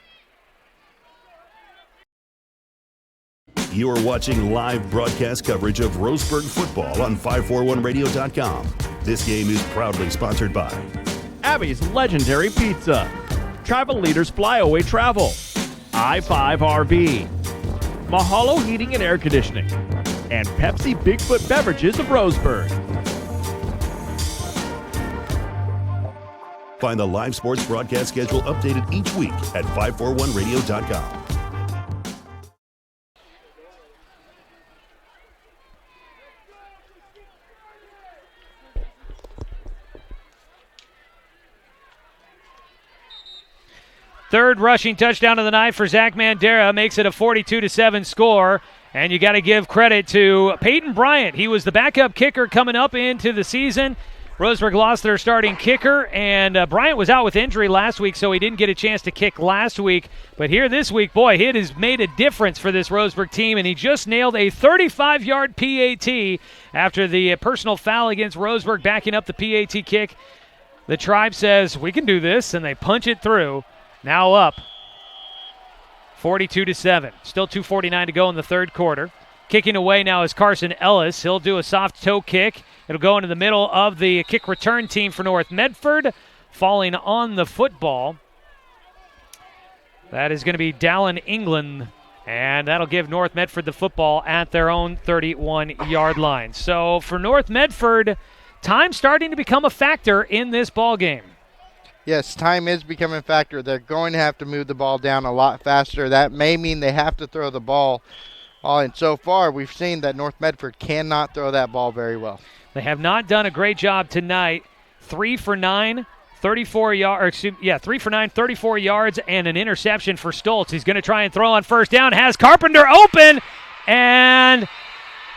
You are watching live broadcast coverage of Roseburg football on 541radio.com. This game is proudly sponsored by Abby's Legendary Pizza, Travel Leaders Flyaway Travel, I-5 RV, Mahalo Heating and Air Conditioning, and Pepsi Bigfoot Beverages of Roseburg. Find the live sports broadcast schedule updated each week at 541radio.com. Third rushing touchdown of the night for Zach Mandera makes it a 42-7 score. And you got to give credit to Peyton Bryant. He was the backup kicker coming up into the season. Roseburg lost their starting kicker, and Bryant was out with injury last week, so he didn't get a chance to kick last week. But here this week, boy, it has made a difference for this Roseburg team, and he just nailed a 35-yard PAT after the personal foul against Roseburg backing up the PAT kick. The Tribe says, we can do this, and they punch it through. Now up 42-7. Still 2:49 to go in the third quarter. Kicking away now is Carson Ellis. He'll do a soft toe kick. It'll go into the middle of the kick return team for North Medford. Falling on the football, that is going to be Dallin England, and that'll give North Medford the football at their own 31-yard line. So for North Medford, time starting to become a factor in this ball game. Yes, time is becoming a factor. They're going to have to move the ball down a lot faster. That may mean they have to throw the ball. And so far, we've seen that North Medford cannot throw that ball very well. They have not done a great job tonight. 3 for 9, 34 yards. 3 for 9, 34 yards, and an interception for Stoltz. He's going to try and throw on first down. Has Carpenter open, and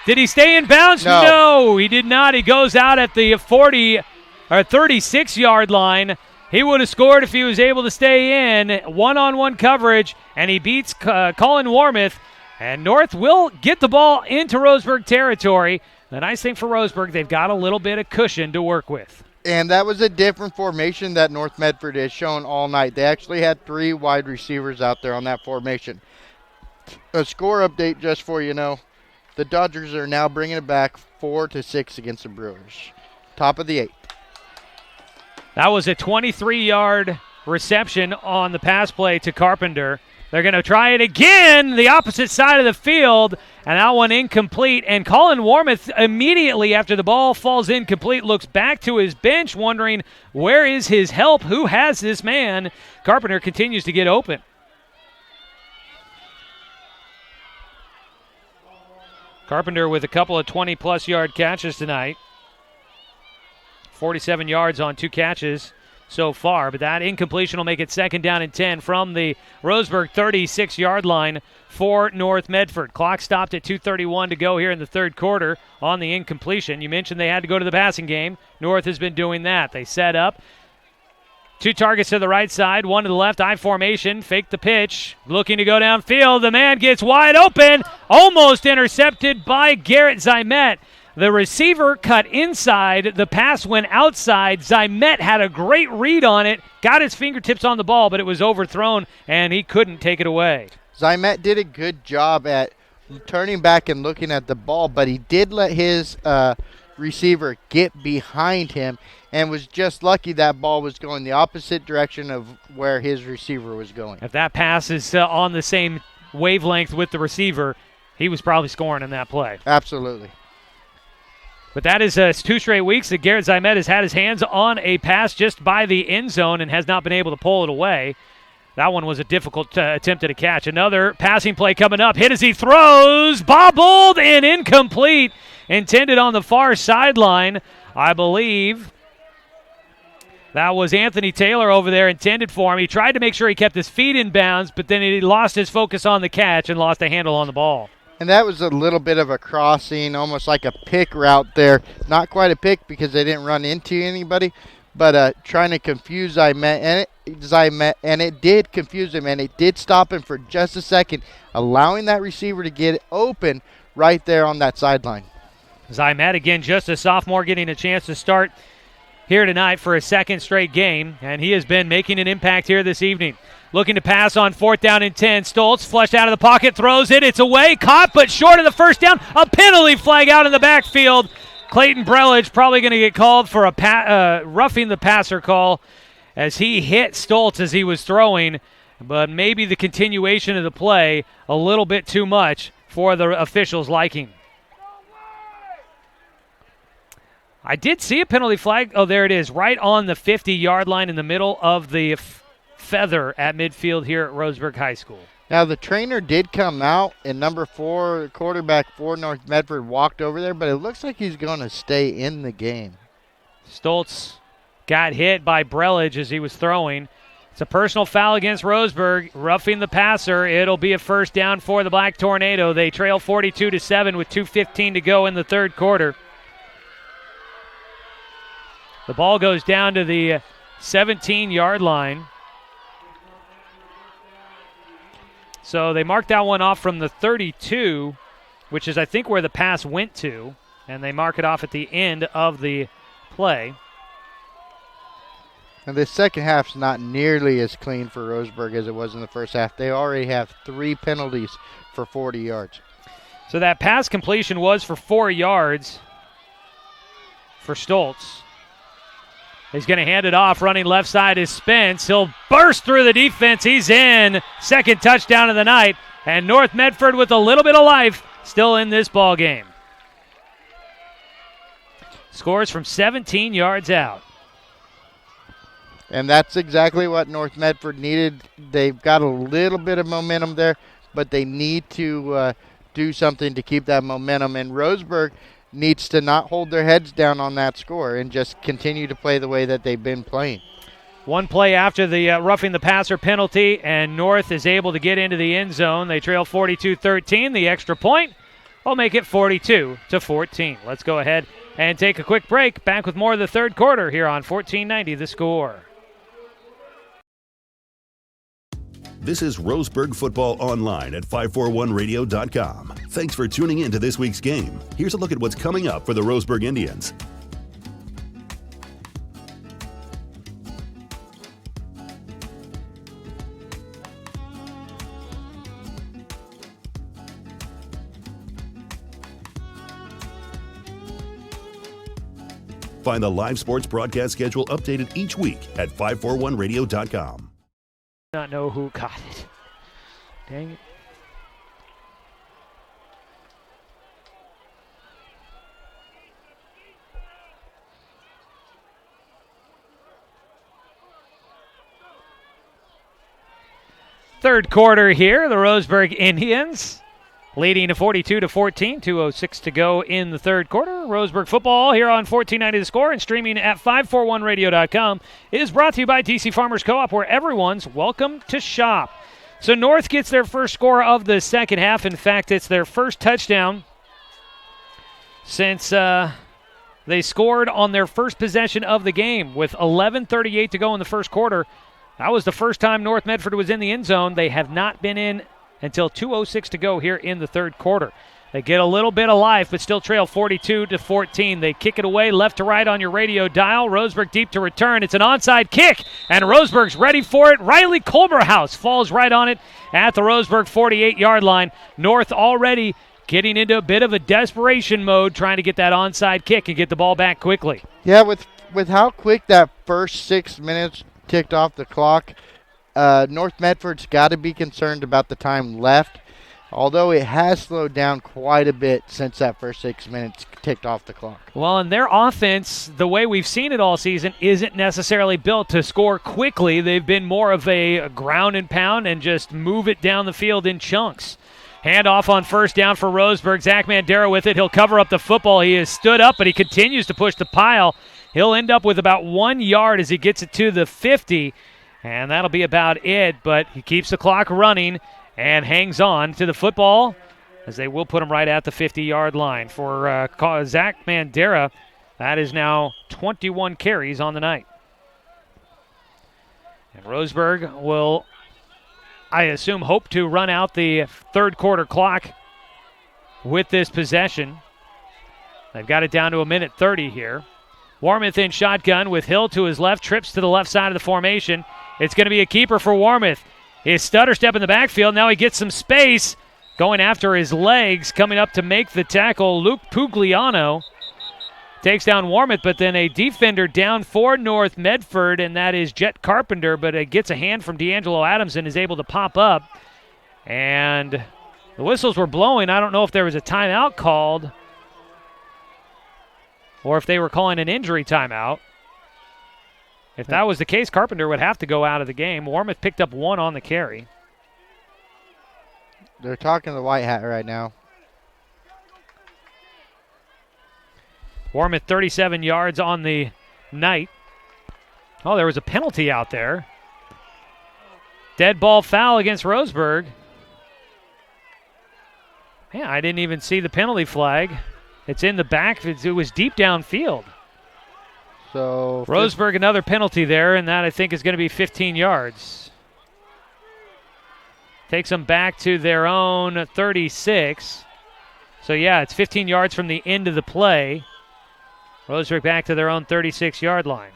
did he stay in bounds? No, he did not. He goes out at the 40 or 36-yard line. He would have scored if he was able to stay in. One-on-one coverage, and he beats Colin Warmoth. And North will get the ball into Roseburg territory. The nice thing for Roseburg, they've got a little bit of cushion to work with. And that was a different formation that North Medford has shown all night. They actually had 3 wide receivers out there on that formation. A score update just for you know. The Dodgers are now bringing it back 4-6 against the Brewers. Top of the 8th. That was a 23-yard reception on the pass play to Carpenter. They're going to try it again, the opposite side of the field, and that one incomplete. And Colin Warmoth, immediately after the ball falls incomplete, looks back to his bench wondering, where is his help? Who has this man? Carpenter continues to get open. Carpenter with a couple of 20-plus yard catches tonight. 47 yards on 2 catches so far, but that incompletion will make it 2nd down and 10 from the Roseburg 36-yard line for North Medford. Clock stopped at 2:31 to go here in the 3rd quarter on the incompletion. You mentioned they had to go to the passing game. North has been doing that. They set up 2 targets to the right side, 1 to the left, I formation, fake the pitch, looking to go downfield. The man gets wide open, almost intercepted by Garrett Zymet. The receiver cut inside. The pass went outside. Zymet had a great read on it, got his fingertips on the ball, but it was overthrown, and he couldn't take it away. Zymet did a good job at turning back and looking at the ball, but he did let his receiver get behind him and was just lucky that ball was going the opposite direction of where his receiver was going. If that pass is on the same wavelength with the receiver, he was probably scoring in that play. Absolutely. But that is 2 straight weeks that Garrett Zymet has had his hands on a pass just by the end zone and has not been able to pull it away. That one was a difficult attempt at a catch. Another passing play coming up. Hit as he throws. Bobbled and incomplete. Intended on the far sideline. I believe that was Anthony Taylor over there intended for him. He tried to make sure he kept his feet in bounds, but then he lost his focus on the catch and lost a handle on the ball. And that was a little bit of a crossing, almost like a pick route there. Not quite a pick because they didn't run into anybody, but trying to confuse Zymet, and it did confuse him, and it did stop him for just a second, allowing that receiver to get open right there on that sideline. Zymet, again, just a sophomore, getting a chance to start here tonight for a 2nd straight game, and he has been making an impact here this evening. Looking to pass on 4th down and 10. Stoltz flushed out of the pocket, throws it. It's away, caught, but short of the 1st down. A penalty flag out in the backfield. Clayton Brelich probably going to get called for a roughing the passer call as he hit Stoltz as he was throwing, but maybe the continuation of the play a little bit too much for the officials' liking. I did see a penalty flag. Oh, there it is, right on the 50-yard line in the middle of the feather at midfield here at Roseburg High School. Now, the trainer did come out, and number 4, quarterback for North Medford, walked over there, but it looks like he's going to stay in the game. Stoltz got hit by Brelich as he was throwing. It's a personal foul against Roseburg, roughing the passer. It'll be a 1st down for the Black Tornado. They trail 42-7 with 2:15 to go in the 3rd quarter. The ball goes down to the 17-yard line. So they marked that one off from the 32, which is, I think, where the pass went to, and they mark it off at the end of the play. And the second half's not nearly as clean for Roseburg as it was in the first half. They already have 3 penalties for 40 yards. So that pass completion was for 4 yards for Stoltz. He's going to hand it off. Running left side is Spence. He'll burst through the defense. He's in. 2nd touchdown of the night. And North Medford with a little bit of life still in this ball game. Scores from 17 yards out. And that's exactly what North Medford needed. They've got a little bit of momentum there, but they need to do something to keep that momentum. And Roseburg needs to not hold their heads down on that score and just continue to play the way that they've been playing. One play after the roughing the passer penalty, and North is able to get into the end zone. They trail 42-13. The extra point will make it 42-14. Let's go ahead and take a quick break. Back with more of the 3rd quarter here on 1490 The Score. This is Roseburg Football Online at 541radio.com. Thanks for tuning in to this week's game. Here's a look at what's coming up for the Roseburg Indians. Find the live sports broadcast schedule updated each week at 541radio.com. Not know who got it. Dang it. Third quarter here, the Roseburg Indians leading to 42-14, 2:06 to go in the third quarter. Roseburg football here on 1490 The Score and streaming at 541radio.com is brought to you by DC Farmers Co-op, where everyone's welcome to shop. So North gets their first score of the second half. In fact, it's their first touchdown since they scored on their first possession of the game with 11:38 to go in the first quarter. That was the first time North Medford was in the end zone. They have not been in until 2:06 to go here in the third quarter. They get a little bit of life, but still trail 42-14. They kick it away left to right on your radio dial. Roseburg deep to return. It's an onside kick, and Roseburg's ready for it. Riley Colberhouse falls right on it at the Roseburg 48-yard line. North already getting into a bit of a desperation mode, trying to get that onside kick and get the ball back quickly. Yeah, with how quick that first 6 minutes ticked off the clock, North Medford's got to be concerned about the time left, although it has slowed down quite a bit since that first 6 minutes ticked off the clock. Well, and their offense, the way we've seen it all season, isn't necessarily built to score quickly. They've been more of a ground and pound and just move it down the field in chunks. Handoff on first down for Roseburg. Zach Mandera with it. He'll cover up the football. He has stood up, but he continues to push the pile. He'll end up with about 1 yard as he gets it to the 50. And that'll be about it, but he keeps the clock running and hangs on to the football as they will put him right at the 50-yard line. For Zach Mandera, that is now 21 carries on the night. And Roseburg will, I assume, hope to run out the third quarter clock with this possession. They've got it down to 1:30 here. Warmouth in shotgun with Hill to his left, trips to the left side of the formation. It's going to be a keeper for Warmouth. His stutter step in the backfield. Now he gets some space going after his legs. Coming up to make the tackle, Luke Pugliano takes down Warmouth, but then a defender down for North Medford, and that is Jet Carpenter, but it gets a hand from D'Angelo Adams and is able to pop up. And the whistles were blowing. I don't know if there was a timeout called or if they were calling an injury timeout. If that was the case, Carpenter would have to go out of the game. Warmouth picked up 1 on the carry. They're talking to the White Hat right now. Warmouth 37 yards on the night. Oh, there was a penalty out there. Dead ball foul against Roseburg. Man, I didn't even see the penalty flag. It's in the back. It was deep downfield. So Roseburg, another penalty there, and that I think is going to be 15 yards. Takes them back to their own 36. So, yeah, it's 15 yards from the end of the play. Roseburg back to their own 36-yard line.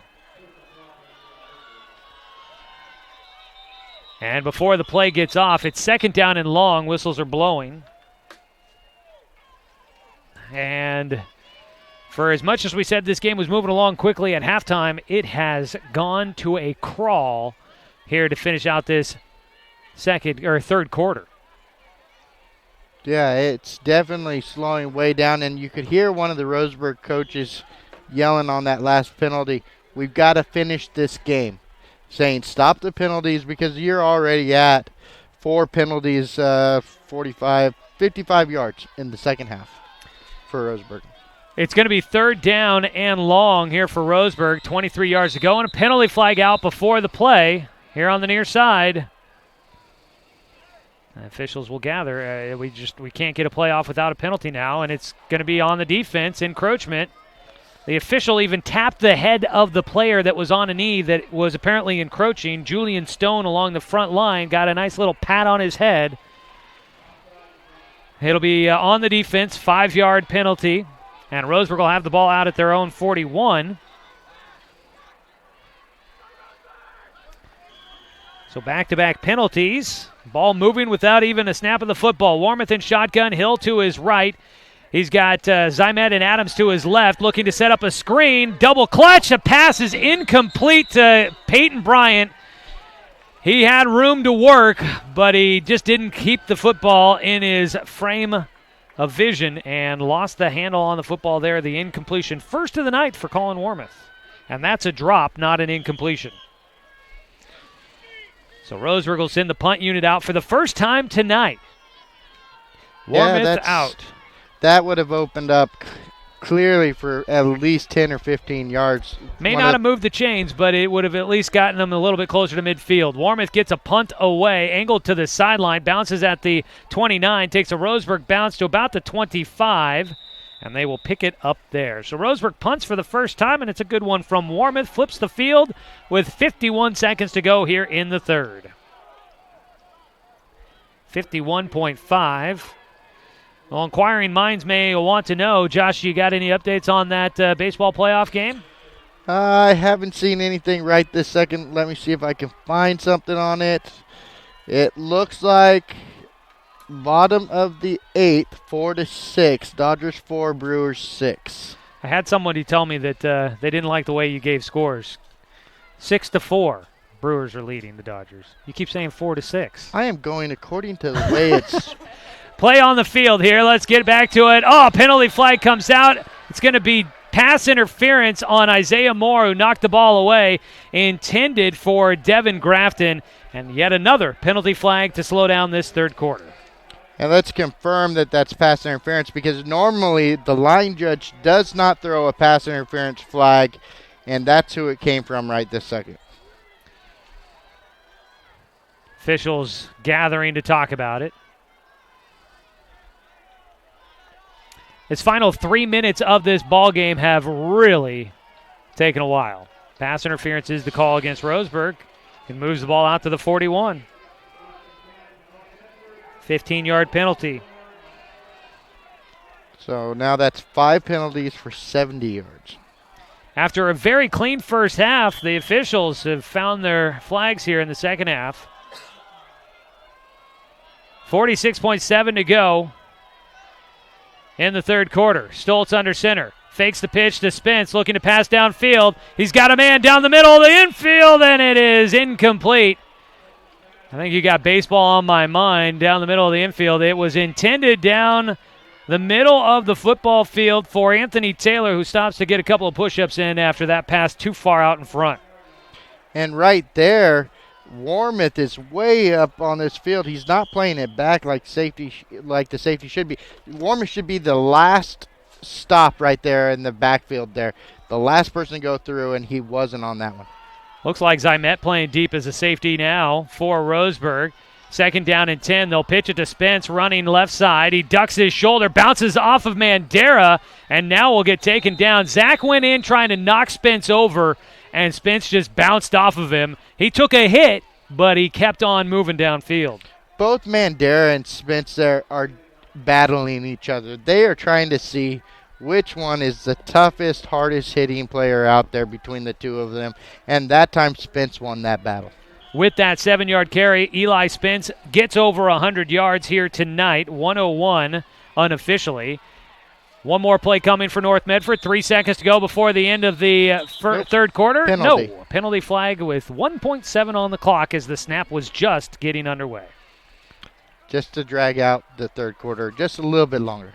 And before the play gets off, it's second down and long. Whistles are blowing. And for as much as we said this game was moving along quickly at halftime, it has gone to a crawl here to finish out this third quarter. Yeah, it's definitely slowing way down, and you could hear one of the Roseburg coaches yelling on that last penalty, "We've got to finish this game," saying stop the penalties because you're already at 4 penalties, 55 yards in the second half for Roseburg. It's going to be third down and long here for Roseburg. 23 yards to go, and a penalty flag out before the play here on the near side. Officials will gather. We can't get a play off without a penalty now, and it's going to be on the defense, encroachment. The official even tapped the head of the player that was on a knee that was apparently encroaching. Julian Stone along the front line got a nice little pat on his head. It'll be on the defense, 5-yard penalty, and Roseburg will have the ball out at their own 41. So back-to-back penalties. Ball moving without even a snap of the football. Warmoth in shotgun, Hill to his right. He's got Zymet and Adams to his left, looking to set up a screen. Double clutch, a pass is incomplete to Peyton Bryant. He had room to work, but he just didn't keep the football in his frame of vision and lost the handle on the football there. The incompletion, first of the night for Colin Warmoth. And that's a drop, not an incompletion. So Roseburg will send the punt unit out for the first time tonight. Warmoth out. That would have opened up clearly for at least 10 or 15 yards. May not have moved the chains, but it would have at least gotten them a little bit closer to midfield. Warmoth gets a punt away, angled to the sideline, bounces at the 29, takes a Roseburg bounce to about the 25, and they will pick it up there. So Roseburg punts for the first time, and it's a good one from Warmoth. Flips the field with 51 seconds to go here in the third. 51.5. Well, inquiring minds may want to know, Josh, you got any updates on that baseball playoff game? I haven't seen anything right this second. Let me see if I can find something on it. It looks like bottom of the 8th, 4-6. Dodgers 4, Brewers 6. I had somebody tell me that they didn't like the way you gave scores. 6-4. Brewers are leading the Dodgers. You keep saying 4-6. I am going according to the way it's... Play on the field here. Let's get back to it. Oh, penalty flag comes out. It's going to be pass interference on Isaiah Moore, who knocked the ball away, intended for Devin Grafton. And yet another penalty flag to slow down this third quarter. And let's confirm that that's pass interference, because normally the line judge does not throw a pass interference flag, and that's who it came from right this second. Officials gathering to talk about it. His final 3 minutes of this ball game have really taken a while. Pass interference is the call against Roseburg. He moves the ball out to the 41. 15-yard penalty. So now that's 5 penalties for 70 yards. After a very clean first half, the officials have found their flags here in the second half. 46.7 to go in the third quarter. Stoltz under center. Fakes the pitch to Spence, looking to pass downfield. He's got a man down the middle of the infield, and it is incomplete. I think you got baseball on my mind down the middle of the infield. It was intended down the middle of the football field for Anthony Taylor, who stops to get a couple of push-ups in after that pass too far out in front. And right there, Warmoth is way up on this field. He's not playing it back like the safety should be. Warmoth should be the last stop right there in the backfield there. The last person to go through, and he wasn't on that one. Looks like Zymet playing deep as a safety now for Roseburg. Second down and 10. They'll pitch it to Spence running left side. He ducks his shoulder, bounces off of Mandera, and now will get taken down. Zach went in trying to knock Spence over, and Spence just bounced off of him. He took a hit, but he kept on moving downfield. Both Mandera and Spence there are battling each other. They are trying to see which one is the toughest, hardest hitting player out there between the two of them, and that time Spence won that battle. With that 7-yard carry, Eli Spence gets over 100 yards here tonight, 101 unofficially. One more play coming for North Medford. 3 seconds to go before the end of the third quarter. Penalty. No, penalty flag with 1.7 on the clock as the snap was just getting underway. Just to drag out the third quarter just a little bit longer.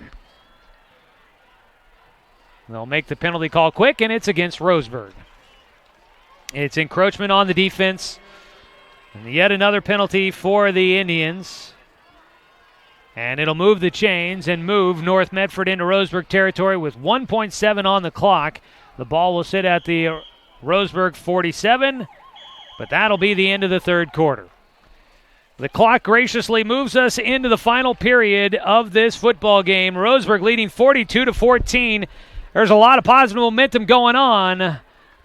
They'll make the penalty call quick, and it's against Roseburg. It's encroachment on the defense. And yet another penalty for the Indians. And it'll move the chains and move North Medford into Roseburg territory with 1.7 on the clock. The ball will sit at the Roseburg 47, but that'll be the end of the third quarter. The clock graciously moves us into the final period of this football game. Roseburg leading 42-14. there's a lot of positive momentum going on,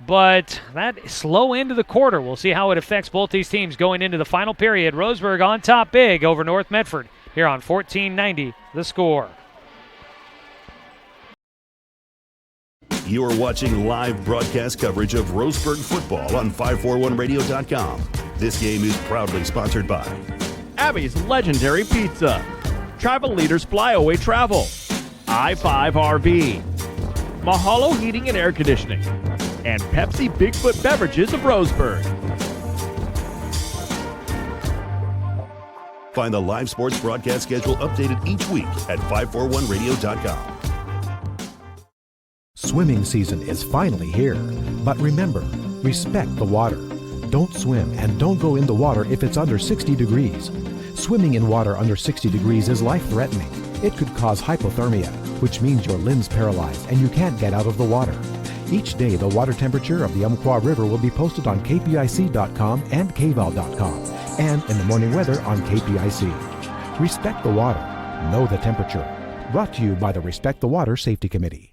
but that slow end of the quarter, we'll see how it affects both these teams going into the final period. Roseburg on top big over North Medford here on 1490 The Score. You are watching live broadcast coverage of Roseburg football on 541radio.com. This game is proudly sponsored by Abby's Legendary Pizza, Travel Leaders Flyaway Travel, I-5 RV, Mahalo Heating and Air Conditioning, and Pepsi Bigfoot Beverages of Roseburg. Find the live sports broadcast schedule updated each week at 541radio.com. Swimming season is finally here. But remember, respect the water. Don't swim and don't go in the water if it's under 60 degrees. Swimming in water under 60 degrees is life-threatening. It could cause hypothermia, which means your limbs paralyzed and you can't get out of the water. Each day, the water temperature of the Umpqua River will be posted on kpic.com and kval.com, and in the morning weather on KPIC. Respect the water. Know the temperature. Brought to you by the Respect the Water Safety Committee.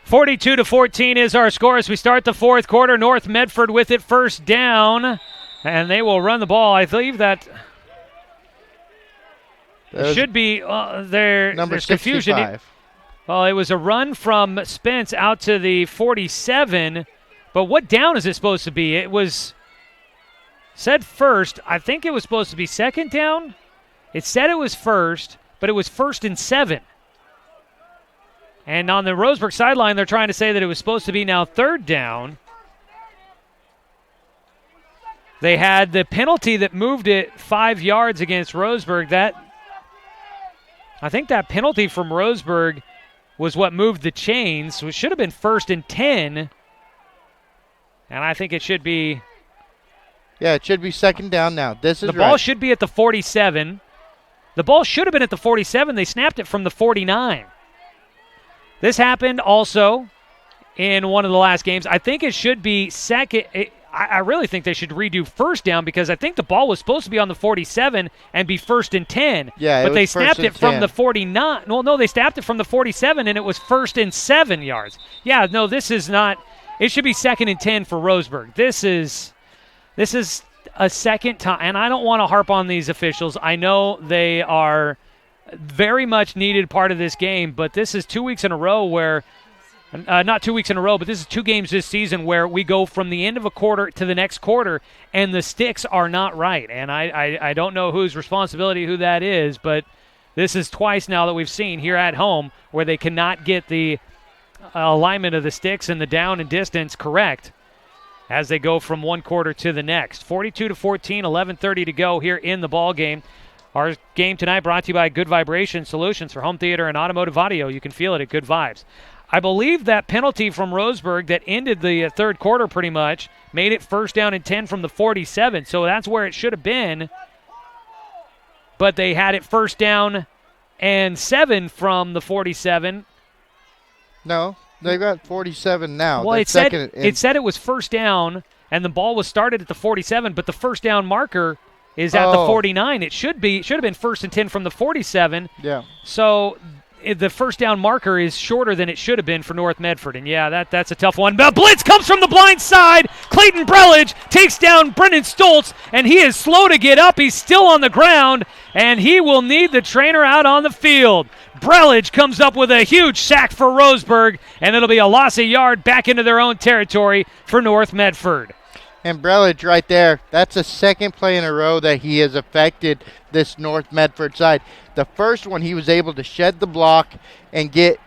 (42-14) is our score as we start the fourth quarter. North Medford with it first down, and they will run the ball. I believe that should be there's confusion. Well, it was a run from Spence out to the 47, but what down is it supposed to be? It was said first. I think it was supposed to be second down. It said it was first, but it was 1st and 7. And on the Roseburg sideline, they're trying to say that it was supposed to be now 3rd down. They had the penalty that moved it 5 yards against Roseburg. I think that penalty from Roseburg was what moved the chains. So it should have been 1st and 10. And I think it should be. Yeah, it should be 2nd down now. The ball should be at the 47. The ball should have been at the 47. They snapped it from the 49. This happened also in one of the last games. I think it should be second. I really think they should redo 1st down because I think the ball was supposed to be on the 47 and be 1st and 10. Yeah, but they snapped it from the 49. Well, no, they snapped it from the 47 and it was 1st and 7 yards. Yeah, no, this is not. It should be 2nd and 10 for Roseburg. This is a second time, and I don't want to harp on these officials. I know they are very much needed part of this game, but this is 2 weeks in a row where not 2 weeks in a row, but this is 2 games this season where we go from the end of a quarter to the next quarter and the sticks are not right. And I don't know whose responsibility who that is, but this is twice now that we've seen here at home where they cannot get the alignment of the sticks and the down and distance correct as they go from one quarter to the next. 42-14, 11:30 to go here in the ball game. Our game tonight brought to you by Good Vibration Solutions for home theater and automotive audio. You can feel it at Good Vibes. I believe that penalty from Roseburg that ended the third quarter pretty much made it 1st down and 10 from the 47, so that's where it should have been. But they had it 1st down and 7 from the 47. No, they got 47 now. Well, it said it was 1st down, and the ball was started at the 47, but the 1st down marker is at the 49. It should have been 1st and 10 from the 47. Yeah. So the 1st down marker is shorter than it should have been for North Medford. And, yeah, that's a tough one. But blitz comes from the blind side. Clayton Brelage takes down Brennan Stoltz, and he is slow to get up. He's still on the ground, and he will need the trainer out on the field. Brelage comes up with a huge sack for Roseburg, and it'll be a loss of yard back into their own territory for North Medford. And Brelage right there, that's the 2nd play in a row that he has affected this North Medford side. The first one, he was able to shed the block and get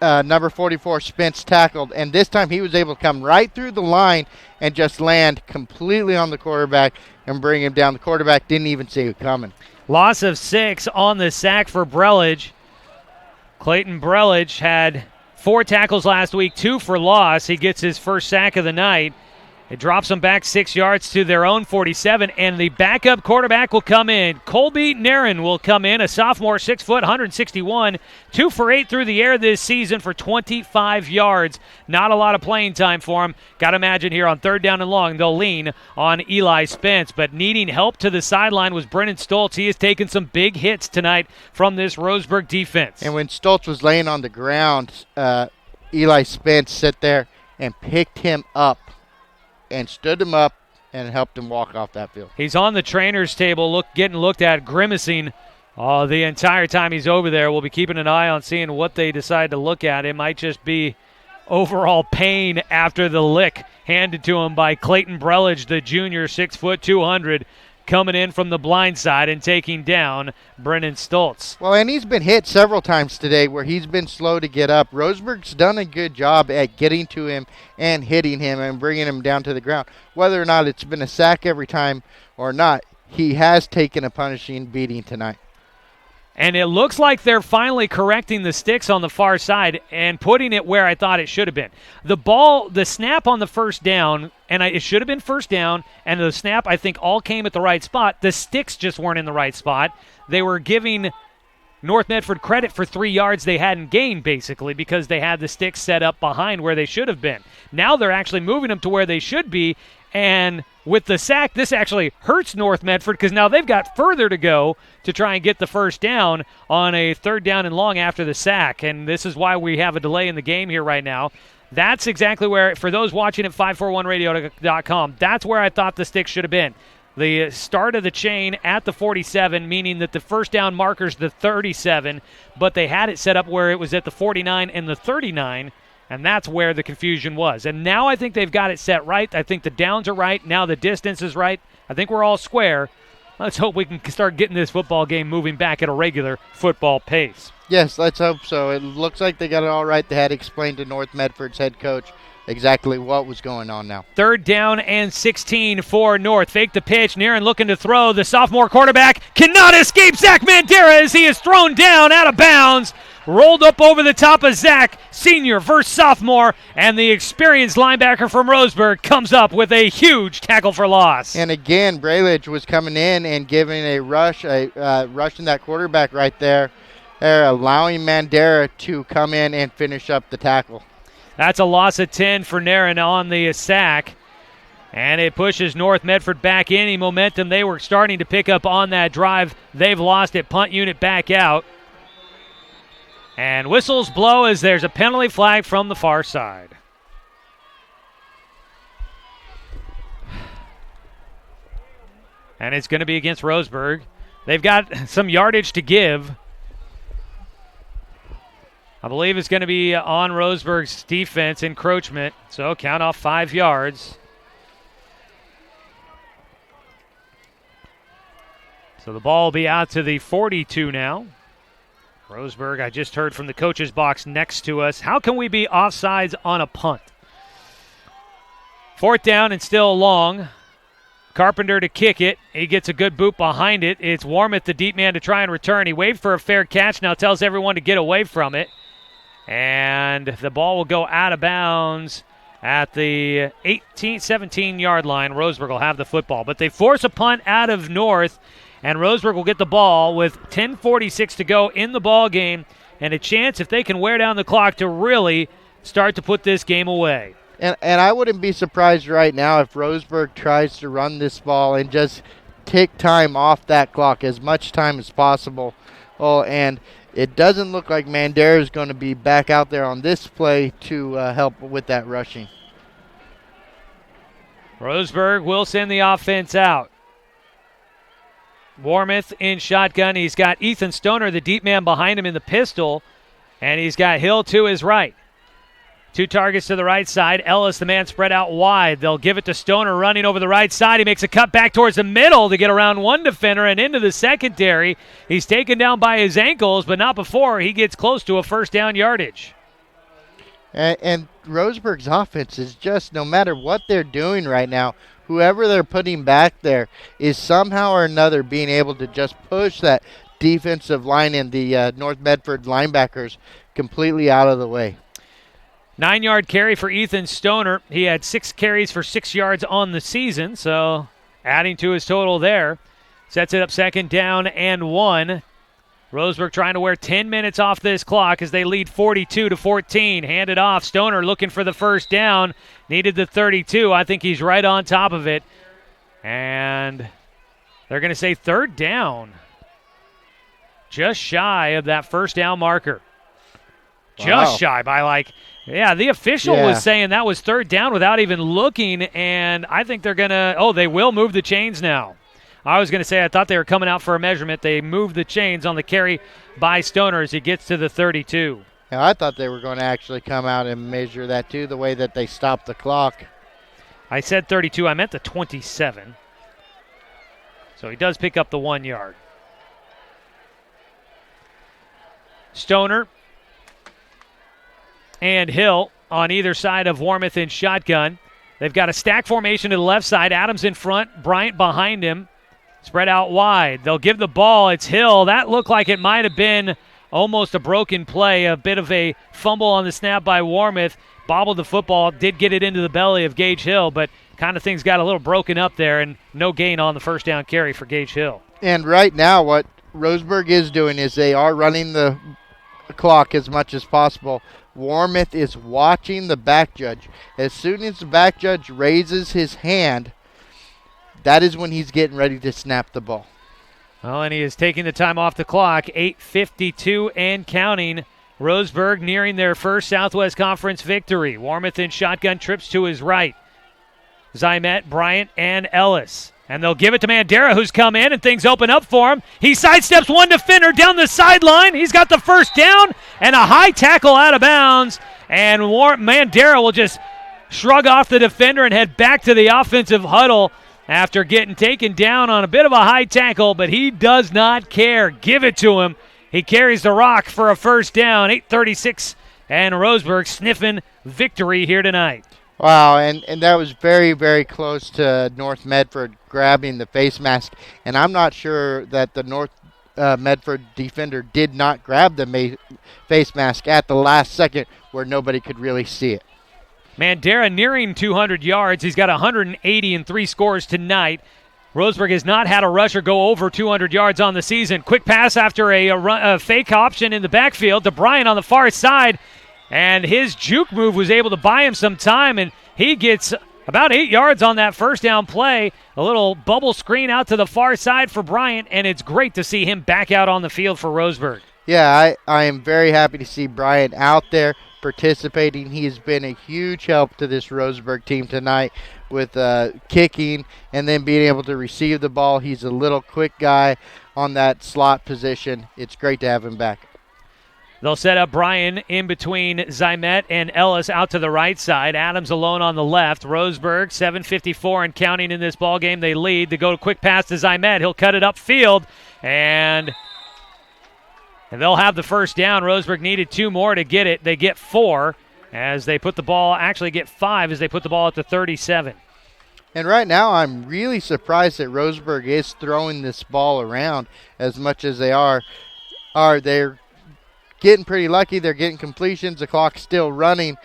number 44 Spence tackled. And this time he was able to come right through the line and just land completely on the quarterback and bring him down. The quarterback didn't even see it coming. Loss of 6 on the sack for Brelage. Clayton Brelage had 4 tackles last week, 2 for loss. He gets his first sack of the night. It drops them back 6 yards to their own 47, and the backup quarterback will come in. Colby Nairn will come in, a sophomore, 6 foot, 161, 2 for 8 through the air this season for 25 yards. Not a lot of playing time for him. Got to imagine here on 3rd down and long, they'll lean on Eli Spence, but needing help to the sideline was Brennan Stoltz. He has taken some big hits tonight from this Roseburg defense. And when Stoltz was laying on the ground, Eli Spence sat there and picked him up and stood him up and helped him walk off that field. He's on the trainer's table getting looked at, grimacing the entire time he's over there. We'll be keeping an eye on seeing what they decide to look at. It might just be overall pain after the lick handed to him by Clayton Brelage, the junior, 6 foot, 200, coming in from the blind side and taking down Brennan Stoltz. Well, and he's been hit several times today where he's been slow to get up. Roseburg's done a good job at getting to him and hitting him and bringing him down to the ground. Whether or not it's been a sack every time or not, he has taken a punishing beating tonight. And it looks like they're finally correcting the sticks on the far side and putting it where I thought it should have been. The snap on the first down, and it should have been first down, and the snap, I think, all came at the right spot. The sticks just weren't in the right spot. They were giving North Medford credit for 3 yards they hadn't gained, basically, because they had the sticks set up behind where they should have been. Now they're actually moving them to where they should be, and with the sack, this actually hurts North Medford because now they've got further to go to try and get the first down on a 3rd down and long after the sack, and this is why we have a delay in the game here right now. That's exactly where, for those watching at 541radio.com, that's where I thought the sticks should have been. The start of the chain at the 47, meaning that the first down marker's the 37, but they had it set up where it was at the 49 and the 39, and that's where the confusion was. And now I think they've got it set right. I think the downs are right. Now the distance is right. I think we're all square. Let's hope we can start getting this football game moving back at a regular football pace. Yes, let's hope so. It looks like they got it all right. They had explained to North Medford's head coach exactly what was going on now. 3rd down and 16 for North. Fake the pitch. Nairn looking to throw. The sophomore quarterback cannot escape Zach Mandera as he is thrown down out of bounds. Rolled up over the top of Zach, senior versus sophomore, and the experienced linebacker from Roseburg comes up with a huge tackle for loss. And again, Brelage was coming in and giving a rush, rushing that quarterback right there, allowing Mandera to come in and finish up the tackle. That's a loss of 10 for Nairn on the sack. And it pushes North Medford back in. Any momentum they were starting to pick up on that drive, they've lost it. Punt unit back out. And whistles blow as there's a penalty flag from the far side. And it's going to be against Roseburg. They've got some yardage to give. I believe it's going to be on Roseburg's defense, encroachment. So count off 5 yards. So the ball will be out to the 42 now. Roseburg, I just heard from the coach's box next to us. How can we be offsides on a punt? 4th down and still long. Carpenter to kick it. He gets a good boot behind it. It's Warmouth, the deep man, to try and return. He waved for a fair catch, now tells everyone to get away from it. And the ball will go out of bounds at the 17-yard line. Roseburg will have the football. But they force a punt out of North, and Roseburg will get the ball with 10:46 to go in the ball game, and a chance, if they can wear down the clock, to really start to put this game away. And I wouldn't be surprised right now if Roseburg tries to run this ball and just take time off that clock, as much time as possible. Oh, and it doesn't look like Mandera is going to be back out there on this play to help with that rushing. Roseburg will send the offense out. Warmouth in shotgun. He's got Ethan Stoner, the deep man, behind him in the pistol, and he's got Hill to his right. 2 targets to the right side. Ellis, the man, spread out wide. They'll give it to Stoner running over the right side. He makes a cut back towards the middle to get around one defender and into the secondary. He's taken down by his ankles, but not before he gets close to a 1st down yardage. And Roseburg's offense is just, no matter what they're doing right now, whoever they're putting back there is somehow or another being able to just push that defensive line and the North Medford linebackers completely out of the way. 9-yard carry for Ethan Stoner. He had 6 carries for 6 yards on the season, so adding to his total there. Sets it up 2nd down and 1. Roseburg trying to wear 10 minutes off this clock as they lead 42-14. Handed off. Stoner looking for the first down. Needed the 32. I think he's right on top of it. And they're going to say 3rd down. Just shy of that first down marker. Wow. Just shy by the official was saying that was 3rd down without even looking, and I think they're going to, they will move the chains now. I was going to say I thought they were coming out for a measurement. They moved the chains on the carry by Stoner as he gets to the 32. Yeah, I thought they were going to actually come out and measure that too, the way that they stopped the clock. I said 32. I meant the 27. So he does pick up the 1 yard. Stoner and Hill on either side of Warmoth in shotgun. They've got a stack formation to the left side. Adams in front, Bryant behind him. Spread out wide. They'll give the ball. It's Hill. That looked like it might have been almost a broken play. A bit of a fumble on the snap by Warmoth. Bobbled the football. Did get it into the belly of Gage Hill, but kind of things got a little broken up there, and no gain on the first down carry for Gage Hill. And right now what Roseburg is doing is they are running the clock as much as possible. Warmoth is watching the back judge. As soon as the back judge raises his hand, that is when he's getting ready to snap the ball. Well, and he is taking the time off the clock. 8:52 and counting. Roseburg nearing their first Southwest Conference victory. Warmoth in shotgun, trips to his right. Zymet, Bryant, and Ellis. And they'll give it to Mandera, who's come in, and things open up for him. He sidesteps one defender down the sideline. He's got the first down and a high tackle out of bounds. And Mandera will just shrug off the defender and head back to the offensive huddle after getting taken down on a bit of a high tackle, but he does not care. Give it to him. He carries the rock for a first down. 8:36, and Roseburg sniffing victory here tonight. Wow, and that was very, very close to North Medford grabbing the face mask. And I'm not sure that the North Medford defender did not grab the face mask at the last second where nobody could really see it. Mandera nearing 200 yards. He's got 180 and 3 scores tonight. Roseburg has not had a rusher go over 200 yards on the season. Quick pass after a fake option in the backfield to Bryant on the far side. And his juke move was able to buy him some time, and he gets about 8 yards on that first down play. A little bubble screen out to the far side for Bryant, and it's great to see him back out on the field for Roseburg. Yeah, I am very happy to see Bryant out there participating. He has been a huge help to this Roseburg team tonight with kicking and then being able to receive the ball. He's a little quick guy on that slot position. It's great to have him back. They'll set up Bryan in between Zymet and Ellis out to the right side. Adams alone on the left. Roseburg, 7:54 and counting in this ball game. They lead. They go to quick pass to Zymet. He'll cut it upfield, and they'll have the first down. Roseburg needed 2 more to get it. They get 4 as they put the ball, actually get 5 as they put the ball at the 37. And right now I'm really surprised that Roseburg is throwing this ball around as much as they are. They're getting pretty lucky. They're getting completions. The clock's still running,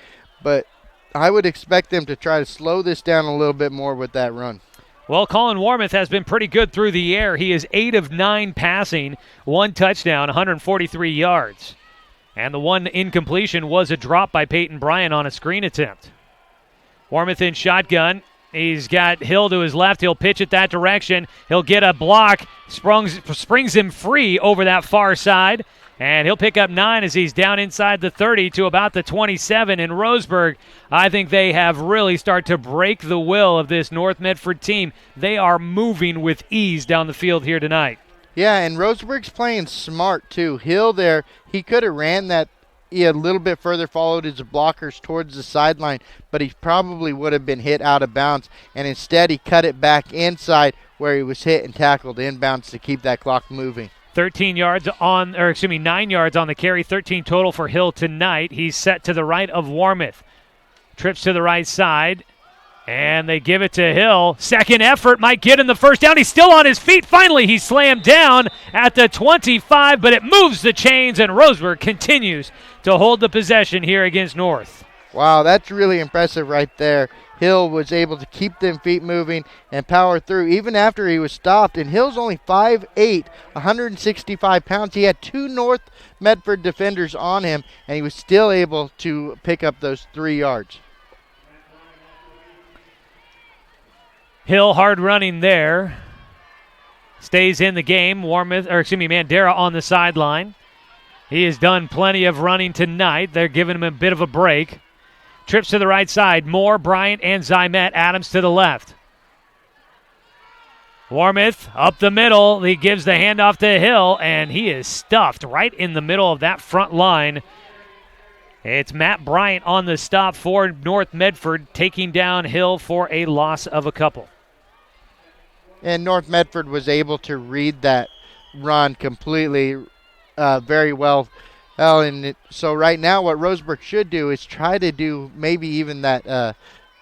but I would expect them to try to slow this down a little bit more with that run. Well, Colin Warmoth has been pretty good through the air. He is 8 of 9 passing, 1 touchdown, 143 yards. And the one incompletion was a drop by Peyton Bryan on a screen attempt. Warmoth in shotgun. He's got Hill to his left. He'll pitch it that direction. He'll get a block. Springs him free over that far side. And he'll pick up 9 as he's down inside the 30 to about the 27. And Roseburg, I think they have really started to break the will of this North Medford team. They are moving with ease down the field here tonight. Yeah, and Roseburg's playing smart too. Hill there, he could have ran that a little bit further, followed his blockers towards the sideline, but he probably would have been hit out of bounds. And instead he cut it back inside where he was hit and tackled inbounds to keep that clock moving. 9 yards on the carry, 13 total for Hill tonight. He's set to the right of Warmoth. Trips to the right side, and they give it to Hill. Second effort might get him the first down. He's still on his feet. Finally, he's slammed down at the 25, but it moves the chains, and Roseburg continues to hold the possession here against North. Wow, that's really impressive right there. Hill was able to keep them feet moving and power through even after he was stopped. And Hill's only 5'8", 165 pounds. He had 2 North Medford defenders on him, and he was still able to pick up those 3 yards. Hill hard running there. Stays in the game. Mandera on the sideline. He has done plenty of running tonight. They're giving him a bit of a break. Trips to the right side. Moore, Bryant, and Zymet. Adams to the left. Warmouth up the middle. He gives the handoff to Hill, and he is stuffed right in the middle of that front line. It's Matt Bryant on the stop for North Medford, taking down Hill for a loss of a couple. And North Medford was able to read that run completely very well. So right now what Roseburg should do is try to do maybe even that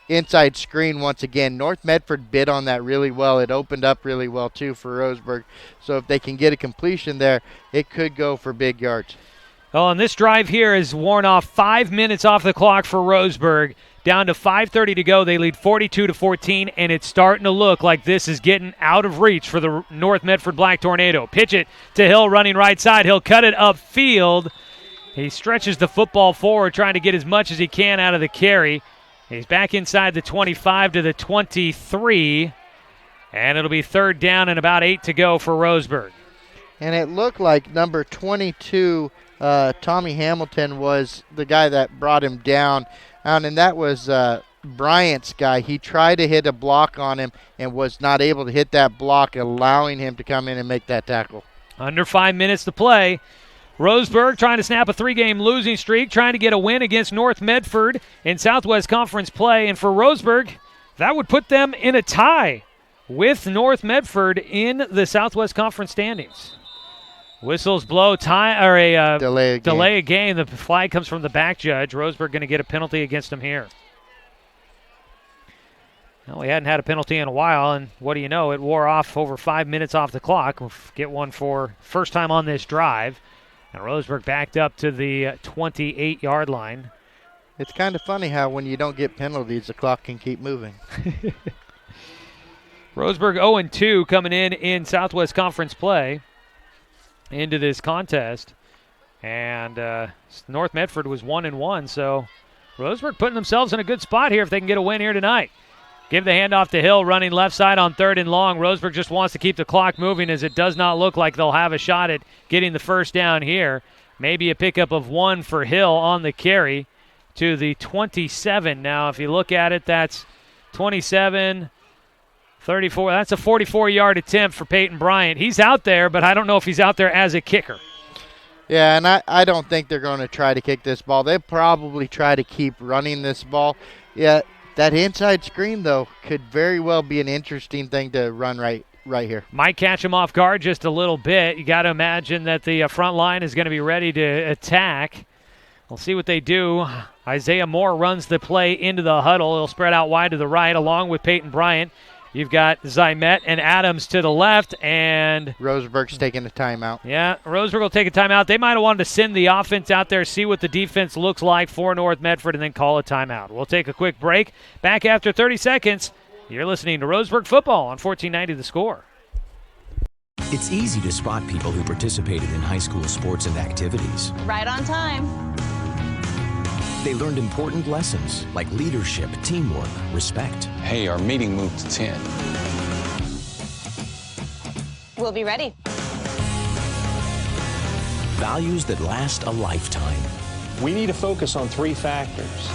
inside screen once again. North Medford bid on that really well. It opened up really well too for Roseburg. So if they can get a completion there, it could go for big yards. Well, and this drive here has worn off 5 minutes off the clock for Roseburg. Down to 5:30 to go. They lead 42-14, and it's starting to look like this is getting out of reach for the North Medford Black Tornado. Pitch it to Hill running right side. He'll cut it upfield. He stretches the football forward, trying to get as much as he can out of the carry. He's back inside the 25 to the 23, and it'll be 3rd down and about 8 to go for Roseburg. And it looked like number 22, Tommy Hamilton, was the guy that brought him down. And that was Bryant's guy. He tried to hit a block on him and was not able to hit that block, allowing him to come in and make that tackle. Under 5 minutes to play. Roseburg trying to snap a 3-game losing streak, trying to get a win against North Medford in Southwest Conference play. And for Roseburg, that would put them in a tie with North Medford in the Southwest Conference standings. Whistles blow, delay a game. The flag comes from the back judge. Roseburg going to get a penalty against him here. Well, we hadn't had a penalty in a while, and what do you know? It wore off over 5 minutes off the clock. We'll get one for first time on this drive. And Roseburg backed up to the 28-yard line. It's kind of funny how when you don't get penalties, the clock can keep moving. Roseburg 0-2 coming in Southwest Conference play into this contest. And North Medford was 1-1, so Roseburg putting themselves in a good spot here if they can get a win here tonight. Give the handoff to Hill, running left side on 3rd and long. Roseburg just wants to keep the clock moving, as it does not look like they'll have a shot at getting the first down here. Maybe a pickup of 1 for Hill on the carry to the 27. Now, if you look at it, that's 27, 34. That's a 44-yard attempt for Peyton Bryant. He's out there, but I don't know if he's out there as a kicker. Yeah, and I don't think they're going to try to kick this ball. They'll probably try to keep running this ball. Yeah. That inside screen, though, could very well be an interesting thing to run right here. Might catch him off guard just a little bit. You got to imagine that the front line is going to be ready to attack. We'll see what they do. Isaiah Moore runs the play into the huddle. He'll spread out wide to the right along with Peyton Bryant. You've got Zymet and Adams to the left, and Roseburg's taking a timeout. Yeah, Roseburg will take a timeout. They might have wanted to send the offense out there, see what the defense looks like for North Medford, and then call a timeout. We'll take a quick break. Back after 30 seconds. You're listening to Roseburg Football on 1490 The Score. It's easy to spot people who participated in high school sports and activities. Right on time. They learned important lessons like leadership, teamwork, respect. Hey, our meeting moved to 10. We'll be ready. Values that last a lifetime. We need to focus on 3 factors.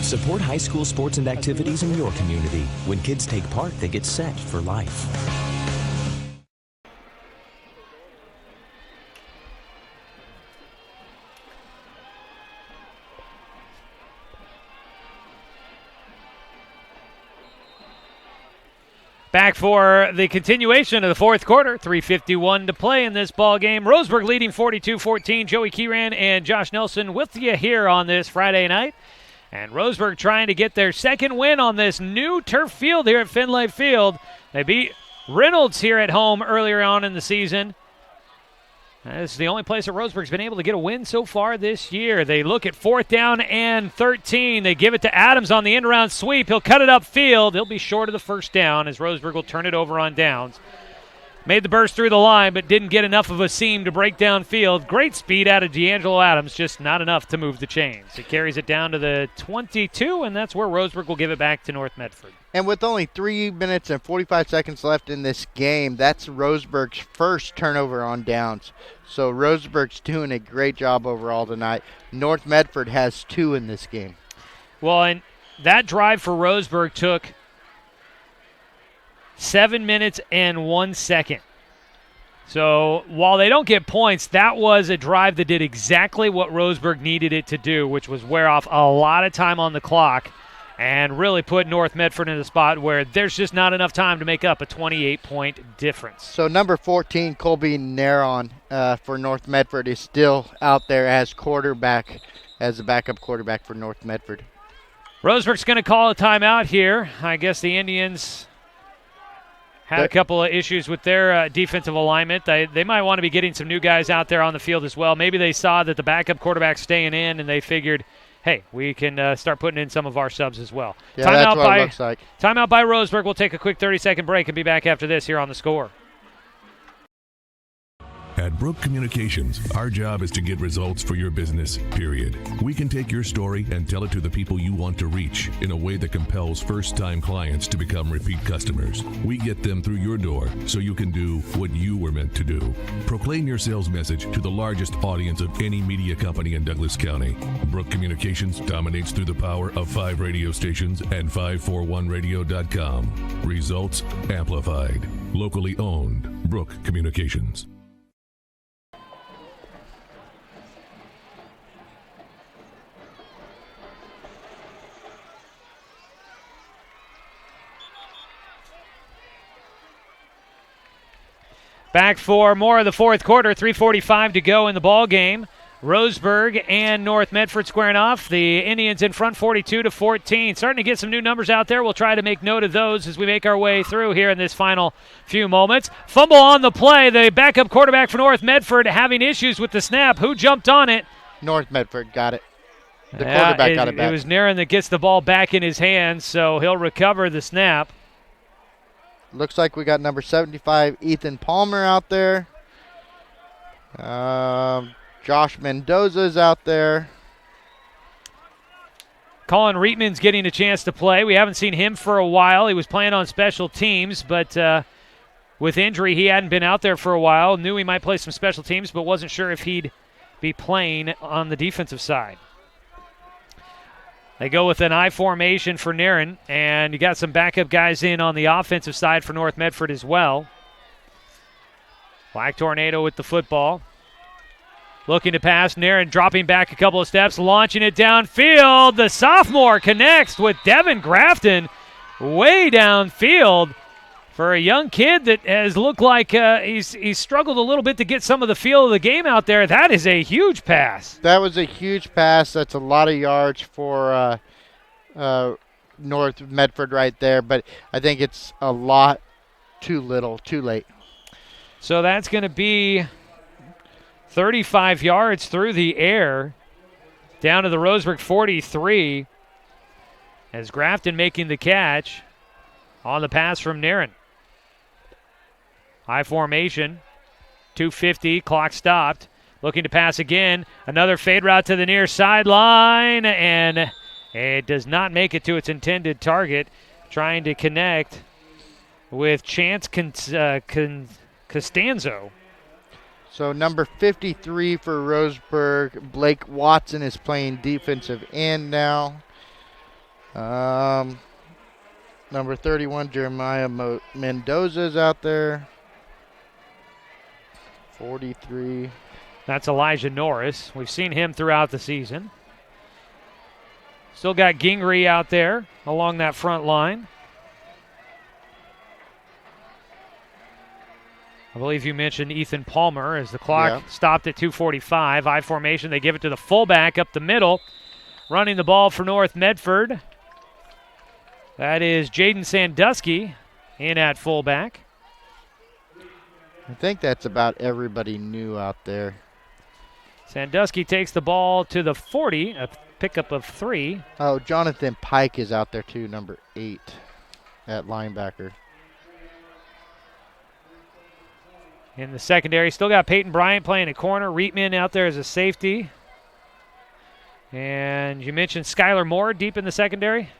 Support high school sports and activities in your community. When kids take part, they get set for life. Back for the continuation of the fourth quarter. 3:51 to play in this ball game. Roseburg leading 42-14. Joey Kieran and Josh Nelson with you here on this Friday night. And Roseburg trying to get their second win on this new turf field here at Finlay Field. They beat Reynolds here at home earlier on in the season. This is the only place that Roseburg's been able to get a win so far this year. They look at 4th down and 13. They give it to Adams on the end-around sweep. He'll cut it upfield. He'll be short of the first down as Roseburg will turn it over on downs. Made the burst through the line, but didn't get enough of a seam to break downfield. Great speed out of D'Angelo Adams, just not enough to move the chains. He carries it down to the 22, and that's where Roseburg will give it back to North Medford. And with only 3 minutes and 45 seconds left in this game, that's Roseburg's first turnover on downs. So Roseburg's doing a great job overall tonight. North Medford has 2 in this game. Well, and that drive for Roseburg took 7 minutes and 1 second. So while they don't get points, that was a drive that did exactly what Roseburg needed it to do, which was wear off a lot of time on the clock and really put North Medford in a spot where there's just not enough time to make up a 28-point difference. So number 14, Colby Naron for North Medford is still out there as quarterback, as a backup quarterback for North Medford. Roseburg's going to call a timeout here. I guess the Indians had a couple of issues with their defensive alignment. They might want to be getting some new guys out there on the field as well. Maybe they saw that the backup quarterback's staying in, and they figured, hey, we can start putting in some of our subs as well. Yeah, that's what it looks like. Timeout by Roseburg. We'll take a quick 30-second break and be back after this here on The Score. At Brook Communications, our job is to get results for your business, period. We can take your story and tell it to the people you want to reach in a way that compels first-time clients to become repeat customers. We get them through your door so you can do what you were meant to do. Proclaim your sales message to the largest audience of any media company in Douglas County. Brook Communications dominates through the power of 5 radio stations and 541radio.com. Results amplified. Locally owned. Brook Communications. Back for more of the fourth quarter, 3:45 to go in the ball game. Roseburg and North Medford squaring off. The Indians in front 42-14. Starting to get some new numbers out there. We'll try to make note of those as we make our way through here in this final few moments. Fumble on the play. The backup quarterback for North Medford having issues with the snap. Who jumped on it? North Medford got it. The quarterback got it back. It was Naron that gets the ball back in his hands, so he'll recover the snap. Looks like we got number 75, Ethan Palmer, out there. Josh Mendoza's out there. Colin Reitman's getting a chance to play. We haven't seen him for a while. He was playing on special teams, but with injury, he hadn't been out there for a while. Knew he might play some special teams, but wasn't sure if he'd be playing on the defensive side. They go with an I formation for Naron, and you got some backup guys in on the offensive side for North Medford as well. Black Tornado with the football. Looking to pass, Naron dropping back a couple of steps, launching it downfield. The sophomore connects with Devin Grafton way downfield. For a young kid that has looked like he's struggled a little bit to get some of the feel of the game out there, that is a huge pass. That was a huge pass. That's a lot of yards for North Medford right there, but I think it's a lot too little, too late. So that's going to be 35 yards through the air down to the Roseburg 43 as Grafton making the catch on the pass from Naron. High formation, 2:50, clock stopped. Looking to pass again. Another fade route to the near sideline, and it does not make it to its intended target. Trying to connect with Chance Costanzo. So number 53 for Roseburg, Blake Watson is playing defensive end now. Number 31, Jeremiah Mendoza is out there. 43. That's Elijah Norris. We've seen him throughout the season. Still got Gingrey out there along that front line. I believe you mentioned Ethan Palmer as the clock stopped at 2:45. I formation, they give it to the fullback up the middle. Running the ball for North Medford. That is Jaden Sandusky in at fullback. I think that's about everybody new out there. Sandusky takes the ball to the 40, a pickup of 3. Oh, Jonathan Pike is out there too, number 8 at linebacker. In the secondary, still got Peyton Bryant playing at corner. Reitman out there as a safety. And you mentioned Skylar Moore deep in the secondary.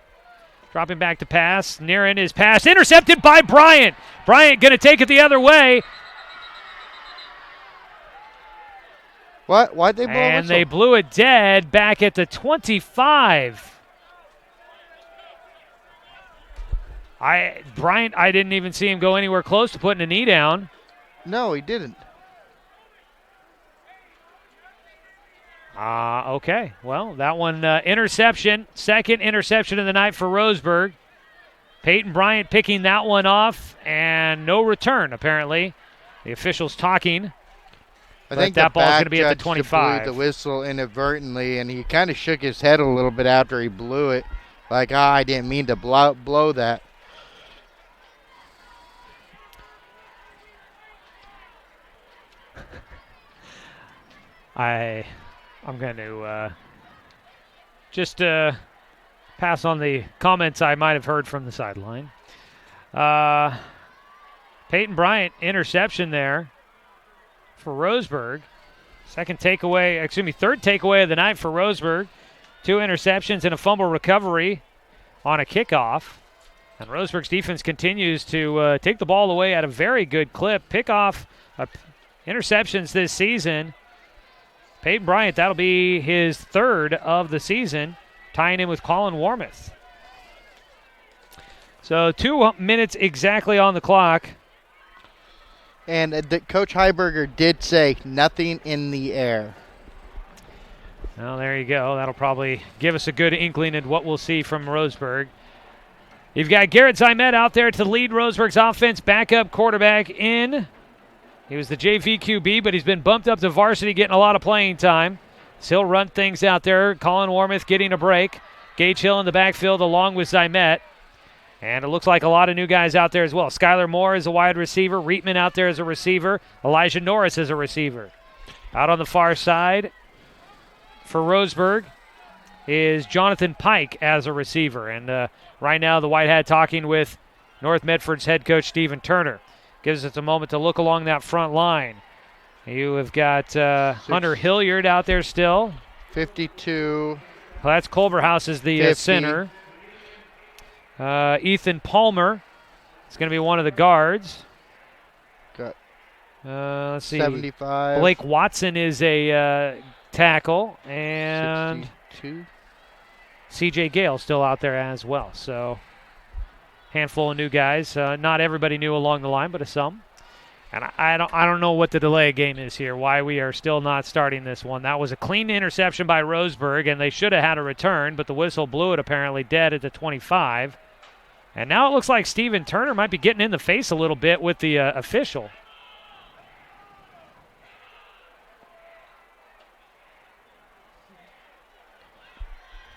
Dropping back to pass. Nearing his pass. Intercepted by Bryant. Bryant going to take it the other way. What? Why'd they blow a And whistle? they blew it dead back at the 25. Bryant, I didn't even see him go anywhere close to putting a knee down. No, he didn't. Okay. Well, that one interception. Second interception of the night for Roseburg. Peyton Bryant picking that one off, and no return, apparently. The officials talking. I think that the ball's back going to be at the judge 25. blew the whistle inadvertently, and he kind of shook his head a little bit after he blew it. Like, I didn't mean to blow that. I'm going to just pass on the comments I might have heard from the sideline. Peyton Bryant, interception there for Roseburg. Third takeaway of the night for Roseburg. 2 interceptions and a fumble recovery on a kickoff. And Roseburg's defense continues to take the ball away at a very good clip. Pick off interceptions this season. Peyton Bryant, that'll be his 3rd of the season, tying in with Colin Warmouth. So 2 minutes exactly on the clock. And Coach Heiberger did say nothing in the air. Well, there you go. That'll probably give us a good inkling at what we'll see from Roseburg. You've got Garrett Zymet out there to lead Roseburg's offense, backup quarterback in. He was the JV QB, but he's been bumped up to varsity, getting a lot of playing time. So he'll run things out there. Colin Warmouth getting a break. Gage Hill in the backfield along with Zymet. And it looks like a lot of new guys out there as well. Skylar Moore is a wide receiver. Reitman out there as a receiver. Elijah Norris is a receiver. Out on the far side for Roseburg is Jonathan Pike as a receiver. And right now the White Hat talking with North Medford's head coach Stephen Turner. Gives us a moment to look along that front line. You have got Hunter Hilliard out there still. 52. Well, that's Culverhouse as the center. Ethan Palmer is going to be one of the guards. Got let's see. 75. Blake Watson is a tackle. And 62. C.J. Gale still out there as well. So handful of new guys. Not everybody new along the line, but some. And I don't know what the delay game is here, why we are still not starting this one. That was a clean interception by Roseburg, and they should have had a return, but the whistle blew it apparently dead at the 25. And now it looks like Stephen Turner might be getting in the face a little bit with the official.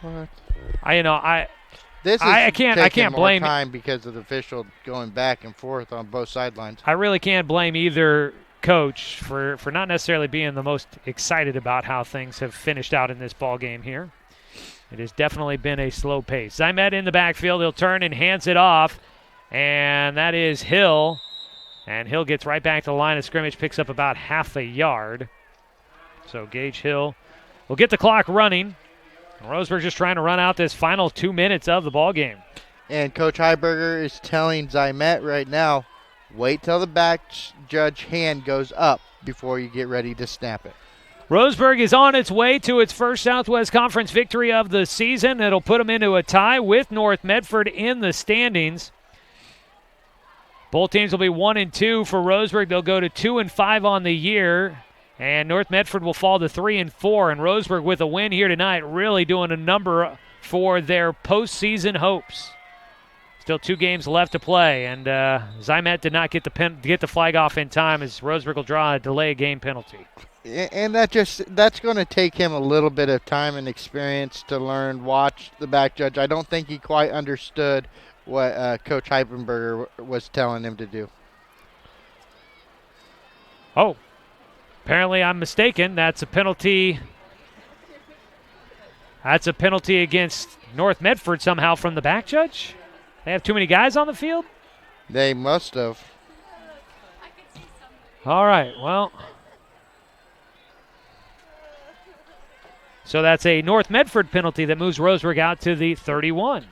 What? I can't blame time because of the official going back and forth on both sidelines. I really can't blame either coach for not necessarily being the most excited about how things have finished out in this ball game here. It has definitely been a slow pace. Zymet in the backfield. He'll turn and hands it off, and that is Hill. And Hill gets right back to the line of scrimmage, picks up about half a yard. So Gage Hill will get the clock running. Roseburg just trying to run out this final 2 minutes of the ball game. And Coach Heiberger is telling Zymet right now, wait till the back judge hand goes up before you get ready to snap it. Roseburg is on its way to its first Southwest Conference victory of the season. It'll put them into a tie with North Medford in the standings. Both teams will be 1-2 for Roseburg. They'll go to 2-5 on the year. And North Medford will fall to 3-4, and Roseburg with a win here tonight, really doing a number for their postseason hopes. Still 2 games left to play, and Zymet did not get the flag off in time as Roseburg will draw a delay game penalty. And that's going to take him a little bit of time and experience to learn. Watch the back judge. I don't think he quite understood what Coach Heiberger was telling him to do. Oh, apparently I'm mistaken. That's a penalty. That's a penalty against North Medford somehow from the back judge. They have too many guys on the field? They must have. All right, well. So that's a North Medford penalty that moves Roseburg out to the 31.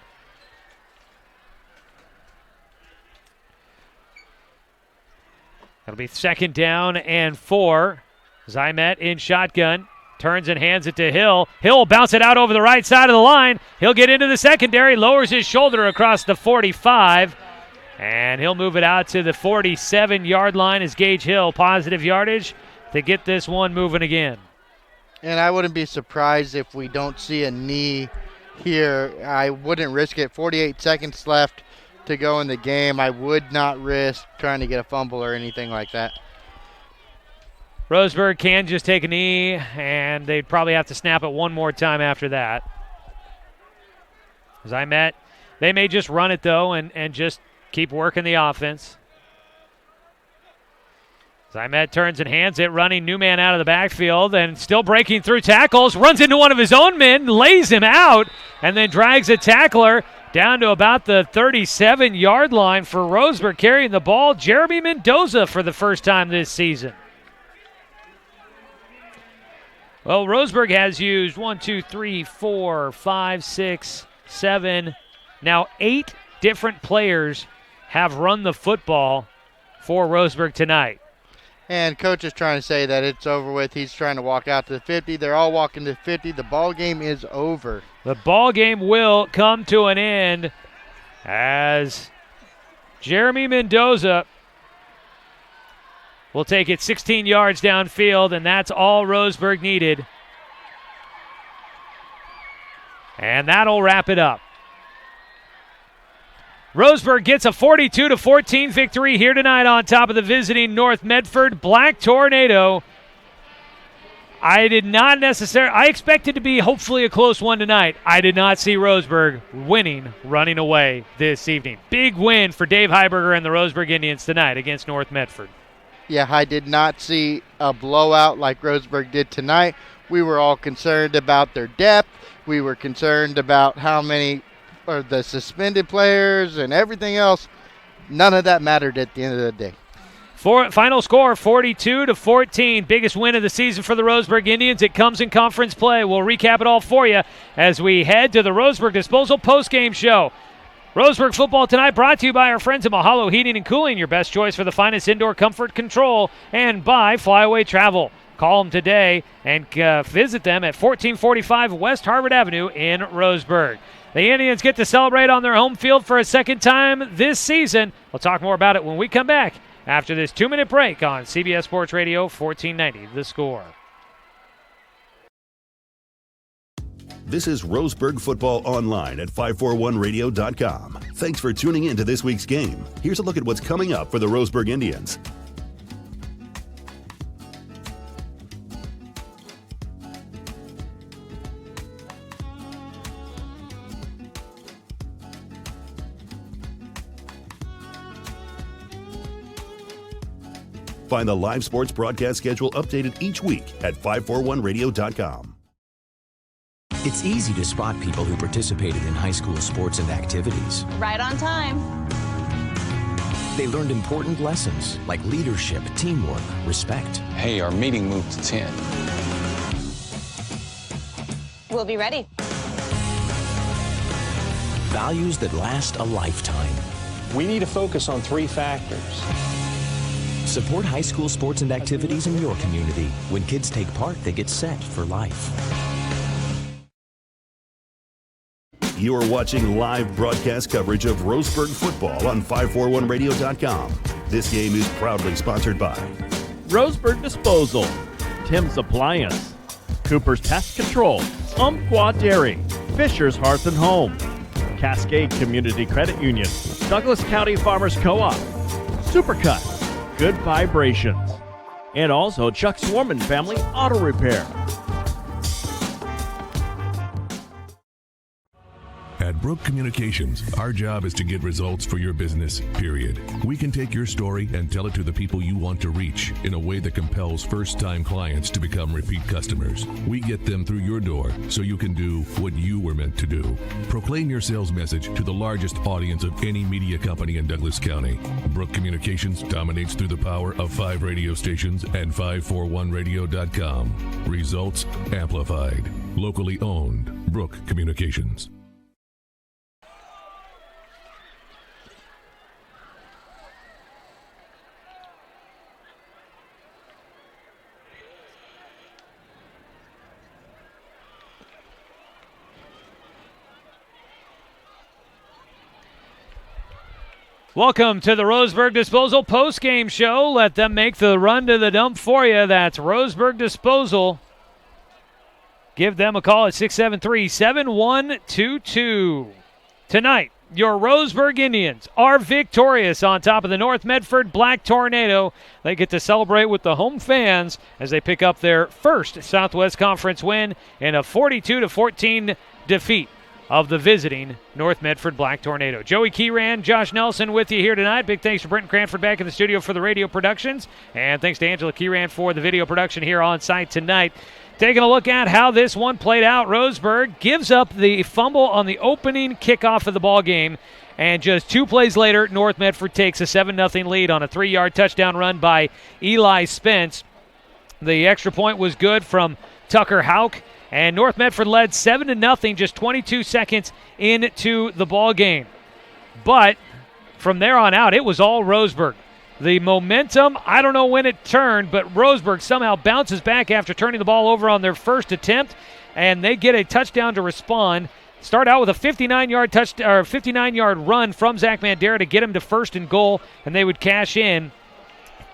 That'll be 2nd down and 4. Zymet in shotgun. Turns and hands it to Hill. Hill will bounce it out over the right side of the line. He'll get into the secondary, lowers his shoulder across the 45, and he'll move it out to the 47-yard line as Gage Hill, positive yardage to get this one moving again. And I wouldn't be surprised if we don't see a knee here. I wouldn't risk it. 48 seconds left to go in the game. I would not risk trying to get a fumble or anything like that. Roseburg can just take a knee, and they'd probably have to snap it one more time after that. Zymet, they may just run it, though, and just keep working the offense. Zymet turns and hands it, running Newman out of the backfield, and still breaking through tackles, runs into one of his own men, lays him out, and then drags a tackler down to about the 37-yard line for Roseburg carrying the ball. Jeremy Mendoza for the first time this season. Well, Roseburg has used 1, 2, 3, 4, 5, 6, 7. Now 8 different players have run the football for Roseburg tonight. And Coach is trying to say that it's over with. He's trying to walk out to the 50. They're all walking to the 50. The ball game is over. The ball game will come to an end as Jeremy Mendoza will take it 16 yards downfield, and that's all Roseburg needed. And that'll wrap it up. Roseburg gets a 42-14 victory here tonight on top of the visiting North Medford Black Tornado. I expected to be hopefully a close one tonight. I did not see Roseburg running away this evening. Big win for Dave Heiberger and the Roseburg Indians tonight against North Medford. Yeah, I did not see a blowout like Roseburg did tonight. We were all concerned about their depth. We were concerned about how many or the suspended players and everything else. None of that mattered at the end of the day. Final score, 42-14. Biggest win of the season for the Roseburg Indians. It comes in conference play. We'll recap it all for you as we head to the Roseburg Disposal postgame show. Roseburg football tonight brought to you by our friends at Mahalo Heating and Cooling, your best choice for the finest indoor comfort control, and by Flyaway Travel. Call them today and visit them at 1445 West Harvard Avenue in Roseburg. The Indians get to celebrate on their home field for a second time this season. We'll talk more about it when we come back after this 2-minute break on CBS Sports Radio 1490, The Score. This is Roseburg Football Online at 541radio.com. Thanks for tuning in to this week's game. Here's a look at what's coming up for the Roseburg Indians. Find the live sports broadcast schedule updated each week at 541radio.com. It's easy to spot people who participated in high school sports and activities. Right on time. They learned important lessons like leadership, teamwork, respect. Hey, our meeting moved to 10. We'll be ready. Values that last a lifetime. We need to focus on 3 factors. Support high school sports and activities in your community. When kids take part, they get set for life. You are watching live broadcast coverage of Roseburg football on 541radio.com. This game is proudly sponsored by Roseburg Disposal, Tim's Appliance, Cooper's Pest Control, Umpqua Dairy, Fisher's Hearth and Home, Cascade Community Credit Union, Douglas County Farmers Co-op, Supercut, Good Vibrations, and also Chuck Swarman Family Auto Repair. At Brook Communications, our job is to get results for your business, period. We can take your story and tell it to the people you want to reach in a way that compels first-time clients to become repeat customers. We get them through your door so you can do what you were meant to do. Proclaim your sales message to the largest audience of any media company in Douglas County. Brook Communications dominates through the power of 5 radio stations and 541radio.com. Results amplified. Locally owned. Brook Communications. Welcome to the Roseburg Disposal post-game show. Let them make the run to the dump for you. That's Roseburg Disposal. Give them a call at 673-7122. Tonight, your Roseburg Indians are victorious on top of the North Medford Black Tornado. They get to celebrate with the home fans as they pick up their first Southwest Conference win in a 42-14 defeat of the visiting North Medford Black Tornado. Joey Keyran, Josh Nelson with you here tonight. Big thanks to Brenton Cranford back in the studio for the radio productions. And thanks to Angela Keyran for the video production here on site tonight. Taking a look at how this one played out, Roseburg gives up the fumble on the opening kickoff of the ball game. And just 2 plays later, North Medford takes a 7-0 lead on a 3-yard touchdown run by Eli Spence. The extra point was good from Tucker Hauk. And North Medford led 7-0 just 22 seconds into the ball game. But from there on out, it was all Roseburg. The momentum, I don't know when it turned, but Roseburg somehow bounces back after turning the ball over on their first attempt, and they get a touchdown to respond. Start out with a 59-yard run from Zach Mandera to get him to 1st and goal, and they would cash in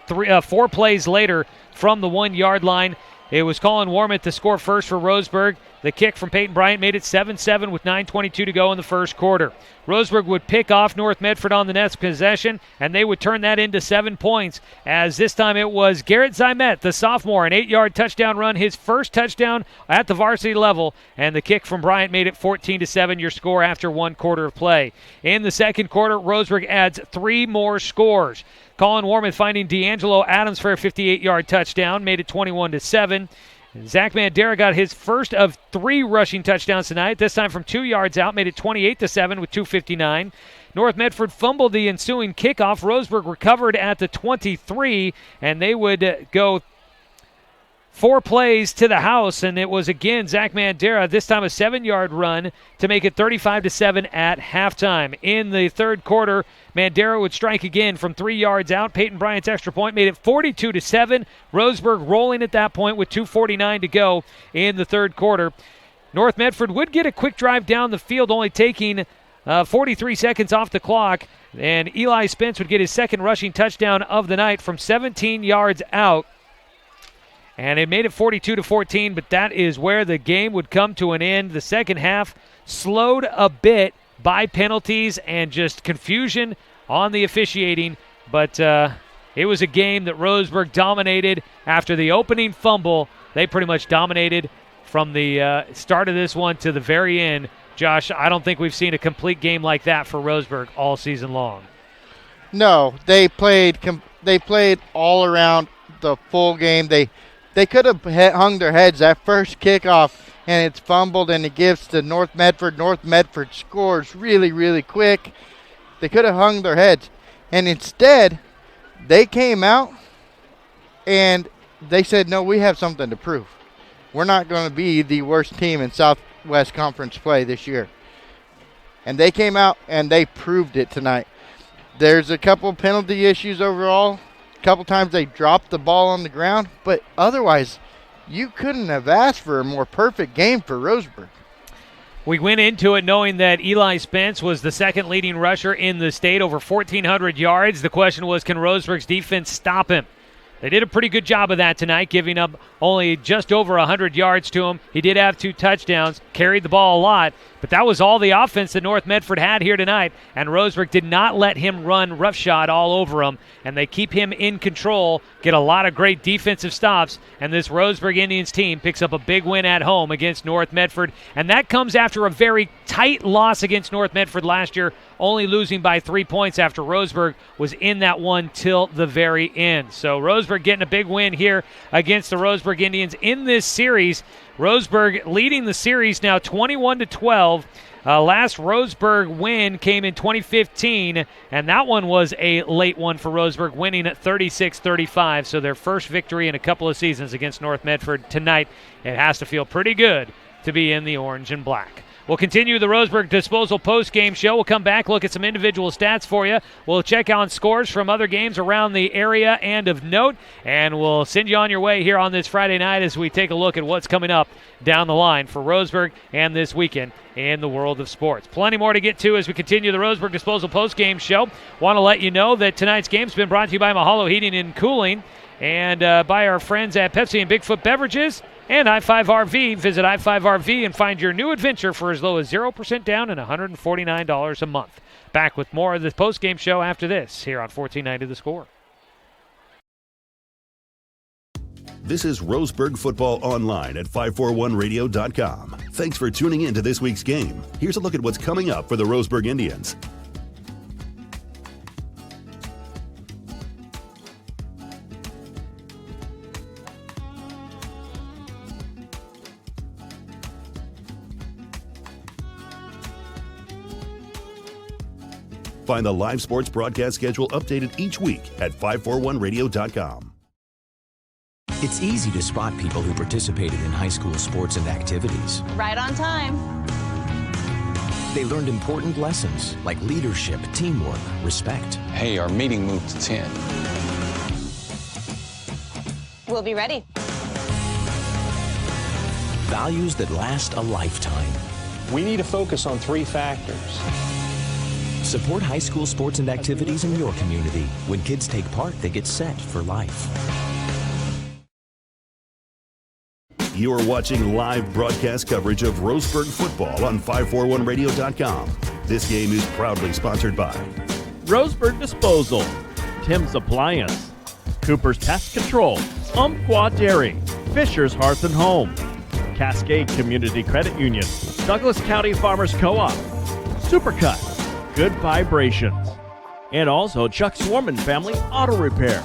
4 plays later from the 1-yard line. It was Colin Warmont to score first for Roseburg. The kick from Peyton Bryant made it 7-7 with 9:22 to go in the first quarter. Roseburg would pick off North Medford on the next possession, and they would turn that into 7 points, as this time it was Garrett Zymet, the sophomore, an 8-yard touchdown run, his first touchdown at the varsity level, and the kick from Bryant made it 14-7, your score after 1 quarter of play. In the second quarter, Roseburg adds 3 more scores. Colin Warmont finding D'Angelo Adams for a 58-yard touchdown, made it 21-7. Zach Mandera got his first of 3 rushing touchdowns tonight, this time from 2 yards out, made it 28-7 with 2:59. North Medford fumbled the ensuing kickoff. Roseburg recovered at the 23, and they would go 4 plays to the house, and it was again Zach Mandera, this time a 7-yard run to make it 35-7 at halftime. In the third quarter, Mandera would strike again from 3 yards out. Peyton Bryant's extra point made it 42-7. Roseburg rolling at that point with 2:49 to go in the third quarter. North Medford would get a quick drive down the field, only taking 43 seconds off the clock, and Eli Spence would get his second rushing touchdown of the night from 17 yards out. And it made it 42-14, but that is where the game would come to an end. The second half slowed a bit by penalties and just confusion on the officiating. But it was a game that Roseburg dominated after the opening fumble. They pretty much dominated from the start of this one to the very end. Josh, I don't think we've seen a complete game like that for Roseburg all season long. No, they played all around the full game. They could have hung their heads that first kickoff, and it's fumbled, and it gives to North Medford. North Medford scores really, really quick. They could have hung their heads, and instead they came out and they said, no, we have something to prove. We're not going to be the worst team in Southwest Conference play this year. And they came out and they proved it tonight. There's a couple penalty issues overall. A couple times they dropped the ball on the ground, but otherwise you couldn't have asked for a more perfect game for Roseburg. We went into it knowing that Eli Spence was the second leading rusher in the state, over 1,400 yards. The question was, can Roseburg's defense stop him? They did a pretty good job of that tonight, giving up only just over 100 yards to him. He did have 2 touchdowns. carried the ball a lot, but that was all the offense that North Medford had here tonight, and Roseburg did not let him run roughshod all over him, and they keep him in control, get a lot of great defensive stops, and this Roseburg Indians team picks up a big win at home against North Medford, and that comes after a very tight loss against North Medford last year, only losing by 3 points after Roseburg was in that one till the very end. So Roseburg getting a big win here against the Roseburg Indians in this series. Roseburg leading the series now 21-12. Last Roseburg win came in 2015, and that one was a late one for Roseburg, winning at 36-35. So their first victory in a couple of seasons against North Medford tonight. It has to feel pretty good to be in the orange and black. We'll continue the Roseburg Disposal post-game show. We'll come back, look at some individual stats for you. We'll check on scores from other games around the area and of note, and we'll send you on your way here on this Friday night as we take a look at what's coming up down the line for Roseburg and this weekend in the world of sports. Plenty more to get to as we continue the Roseburg Disposal post-game show. Want to let you know that tonight's game's been brought to you by Mahalo Heating and Cooling and by our friends at Pepsi and Bigfoot Beverages and I-5RV. Visit I-5RV and find your new adventure for as low as 0% down and $149 a month. Back with more of the post-game show after this here on 1490 The Score. This is Roseburg Football Online at 541radio.com. Thanks for tuning in to this week's game. Here's a look at what's coming up for the Roseburg Indians. Find the live sports broadcast schedule updated each week at 541radio.com. It's easy to spot people who participated in high school sports and activities. Right on time. They learned important lessons like leadership, teamwork, respect. Hey, our meeting moved to 10. We'll be ready. Values that last a lifetime. We need to focus on 3 factors. Support high school sports and activities in your community. When kids take part, they get set for life. You're watching live broadcast coverage of Roseburg football on 541radio.com. This game is proudly sponsored by Roseburg Disposal, Tim's Appliance, Cooper's Pest Control, Umpqua Dairy, Fisher's Hearth and Home, Cascade Community Credit Union, Douglas County Farmers Co-op, Supercut, Good Vibrations, and also Chuck Swarman Family Auto Repair.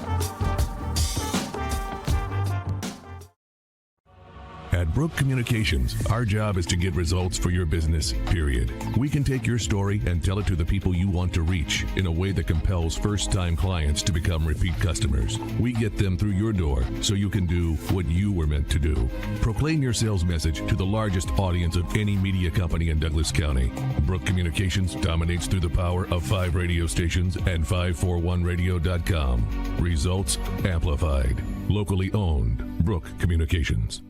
At Brook Communications, our job is to get results for your business, period. We can take your story and tell it to the people you want to reach in a way that compels first-time clients to become repeat customers. We get them through your door so you can do what you were meant to do. Proclaim your sales message to the largest audience of any media company in Douglas County. Brook Communications dominates through the power of 5 radio stations and 541radio.com. Results amplified. Locally owned. Brook Communications.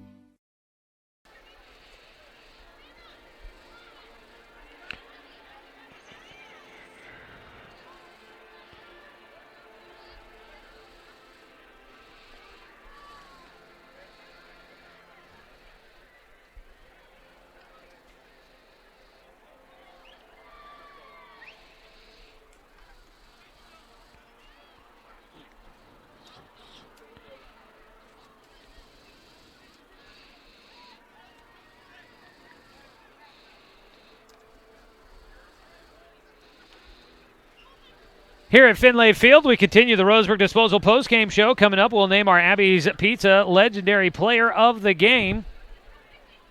Here at Finlay Field, we continue the Roseburg Disposal postgame show. Coming up, we'll name our Abby's Pizza legendary player of the game.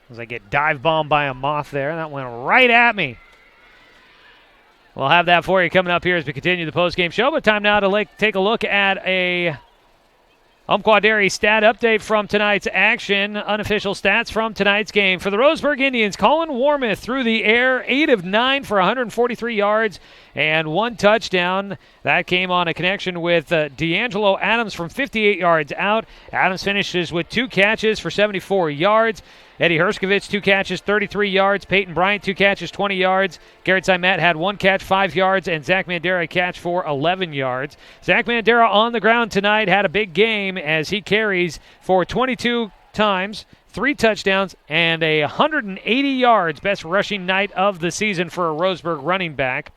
As I get dive bombed by a moth there, that went right at me. We'll have that for you coming up here as we continue the postgame show. But time now to take a look at a Umpqua Dairy stat update from tonight's action. Unofficial stats from tonight's game. For the Roseburg Indians, Colin Warmoth through the air, 8 of 9 for 143 yards and 1 touchdown. That came on a connection with D'Angelo Adams from 58 yards out. Adams finishes with 2 catches for 74 yards. Eddie Herskovich, 2 catches, 33 yards. Peyton Bryant, 2 catches, 20 yards. Garrett Simet had 1 catch, 5 yards. And Zach Mandera, a catch for 11 yards. Zach Mandera on the ground tonight had a big game as he carries for 22 times 3 touchdowns, and 180 yards. Best rushing night of the season for a Roseburg running back.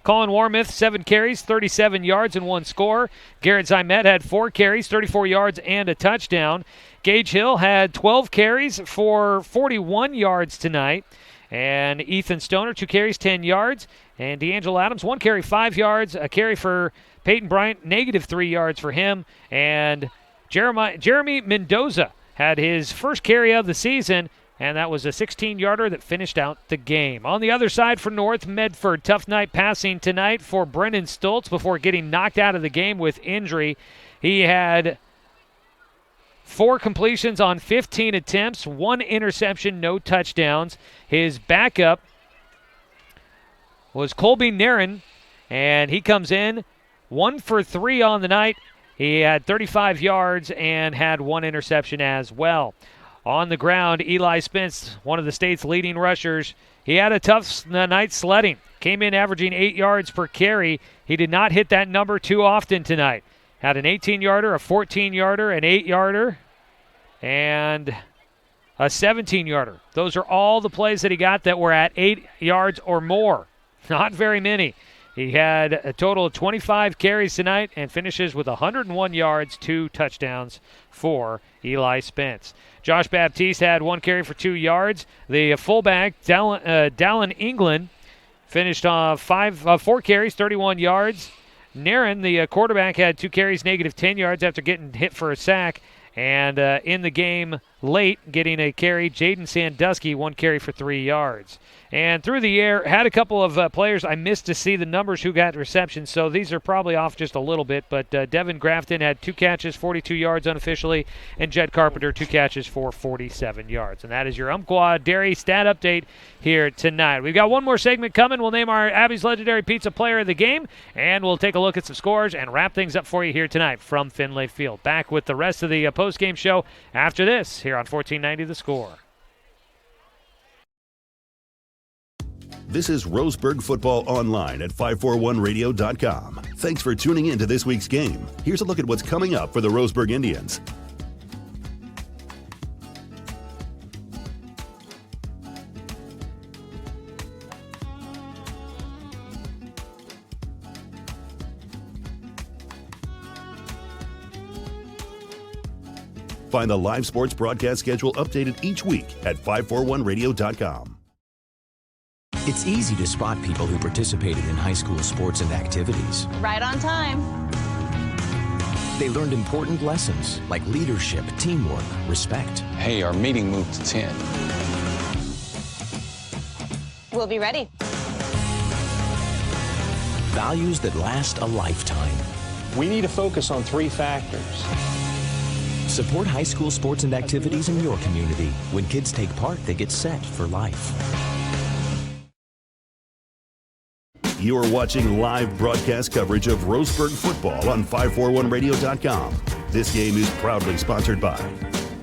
Colin Warmouth, 7 carries, 37 yards, and 1 score. Garrett Zymet had 4 carries, 34 yards, and a touchdown. Gage Hill had 12 carries for 41 yards tonight. And Ethan Stoner, 2 carries, 10 yards. And D'Angelo Adams, 1 carry, 5 yards. A carry for Peyton Bryant, -3 yards for him. And Jeremy Mendoza had his first carry of the season, and that was a 16-yarder that finished out the game. On the other side for North Medford, tough night passing tonight for Brennan Stoltz before getting knocked out of the game with injury. He had 4 completions on 15 attempts, 1 interception, no touchdowns. His backup was Colby Nairn, and he comes in 1 for 3 on the night. He had 35 yards and had 1 interception as well. On the ground, Eli Spence, one of the state's leading rushers, he had a tough night sledding. Came in averaging 8 yards per carry. He did not hit that number too often tonight. Had an 18-yarder, a 14-yarder, an 8-yarder, and a 17-yarder. Those are all the plays that he got that were at 8 yards or more. Not very many. He had a total of 25 carries tonight and finishes with 101 yards, 2 touchdowns for Eli Spence. Josh Baptiste had 1 carry for 2 yards. The fullback, Dallin England, finished 4 carries, 31 yards. Nairn, the quarterback, had 2 carries, -10 yards after getting hit for a sack. And in the game late, getting a carry, Jaden Sandusky, 1 carry for 3 yards. And through the air, had a couple of players I missed to see the numbers who got receptions, so these are probably off just a little bit. But Devin Grafton had 2 catches, 42 yards unofficially, and Jed Carpenter, 2 catches for 47 yards. And that is your Umpqua Dairy stat update here tonight. We've got one more segment coming. We'll name our Abby's Legendary Pizza Player of the Game, and we'll take a look at some scores and wrap things up for you here tonight from Finlay Field. Back with the rest of the post-game show after this here on 1490 The Score. This is Roseburg Football Online at 541radio.com. Thanks for tuning in to this week's game. Here's a look at what's coming up for the Roseburg Indians. Find the live sports broadcast schedule updated each week at 541radio.com. It's easy to spot people who participated in high school sports and activities. Right on time. They learned important lessons like leadership, teamwork, respect. Hey, our meeting moved to 10. We'll be ready. Values that last a lifetime. We need to focus on 3 factors. Support high school sports and activities in your community. When kids take part, they get set for life. You are watching live broadcast coverage of Roseburg football on 541radio.com. This game is proudly sponsored by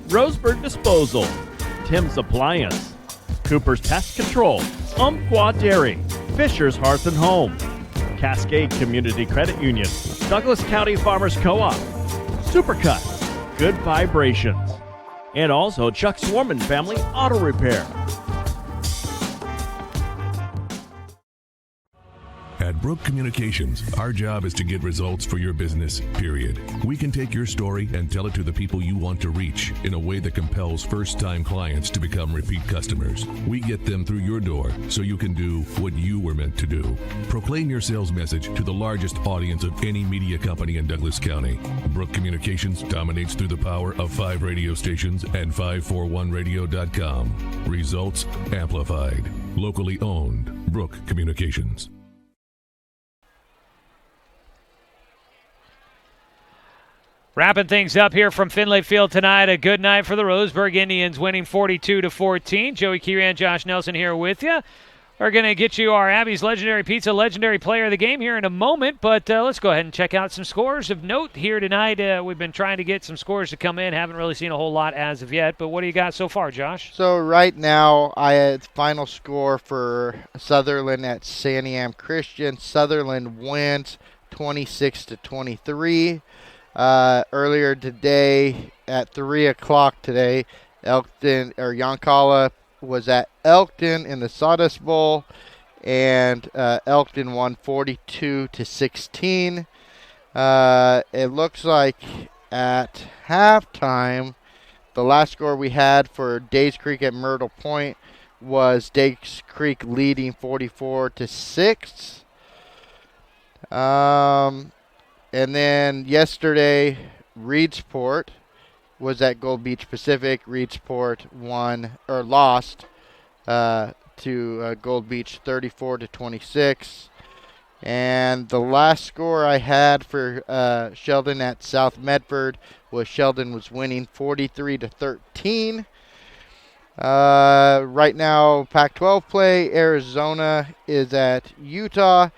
Roseburg Disposal, Tim's Appliance, Cooper's Pest Control, Umpqua Dairy, Fisher's Hearth and Home, Cascade Community Credit Union, Douglas County Farmers Co-op, Supercut, Good Vibrations, and also Chuck Swarman Family Auto Repair. At Brook Communications, our job is to get results for your business, period. We can take your story and tell it to the people you want to reach in a way that compels first-time clients to become repeat customers. We get them through your door so you can do what you were meant to do. Proclaim your sales message to the largest audience of any media company in Douglas County. Brook Communications dominates through the power of 5 radio stations and 541radio.com. Results amplified. Locally owned. Brook Communications. Wrapping things up here from Finlay Field tonight. A good night for the Roseburg Indians, winning 42-14. Joey Kieran, Josh Nelson here with you. We're going to get you our Abby's Legendary Pizza Legendary Player of the Game here in a moment, but let's go ahead and check out some scores of note here tonight. We've been trying to get some scores to come in. Haven't really seen a whole lot as of yet, but what do you got so far, Josh? So right now, I had final score for Sutherland at Santiam Christian. Sutherland wins 26-23. Earlier today at 3 o'clock today, Yoncalla was at Elkton in the Sawdust Bowl, and Elkton won 42-16. It looks like at halftime, the last score we had for Days Creek at Myrtle Point was Days Creek leading 44-6. And then yesterday, Reedsport was at Gold Beach Pacific. Reedsport lost to Gold Beach 34-26. And the last score I had for Sheldon at South Medford was Sheldon was winning 43-13. Right now, Pac-12 play, Arizona is at Utah.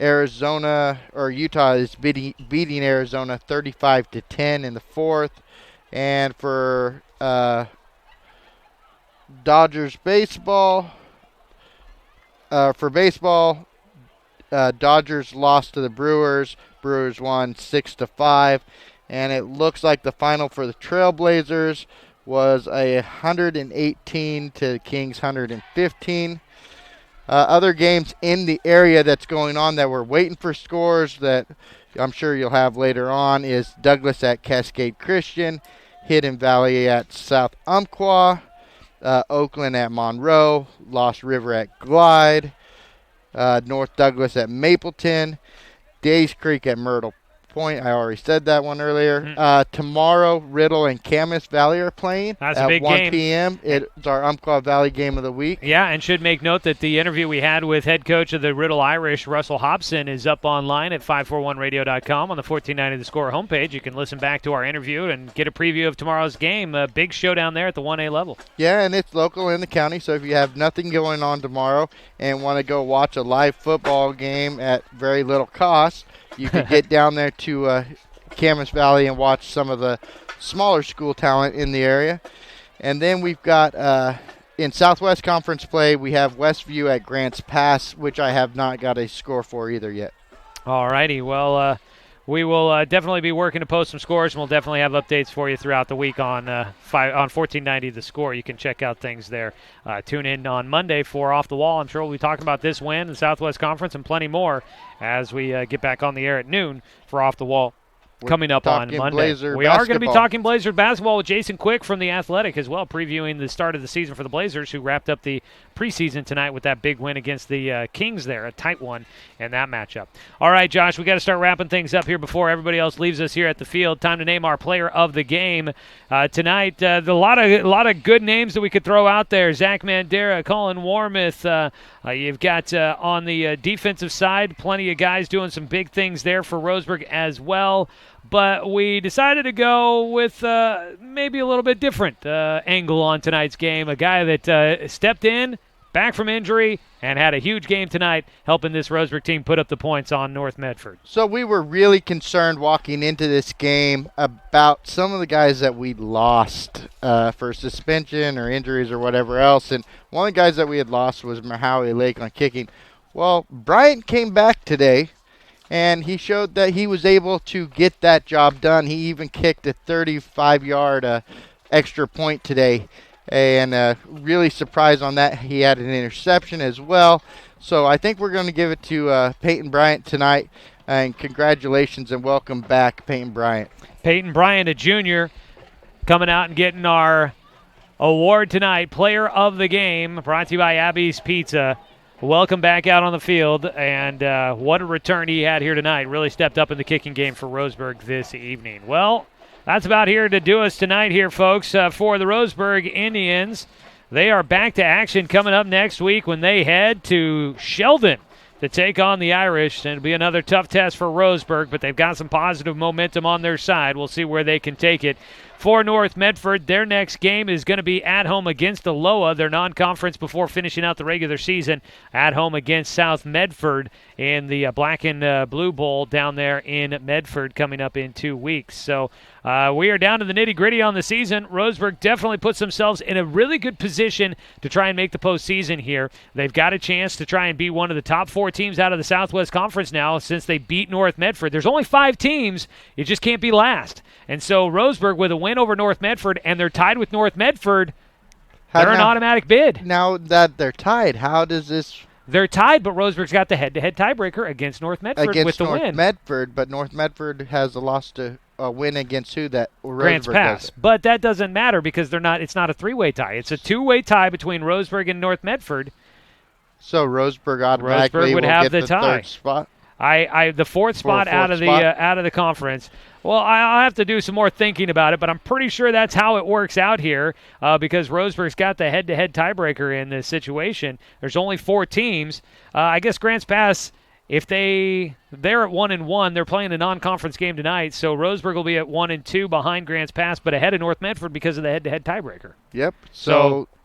Utah is beating Arizona 35-10 in the fourth. And for Dodgers baseball, Dodgers lost to the Brewers. Brewers won 6-5. And it looks like the final for the Trailblazers was 118 to the Kings 115. Other games in the area that's going on that we're waiting for scores that I'm sure you'll have later on is Douglas at Cascade Christian, Hidden Valley at South Umpqua, Oakland at Monroe, Lost River at Glide, North Douglas at Mapleton, Days Creek at Myrtle Point. I already said that one earlier. Tomorrow, Riddle and Camas Valley are playing That's at a big 1 game. p.m. It's our Umpqua Valley game of the week. Yeah, and should make note that the interview we had with head coach of the Riddle Irish, Russell Hobson, is up online at 541radio.com on the 1490 The Score homepage. You can listen back to our interview and get a preview of tomorrow's game. A big showdown there at the 1A level. Yeah, and it's local in the county, so if you have nothing going on tomorrow and want to go watch a live football game at very little cost, you can get down there to Camas Valley and watch some of the smaller school talent in the area. And then we've got, in Southwest Conference play, we have Westview at Grants Pass, which I have not got a score for either yet. All righty. Well, we will definitely be working to post some scores, and we'll definitely have updates for you throughout the week on 1490 The Score. You can check out things there. Tune in on Monday for Off the Wall. I'm sure we'll be talking about this win, the Southwest Conference, and plenty more as we get back on the air at noon for Off the Wall. Coming up on Monday. We are going to be talking Blazers basketball with Jason Quick from The Athletic as well, previewing the start of the season for the Blazers, who wrapped up the preseason tonight with that big win against the Kings there, a tight one in that matchup. All right, Josh, we got to start wrapping things up here before everybody else leaves us here at the field. Time to name our player of the game tonight. A lot of good names that we could throw out there. Zach Mandera, Colin Warmouth. You've got on the defensive side plenty of guys doing some big things there for Roseburg as well. But we decided to go with maybe a little bit different angle on tonight's game. A guy that stepped in, back from injury, and had a huge game tonight, helping this Roseburg team put up the points on North Medford. So we were really concerned walking into this game about some of the guys that we lost for suspension or injuries or whatever else. And one of the guys that we had lost was Mahawi Lake on kicking. Well, Bryant came back today, and he showed that he was able to get that job done. He even kicked a 35-yard extra point today, and really surprised on that. He had an interception as well. So I think we're going to give it to Peyton Bryant tonight, and congratulations and welcome back, Peyton Bryant. Peyton Bryant, a junior, coming out and getting our award tonight, Player of the Game, brought to you by Abby's Pizza. Welcome back out on the field, and what a return he had here tonight. Really stepped up in the kicking game for Roseburg this evening. Well, that's about here to do us tonight here, folks, for the Roseburg Indians. They are back to action coming up next week when they head to Sheldon to take on the Irish. And it'll be another tough test for Roseburg, but they've got some positive momentum on their side. We'll see where they can take it. For North Medford, their next game is going to be at home against Aloha, their non-conference before finishing out the regular season, at home against South Medford in the Black and Blue Bowl down there in Medford coming up in 2 weeks. So We are down to the nitty-gritty on the season. Roseburg definitely puts themselves in a really good position to try and make the postseason here. They've got a chance to try and be one of the top 4 teams out of the Southwest Conference now since they beat North Medford. There's only 5 teams. You just can't be last. And so Roseburg with a win over North Medford, and they're tied with North Medford, they're an automatic bid. Now that they're tied, how does this... They're tied, but Roseburg's got the head-to-head tiebreaker against North Medford with the win. Against North Medford, but North Medford has a win against who that Grants Roseburg Pass. doesn't. But that doesn't matter because it's not a 3-way tie. It's a 2-way tie between Roseburg and North Medford. So Roseburg automatically would will have get the the tie. 3rd spot? The 4th spot out of the conference. Well, I'll have to do some more thinking about it, but I'm pretty sure that's how it works out here because Roseburg's got the head-to-head tiebreaker in this situation. There's only 4 teams. I guess Grants Pass, if they're at 1-1, they're playing a non-conference game tonight, so Roseburg will be at 1-2 behind Grants Pass, but ahead of North Medford because of the head-to-head tiebreaker. Yep.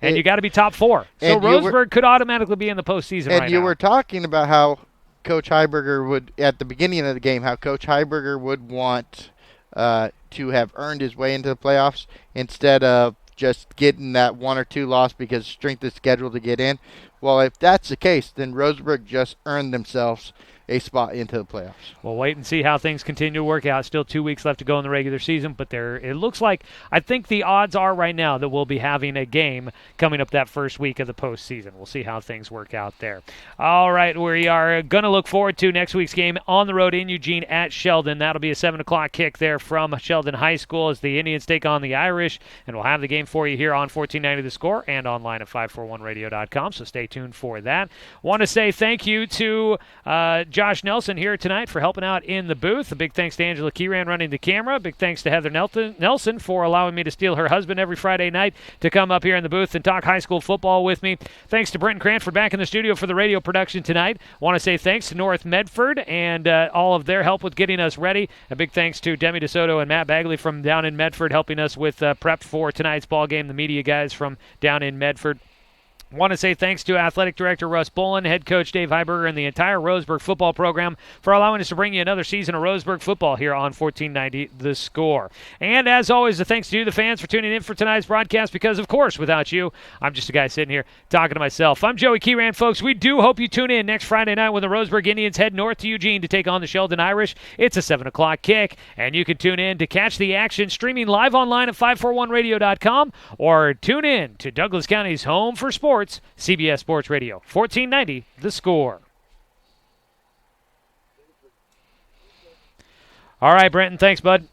And you got to be top 4. So Roseburg could automatically be in the postseason right now. And you were talking about how Coach Heiberger would, at the beginning of the game, how Coach Heiberger would want to have earned his way into the playoffs instead of just getting that 1 or 2 loss because strength of schedule to get in. Well, if that's the case, then Roseburg just earned themselves a spot into the playoffs. We'll wait and see how things continue to work out. Still 2 weeks left to go in the regular season, but it looks like, I think the odds are right now that we'll be having a game coming up that first week of the postseason. We'll see how things work out there. All right, we are going to look forward to next week's game on the road in Eugene at Sheldon. That'll be a 7 o'clock kick there from Sheldon High School as the Indians take on the Irish, and we'll have the game for you here on 1490 The Score and online at 541radio.com, so stay tuned for that. Want to say thank you to Josh Nelson here tonight for helping out in the booth. A big thanks to Angela Keyran running the camera. Big thanks to Heather Nelson for allowing me to steal her husband every Friday night to come up here in the booth and talk high school football with me. Thanks to Brenton Cranford back in the studio for the radio production tonight. Want to say thanks to North Medford and all of their help with getting us ready. A big thanks to Demi DeSoto and Matt Bagley from down in Medford helping us with prep for tonight's ball game, the media guys from down in Medford. Want to say thanks to Athletic Director Russ Bolin, Head Coach Dave Heiberger, and the entire Roseburg football program for allowing us to bring you another season of Roseburg football here on 1490 The Score. And as always, a thanks to you, the fans, for tuning in for tonight's broadcast because, of course, without you, I'm just a guy sitting here talking to myself. I'm Joey Keyran, folks. We do hope you tune in next Friday night when the Roseburg Indians head north to Eugene to take on the Sheldon Irish. It's a 7 o'clock kick, and you can tune in to catch the action streaming live online at 541radio.com or tune in to Douglas County's home for sports, CBS Sports Radio, 1490 The Score. All right, Brenton, thanks, bud.